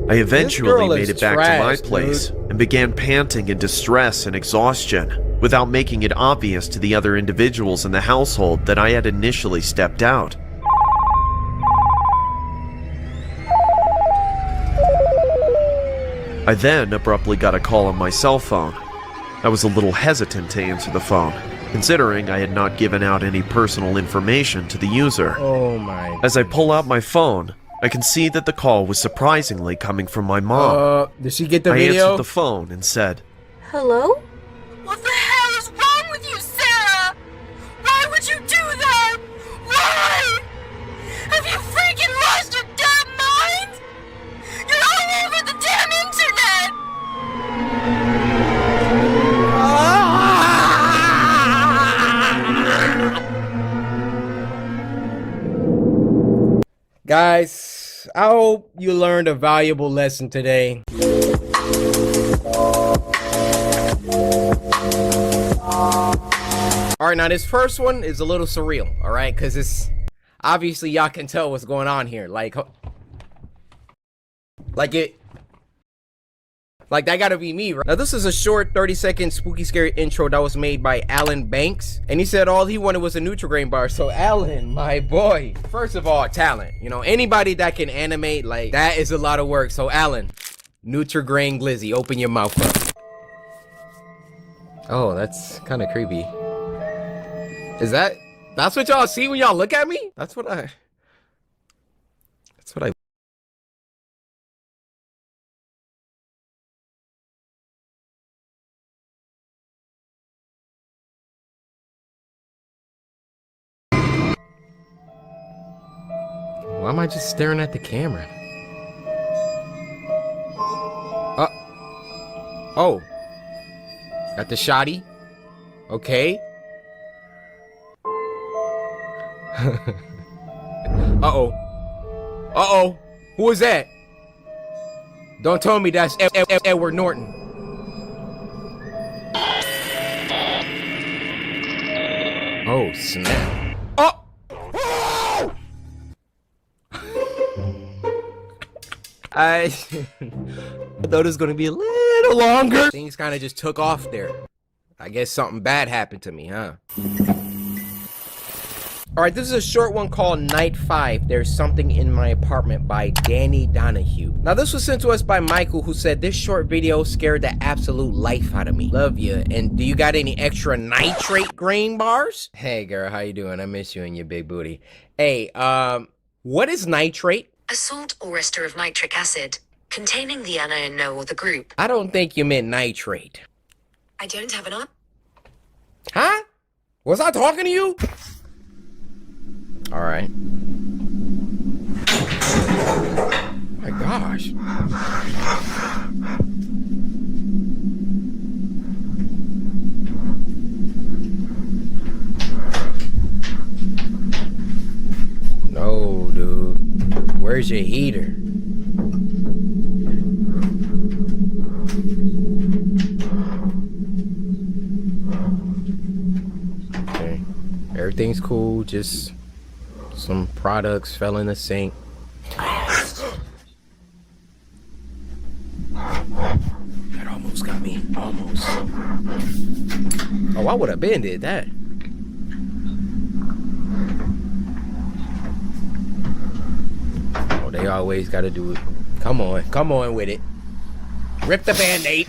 I eventually made it back to my place and began panting in distress and exhaustion without making it obvious to the other individuals in the household that I had initially stepped out. I then abruptly got a call on my cell phone. I was a little hesitant to answer the phone, considering I had not given out any personal information to the user. Oh my. As I pull out my phone, I can see that the call was surprisingly coming from my mom. Did she get the I video? answered the phone and said, Hello? What the hell is wrong with you, Sarah? Why would you do that? Why? Have you freaking lost your damn mind? You're all over the damn internet! Guys, I hope you learned a valuable lesson today. Alright, now this first one is a little surreal, alright? Because it's obviously y'all can tell what's going on here. Like that gotta be me, right? Now this is a short 30-second spooky scary intro that was made by Alan Banks, and he said all he wanted was a Nutri-Grain bar. So Alan, my boy, first of all, talent. You know, anybody that can animate, like, that is a lot of work. So Alan, Nutri-Grain Glizzy, open your mouth up. Oh, that's kind of creepy. That's what y'all see when y'all look at me? That's what I just staring at the camera? Oh. Got the shotty. Okay. Uh-oh. Uh-oh. Who was that? Don't tell me that's Edward Norton. Oh, snap. Oh! Oh! I thought it was gonna be a little longer. Things kind of just took off there. I guess something bad happened to me, huh? Alright, this is a short one called Night 5, There's Something in My Apartment by Danny Donahue. Now this was sent to us by Michael, who said this short video scared the absolute life out of me. Love you. And do you got any extra nitrate grain bars? Hey girl, how you doing? I miss you and your big booty. Hey, what is nitrate? A salt or ester of nitric acid, containing the anion No or the group. I don't think you meant nitrate. I don't have an answer. Huh? Was I talking to you? All right. My gosh. No, dude. Where's your heater? Okay. Everything's cool, just some products fell in the sink. That almost got me. Almost. Oh, I would have been did that. Oh, they always got to do it. Come on with it. Rip the Band-Aid.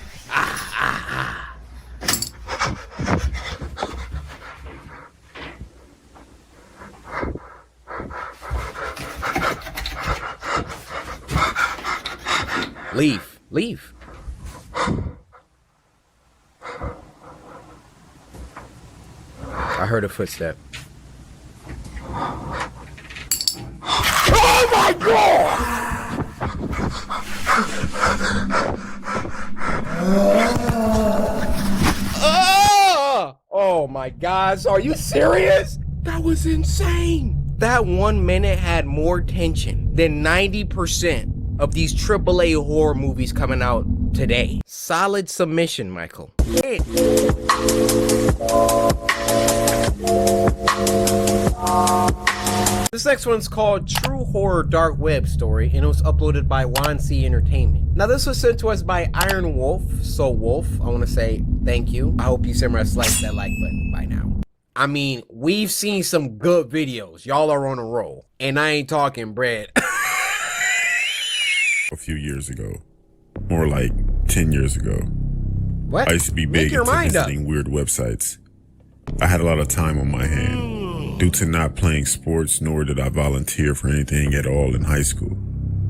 Leave. I heard a footstep. Oh my God! Oh my gosh, are you serious? That was insane. That 1 minute had more tension than 90% of these AAA horror movies coming out today. Solid submission, Michael. This next one's called True Horror Dark Web Story, and it was uploaded by YC Entertainment. Now this was sent to us by Iron Wolf. So Wolf, I want to say thank you. I hope you slice that like button by now. I mean, we've seen some good videos. Y'all are on a roll. And I ain't talking bread. A few years ago, more like 10 years ago. What? I used to be big into visiting weird websites. I had a lot of time on my hand due to not playing sports, nor did I volunteer for anything at all in high school.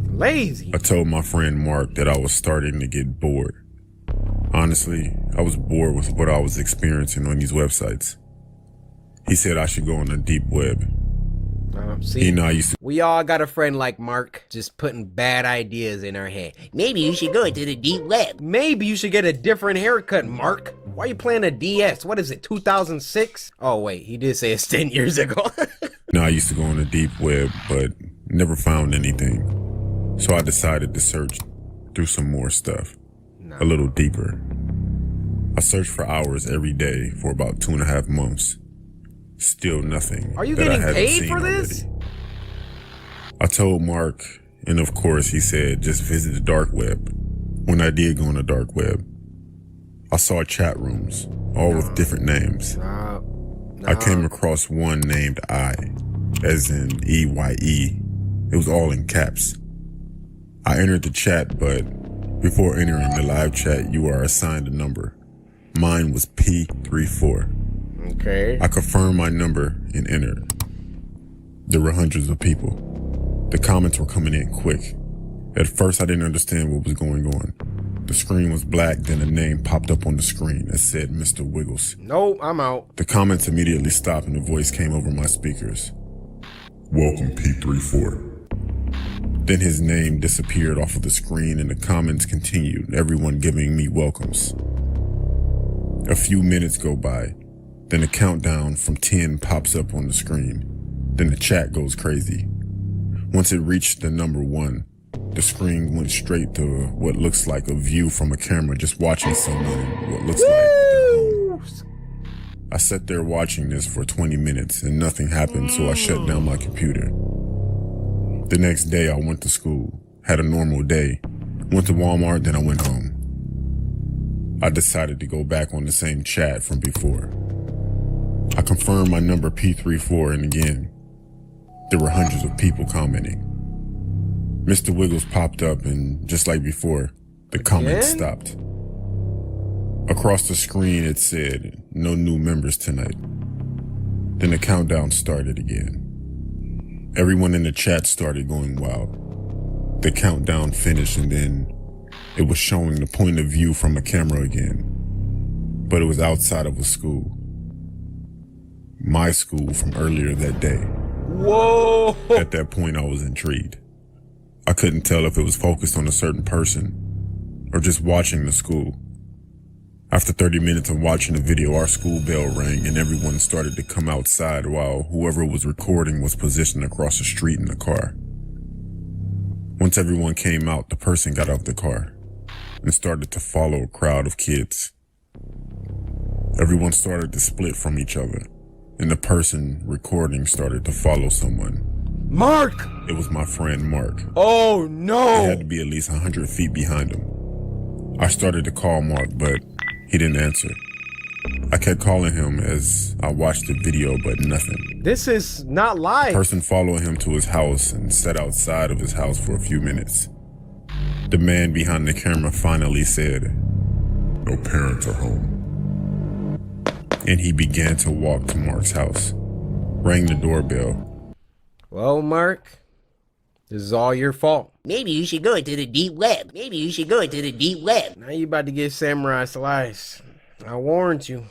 Lazy. I told my friend Mark that I was starting to get bored. Honestly, I was bored with what I was experiencing on these websites. He said I should go on the deep web. See, we all got a friend like Mark just putting bad ideas in our head. Maybe you should go into the deep web. Maybe you should get a different haircut, Mark. Why are you playing a DS? What is it, 2006? Oh wait, he did say it's 10 years ago. I used to go on the deep web, but never found anything. So I decided to search through some more stuff, a little deeper. I searched for hours every day for about 2.5 months. Still nothing. Are you getting paid for this? I told Mark, and of course he said just visit the dark web. When I did go on the dark web, I saw chat rooms, all with different names. I came across one named I, as in E-Y-E. It was all in caps. I entered the chat, but before entering the live chat, you are assigned a number. Mine was P34. Okay. I confirmed my number and entered. There were hundreds of people. The comments were coming in quick. At first, I didn't understand what was going on. The screen was black, then a name popped up on the screen that said Mr. Wiggles. No, I'm out. The comments immediately stopped and a voice came over my speakers. Welcome, P34. Then his name disappeared off of the screen and the comments continued, everyone giving me welcomes. A few minutes go by, then a countdown from 10 pops up on the screen. Then the chat goes crazy. Once it reached the number 1, the screen went straight to what looks like a view from a camera just watching someone in what looks like their home. I sat there watching this for 20 minutes and nothing happened, so I shut down my computer. The next day I went to school, had a normal day, went to Walmart, then I went home. I decided to go back on the same chat from before. I confirmed my number P34 and again, there were hundreds of people commenting. Mr. Wiggles popped up and just like before, the comments stopped. Across the screen it said, no new members tonight. Then the countdown started again. Everyone in the chat started going wild. The countdown finished and then it was showing the point of view from a camera again. But it was outside of a school. My school from earlier that day. Whoa! At that point I was intrigued. I couldn't tell if it was focused on a certain person or just watching the school. After 30 minutes of watching the video, our school bell rang and everyone started to come outside while whoever was recording was positioned across the street in the car. Once everyone came out, the person got out of the car and started to follow a crowd of kids. Everyone started to split from each other and the person recording started to follow someone. Mark! It was my friend Mark. Oh no! I had to be at least 100 feet behind him. I started to call Mark, but he didn't answer. I kept calling him as I watched the video, but nothing. This is not live. Person followed him to his house and sat outside of his house for a few minutes. The man behind the camera finally said, "No parents are home." And he began to walk to Mark's house, rang the doorbell. Well, Mark, this is all your fault. Maybe you should go into the deep web. Maybe you should go into the deep web. Now you about to get samurai slice. I warned you.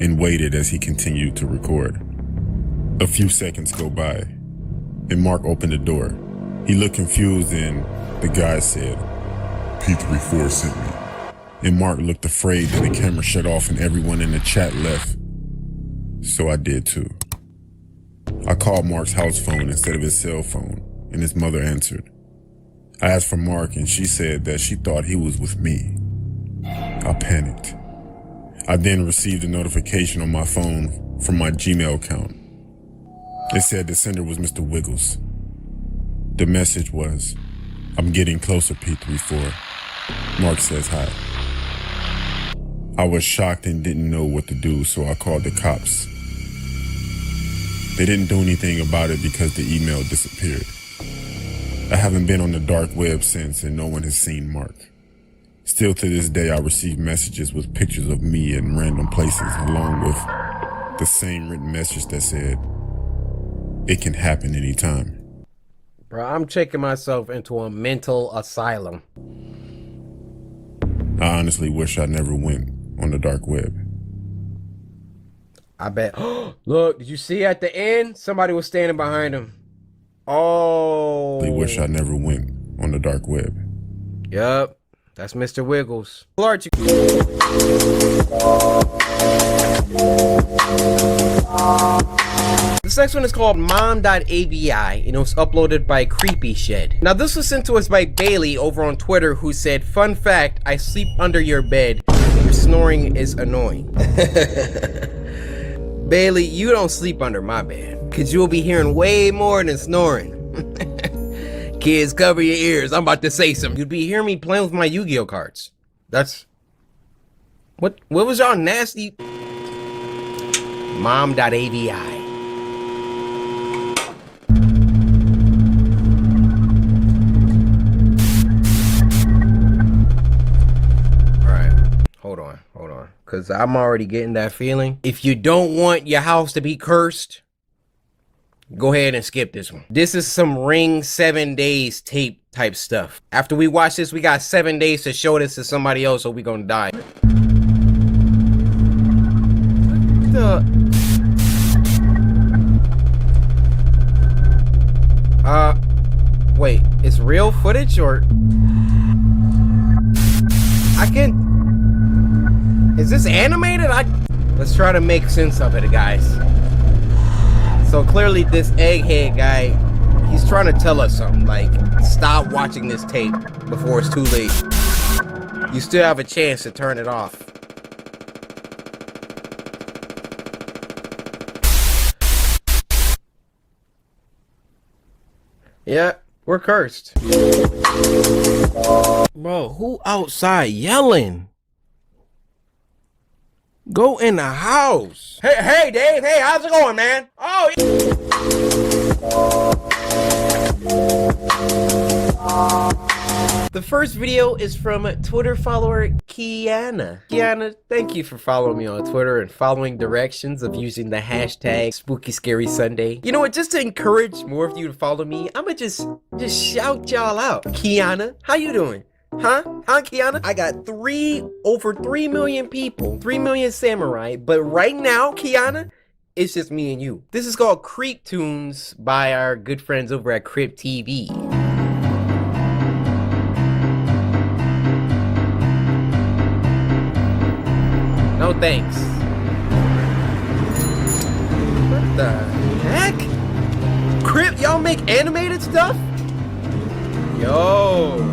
And waited as he continued to record. A few seconds go by, and Mark opened the door. He looked confused and the guy said, "P34 sent me." And Mark looked afraid that the camera shut off and everyone in the chat left. So I did too. I called Mark's house phone instead of his cell phone, and his mother answered. I asked for Mark and she said that she thought he was with me. I panicked. I then received a notification on my phone from my Gmail account. It said the sender was Mr. Wiggles. The message was, "I'm getting closer, P34. Mark says hi." I was shocked and didn't know what to do, so I called the cops. They didn't do anything about it because the email disappeared. I haven't been on the dark web since and no one has seen Mark. Still to this day I receive messages with pictures of me in random places along with the same written message that said, "It can happen anytime." Bro, I'm checking myself into a mental asylum. I honestly wish I never went on the dark web. I bet. Look, did you see at the end? Somebody was standing behind him. Oh. I wish I never went on the dark web. Yup. That's Mr. Wiggles. This next one is called mom.avi and it was uploaded by Creepy Shed. Now this was sent to us by Bailey over on Twitter, who said, "Fun fact, I sleep under your bed. Your snoring is annoying." Bailey, you don't sleep under my bed, cause you'll be hearing way more than snoring. Kids, cover your ears. I'm about to say something. You'd be hearing me playing with my Yu-Gi-Oh cards. That's... What was y'all nasty? Mom.avi. Hold on. Cause I'm already getting that feeling. If you don't want your house to be cursed, go ahead and skip this one. This is some Ring 7 Days tape type stuff. After we watch this, we got 7 days to show this to somebody else or we gonna die. Wait, It's real footage or I can. Is this animated? Let's try to make sense of it, guys. So clearly this egghead guy, he's trying to tell us something, like stop watching this tape before it's too late. You still have a chance to turn it off. Yeah, we're cursed. Bro, who outside yelling? Go in the house. Hey, Dave. Hey, how's it going, man? Oh, the first video is from Twitter follower Kiana. Kiana, thank you for following me on Twitter and following directions of using the hashtag Spooky Scary Sunday. You know what? Just to encourage more of you to follow me, I'ma just shout y'all out. Kiana, how you doing? Huh, Kiana? I got over 3 million people, 3 million samurai, but right now, Kiana, it's just me and you. This is called Creep Tunes by our good friends over at Crip TV. No thanks. What the heck? Crip, y'all make animated stuff? Yo.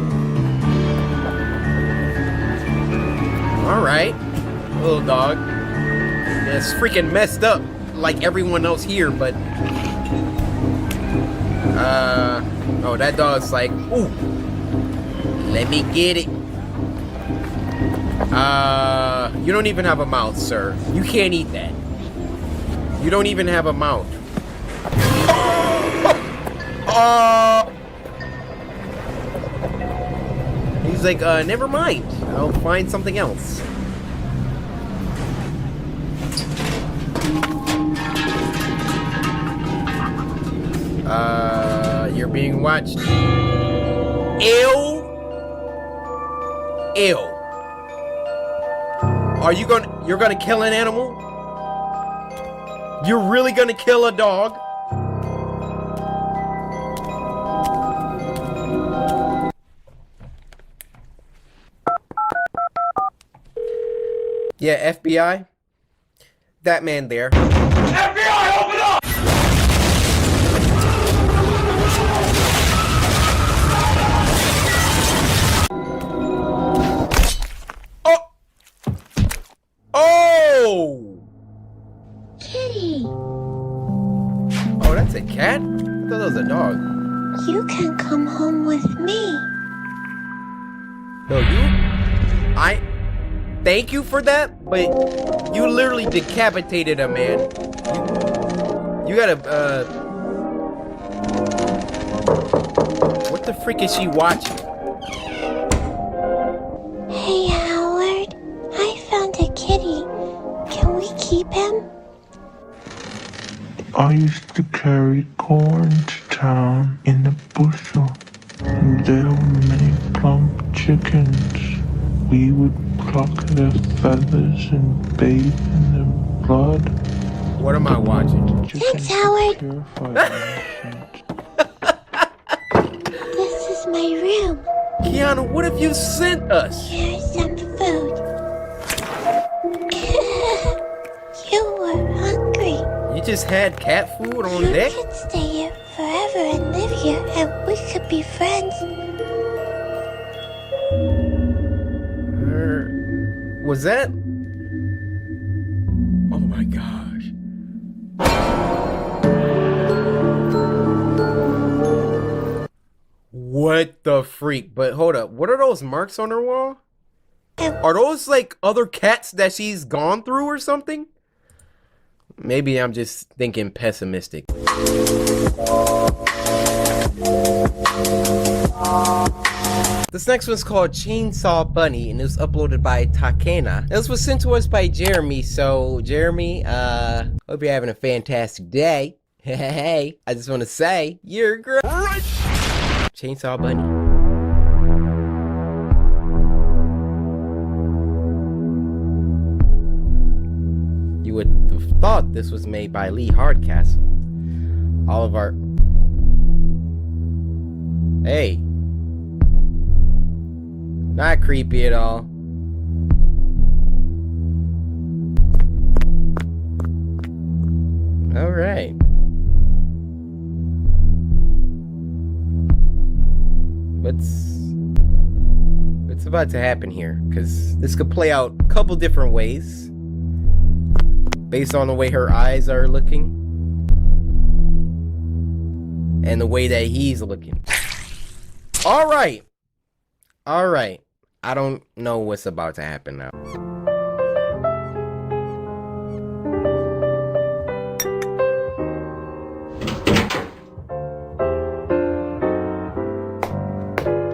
Alright. Little dog. Yeah, it's freaking messed up like everyone else here, but oh, that dog's like, ooh, let me get it. You don't even have a mouth, sir. You can't eat that. You don't even have a mouth. He's like, never mind. I'll find something else. You're being watched. Ew. Ew. You're gonna kill an animal? You're really gonna kill a dog? Yeah, FBI? That man there. FBI, open up! Oh! Kitty, Oh, that's a cat? I thought that was a dog. you can come home with me. No, thank you for that, but you literally decapitated a man. You gotta, what the frick is she watching? Hey, Howard, I found a kitty. Can we keep him? I used to carry corn to town in a bushel, and there were many plump chickens. We would pluck their feathers and bathe in their blood. What am I watching? Thanks, Howard. This is my room. Kiana, what have you sent us? Here's some food. You were hungry. You just had cat food on deck? You could stay here forever and live here, and we could be friends. Was that? Oh my gosh. What the freak? But hold up, what are those marks on her wall? Are those like other cats that she's gone through or something? Maybe I'm just thinking pessimistic. This next one's called Chainsaw Bunny, and it was uploaded by Takena. This was sent to us by Jeremy, so Jeremy, hope you're having a fantastic day. Hey, I just want to say, you're great. Chainsaw Bunny. You would have thought this was made by Lee Hardcastle. All of our... Hey. Not creepy at all. Alright. What's about to happen here? Because this could play out a couple different ways based on the way her eyes are looking and the way that he's looking. Alright. Alright. I don't know what's about to happen now.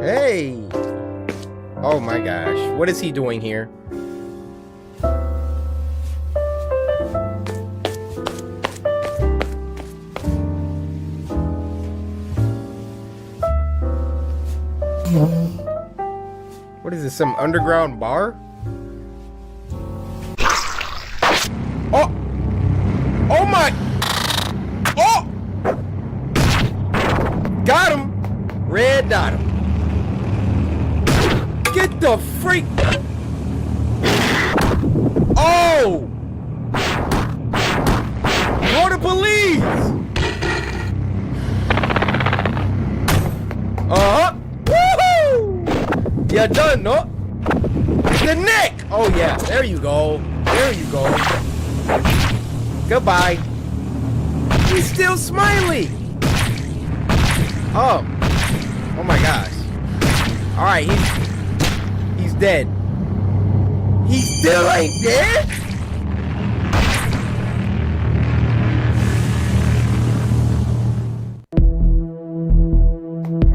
Hey! Oh my gosh. What is he doing here? What is this, some underground bar? Oh! Oh my! Oh! Got him! Red dot him. Get the freak! Oh! Call the police! Uh-huh! Woohoo! You're done, no? The neck! Oh yeah, there you go. There you go. Goodbye. He's still smiling! Oh. Oh my gosh. Alright, he's dead. He still ain't dead?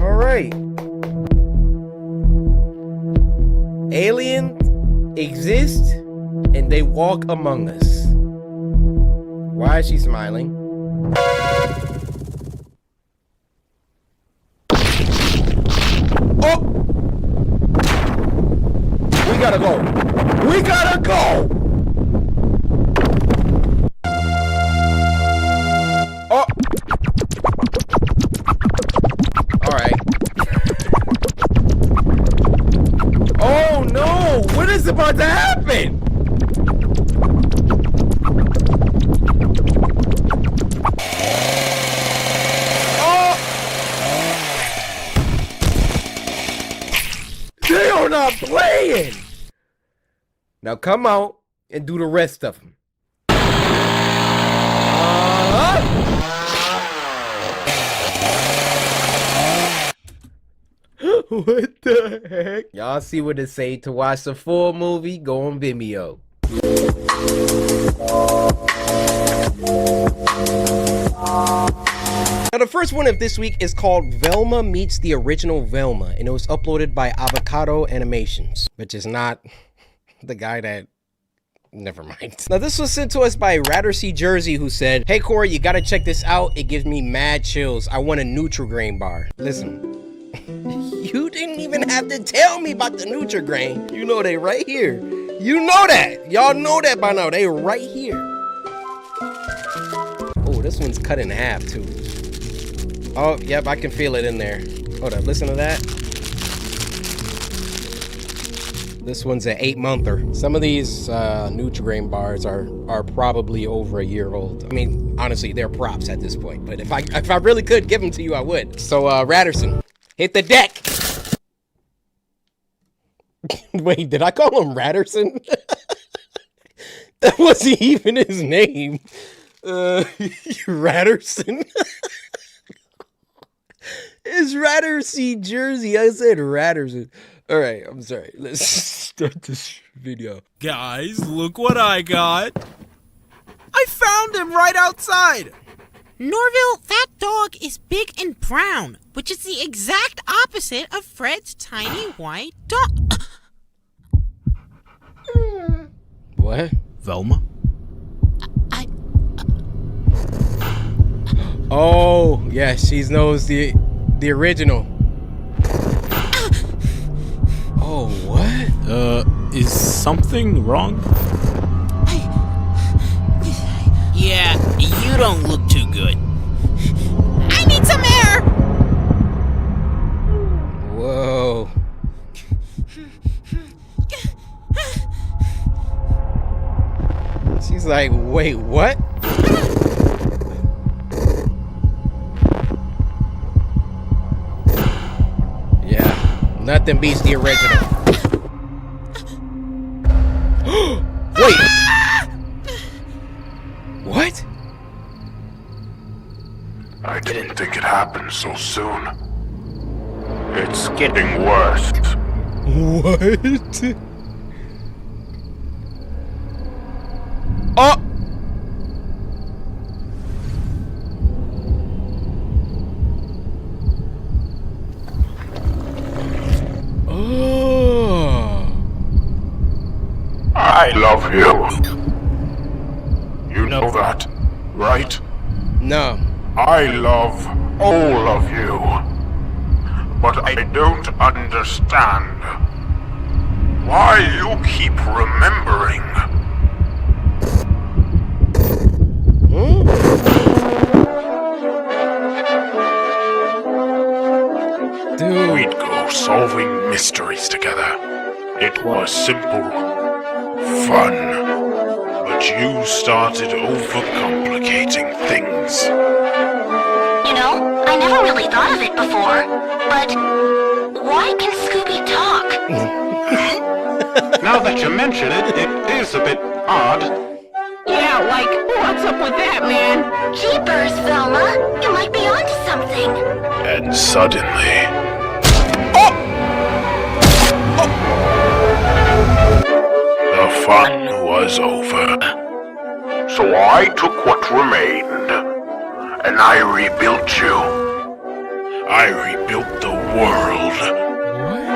Alright. Aliens exist and they walk among us. Why is she smiling? Oh! We gotta go. We gotta go! Oh! Alright. Oh no! What is about to happen? Oh! They are not playing! Now come out and do the rest of them. What the heck? Y'all see what it say. To watch the full movie, go on Vimeo. Now the first one of this week is called Velma Meets the Original Velma, and it was uploaded by Avocado Animations, which is not the guy that... Never mind. Now this was sent to us by Rattersea Jersey, who said, "Hey Cory, you gotta check this out. It gives me mad chills. I want a Nutri-Grain bar." Listen. You didn't even have to tell me about the Nutri-Grain. You know they right here. You know that. Y'all know that by now. They right here. Oh, this one's cut in half too. Oh, yep, I can feel it in there. Hold up, listen to that. This one's an 8-monther. Some of these Nutri-Grain bars are probably over a year old. I mean, honestly, they're props at this point. But if I really could give them to you, I would. So, Ratterson, hit the deck. Wait, did I call him Ratterson? That wasn't even his name. Ratterson. It's Rattersea Jersey. I said Ratterson. All right, I'm sorry. Let's start this video. Guys, look what I got. I found him right outside. Norville, that dog is big and brown, which is the exact opposite of Fred's tiny white dog. What? Velma? Oh, yeah, she knows the original. Oh, what? Is something wrong? Yeah, you don't look too good. I need some air! He's like, wait, what? Yeah, nothing beats the original. Wait. What? I didn't think it happened so soon. It's getting worse. What? Oh! Oh! I love you. You know that, right? No. I love all of you. But I don't understand why you keep remembering. Dude. We'd go solving mysteries together. It was simple, fun, but you started overcomplicating things. You know, I never really thought of it before, but why can Scooby talk? Now that you mention it, it is a bit odd. Yeah, like, what's up with that, man? Jeepers, Velma, you might be onto something. And suddenly... The fun was over. So I took what remained, and I rebuilt you. I rebuilt the world.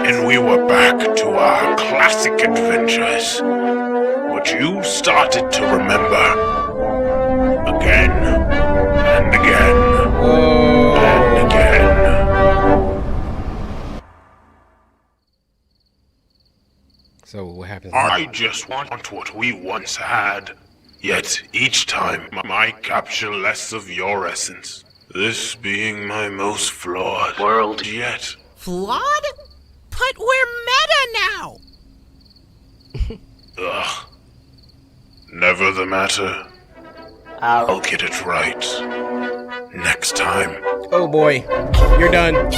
And we were back to our classic adventures. But you started to remember. Again, and again, and again. So what happens? I just want what we once had. Yet each time I capture less of your essence. This being my most flawed world yet. Flawed? But we're meta now! Ugh. Never the matter. I'll get it right. Next time. Oh boy. You're done.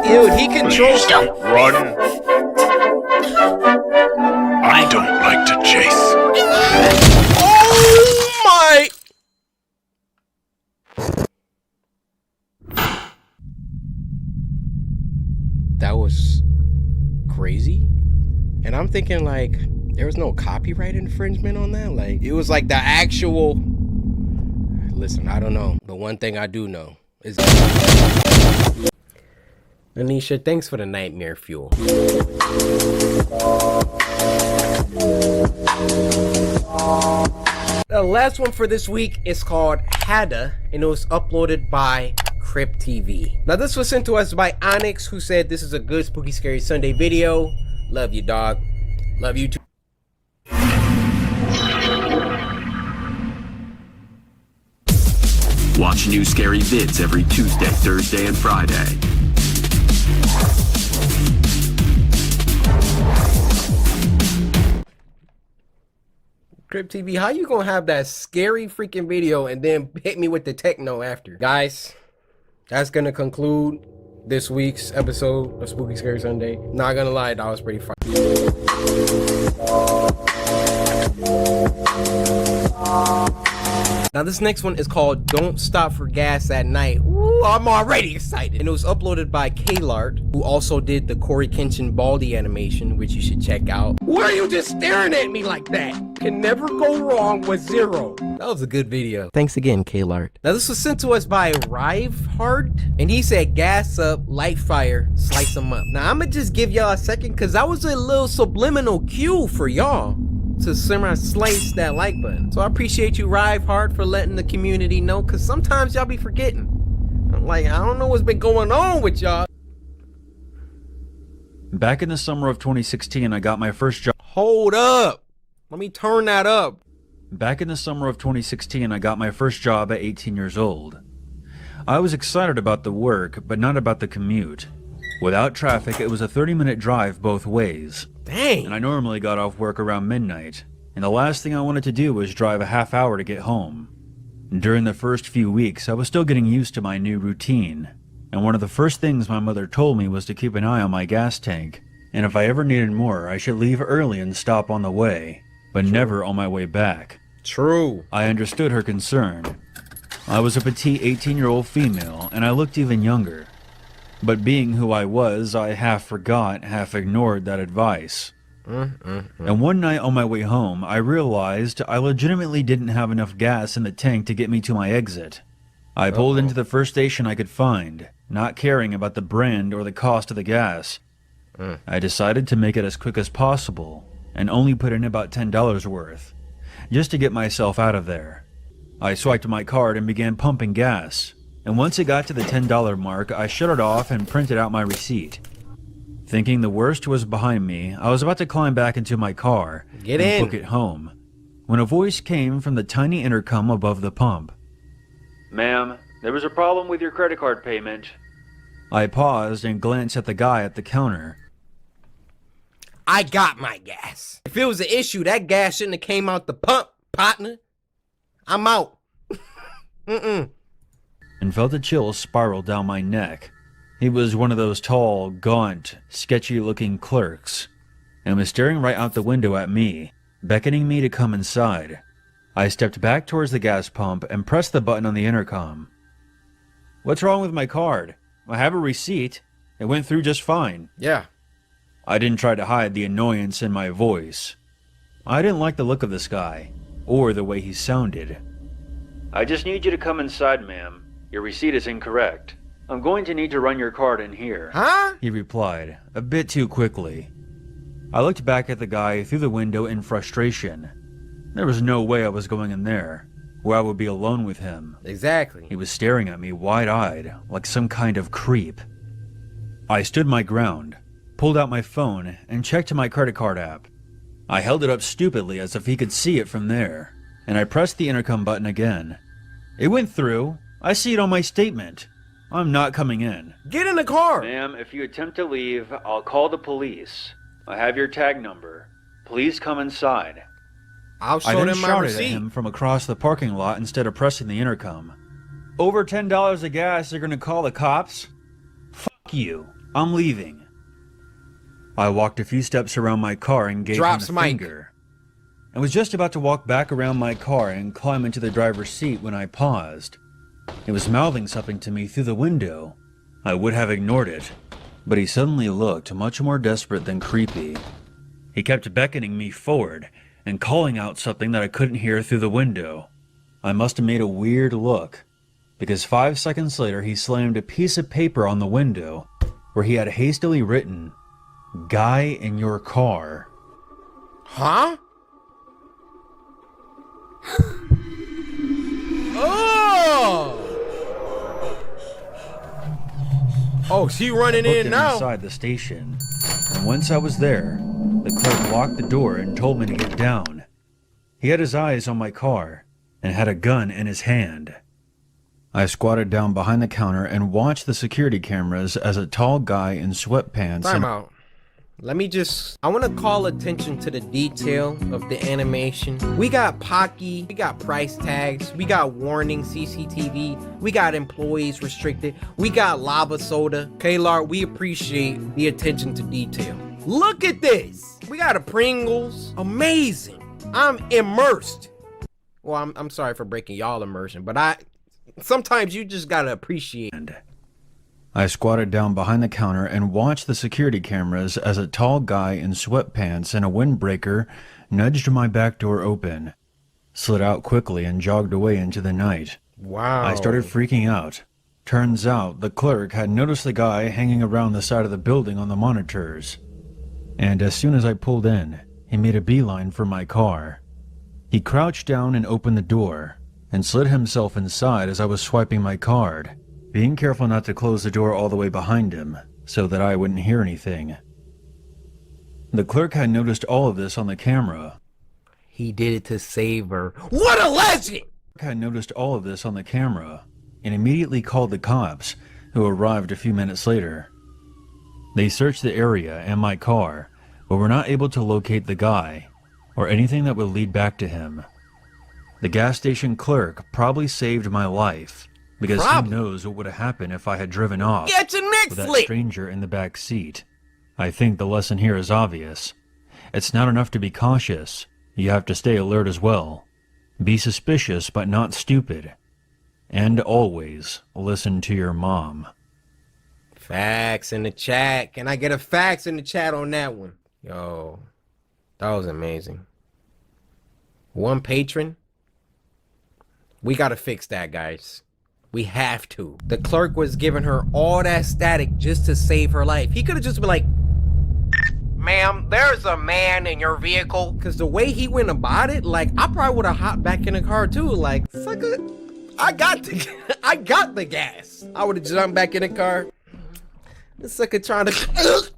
Dude, he controls... Please run. I don't like to chase. Oh my... That was crazy. And I'm thinking like there was no copyright infringement on that. Like it was like the actual. Listen, I don't know. The one thing I do know is Anisha, thanks for the nightmare fuel. The last one for this week is called Hada, and it was uploaded by Crypt TV. Now this was sent to us by Onyx, who said this is a good Spooky Scary Sunday video. Love you, dog. Love you too. Watch new scary vids every Tuesday, Thursday, and Friday. Crypt TV, how you gonna have that scary freaking video and then hit me with the techno after? Guys, that's gonna conclude this week's episode of Spooky Scary Sunday. Not gonna lie, that was pretty fun. Now this next one is called Don't Stop for Gas at Night. Ooh, I'm already excited. And it was uploaded by Klart, who also did the Coryxkenshin Baldy animation, which you should check out. Why are you just staring at me like that? Can never go wrong with zero. That was a good video. Thanks again, Klart. Now this was sent to us by Rivehard, and he said gas up, light fire, slice them up. Now I'ma just give y'all a second, cause that was a little subliminal cue for y'all to slice that like button. So I appreciate you, Rivehard, for letting the community know, cause sometimes y'all be forgetting. I'm like, I don't know what's been going on with y'all. Back in the summer of 2016, I got my first job. Hold up. Let me turn that up. Back in the summer of 2016, I got my first job at 18 years old. I was excited about the work, but not about the commute. Without traffic, it was a 30-minute drive both ways. Dang. And I normally got off work around midnight, and the last thing I wanted to do was drive a half hour to get home. During the first few weeks, I was still getting used to my new routine, and one of the first things my mother told me was to keep an eye on my gas tank, and if I ever needed more, I should leave early and stop on the way, but never on my way back. True. I understood her concern. I was a petite 18-year-old female, and I looked even younger. But being who I was, I half forgot, half ignored that advice. And one night on my way home, I realized I legitimately didn't have enough gas in the tank to get me to my exit. I pulled into the first station I could find, not caring about the brand or the cost of the gas. I decided to make it as quick as possible, and only put in about $10 worth, just to get myself out of there. I swiped my card and began pumping gas, and once it got to the $10 mark, I shut it off and printed out my receipt. Thinking the worst was behind me, I was about to climb back into my car and book it home, when a voice came from the tiny intercom above the pump. "Ma'am, there was a problem with your credit card payment." I paused and glanced at the guy at the counter. I got my gas. If it was an issue, that gas shouldn't have came out the pump, partner. I'm out. And felt a chill spiral down my neck. He was one of those tall, gaunt, sketchy-looking clerks, and was staring right out the window at me, beckoning me to come inside. I stepped back towards the gas pump and pressed the button on the intercom. "What's wrong with my card? I have a receipt. It went through just fine." Yeah. I didn't try to hide the annoyance in my voice. I didn't like the look of this guy, or the way he sounded. "I just need you to come inside, ma'am. Your receipt is incorrect. I'm going to need to run your card in here." Huh? He replied, a bit too quickly. I looked back at the guy through the window in frustration. There was no way I was going in there, where I would be alone with him. Exactly. He was staring at me wide-eyed, like some kind of creep. I stood my ground, pulled out my phone, and checked my credit card app. I held it up stupidly as if he could see it from there, and I pressed the intercom button again. It went through. I see it on my statement. I'm not coming in. Get in the car! "Ma'am, if you attempt to leave, I'll call the police. I have your tag number. Please come inside." I'll I show then them my shouted receipt. at him from across the parking lot instead of pressing the intercom. "Over $10 of gas, they're gonna call the cops? Fuck you. I'm leaving." I walked a few steps around my car and gave him the finger. I was just about to walk back around my car and climb into the driver's seat when I paused. He was mouthing something to me through the window. I would have ignored it, but he suddenly looked much more desperate than creepy. He kept beckoning me forward and calling out something that I couldn't hear through the window. I must have made a weird look, because 5 seconds later he slammed a piece of paper on the window where he had hastily written, "Guy in your car." Huh? Oh! Oh, she running in now. Inside the station, and once I was there, the clerk locked the door and told me to get down. He had his eyes on my car and had a gun in his hand. I squatted down behind the counter and watched the security cameras as a tall guy in sweatpants Time out. I want to call attention to the detail of the animation. We got Pocky, we got price tags, we got warning CCTV, we got employees restricted, we got lava soda. Kalar, we appreciate the attention to detail. Look at this. We got a Pringles. Amazing. I'm immersed. Well, I'm sorry for breaking y'all immersion, but sometimes you just gotta appreciate. I squatted down behind the counter and watched the security cameras as a tall guy in sweatpants and a windbreaker nudged my back door open, slid out quickly and jogged away into the night. Wow. I started freaking out. Turns out the clerk had noticed the guy hanging around the side of the building on the monitors. And as soon as I pulled in, he made a beeline for my car. He crouched down and opened the door, and slid himself inside as I was swiping my card, being careful not to close the door all the way behind him, so that I wouldn't hear anything. The clerk had noticed all of this on the camera. He did it to save her. What a legend! The clerk had noticed all of this on the camera, and immediately called the cops, who arrived a few minutes later. They searched the area and my car, but we're not able to locate the guy, or anything that would lead back to him. The gas station clerk probably saved my life, because who knows what would have happened if I had driven off Get your neck with that flick. stranger in the back seat. I think the lesson here is obvious. It's not enough to be cautious, you have to stay alert as well. Be suspicious but not stupid. And always listen to your mom. Facts in the chat. Can I get a fax in the chat on that one? Yo, that was amazing. One patron. We gotta fix that, guys. We have to. The clerk was giving her all that static just to save her life. He could have just been like, ma'am, there's a man in your vehicle. Because the way he went about it, like, I probably would have hopped back in the car too. Like, sucker, I got the gas. I would have jumped back in the car. This sucker trying to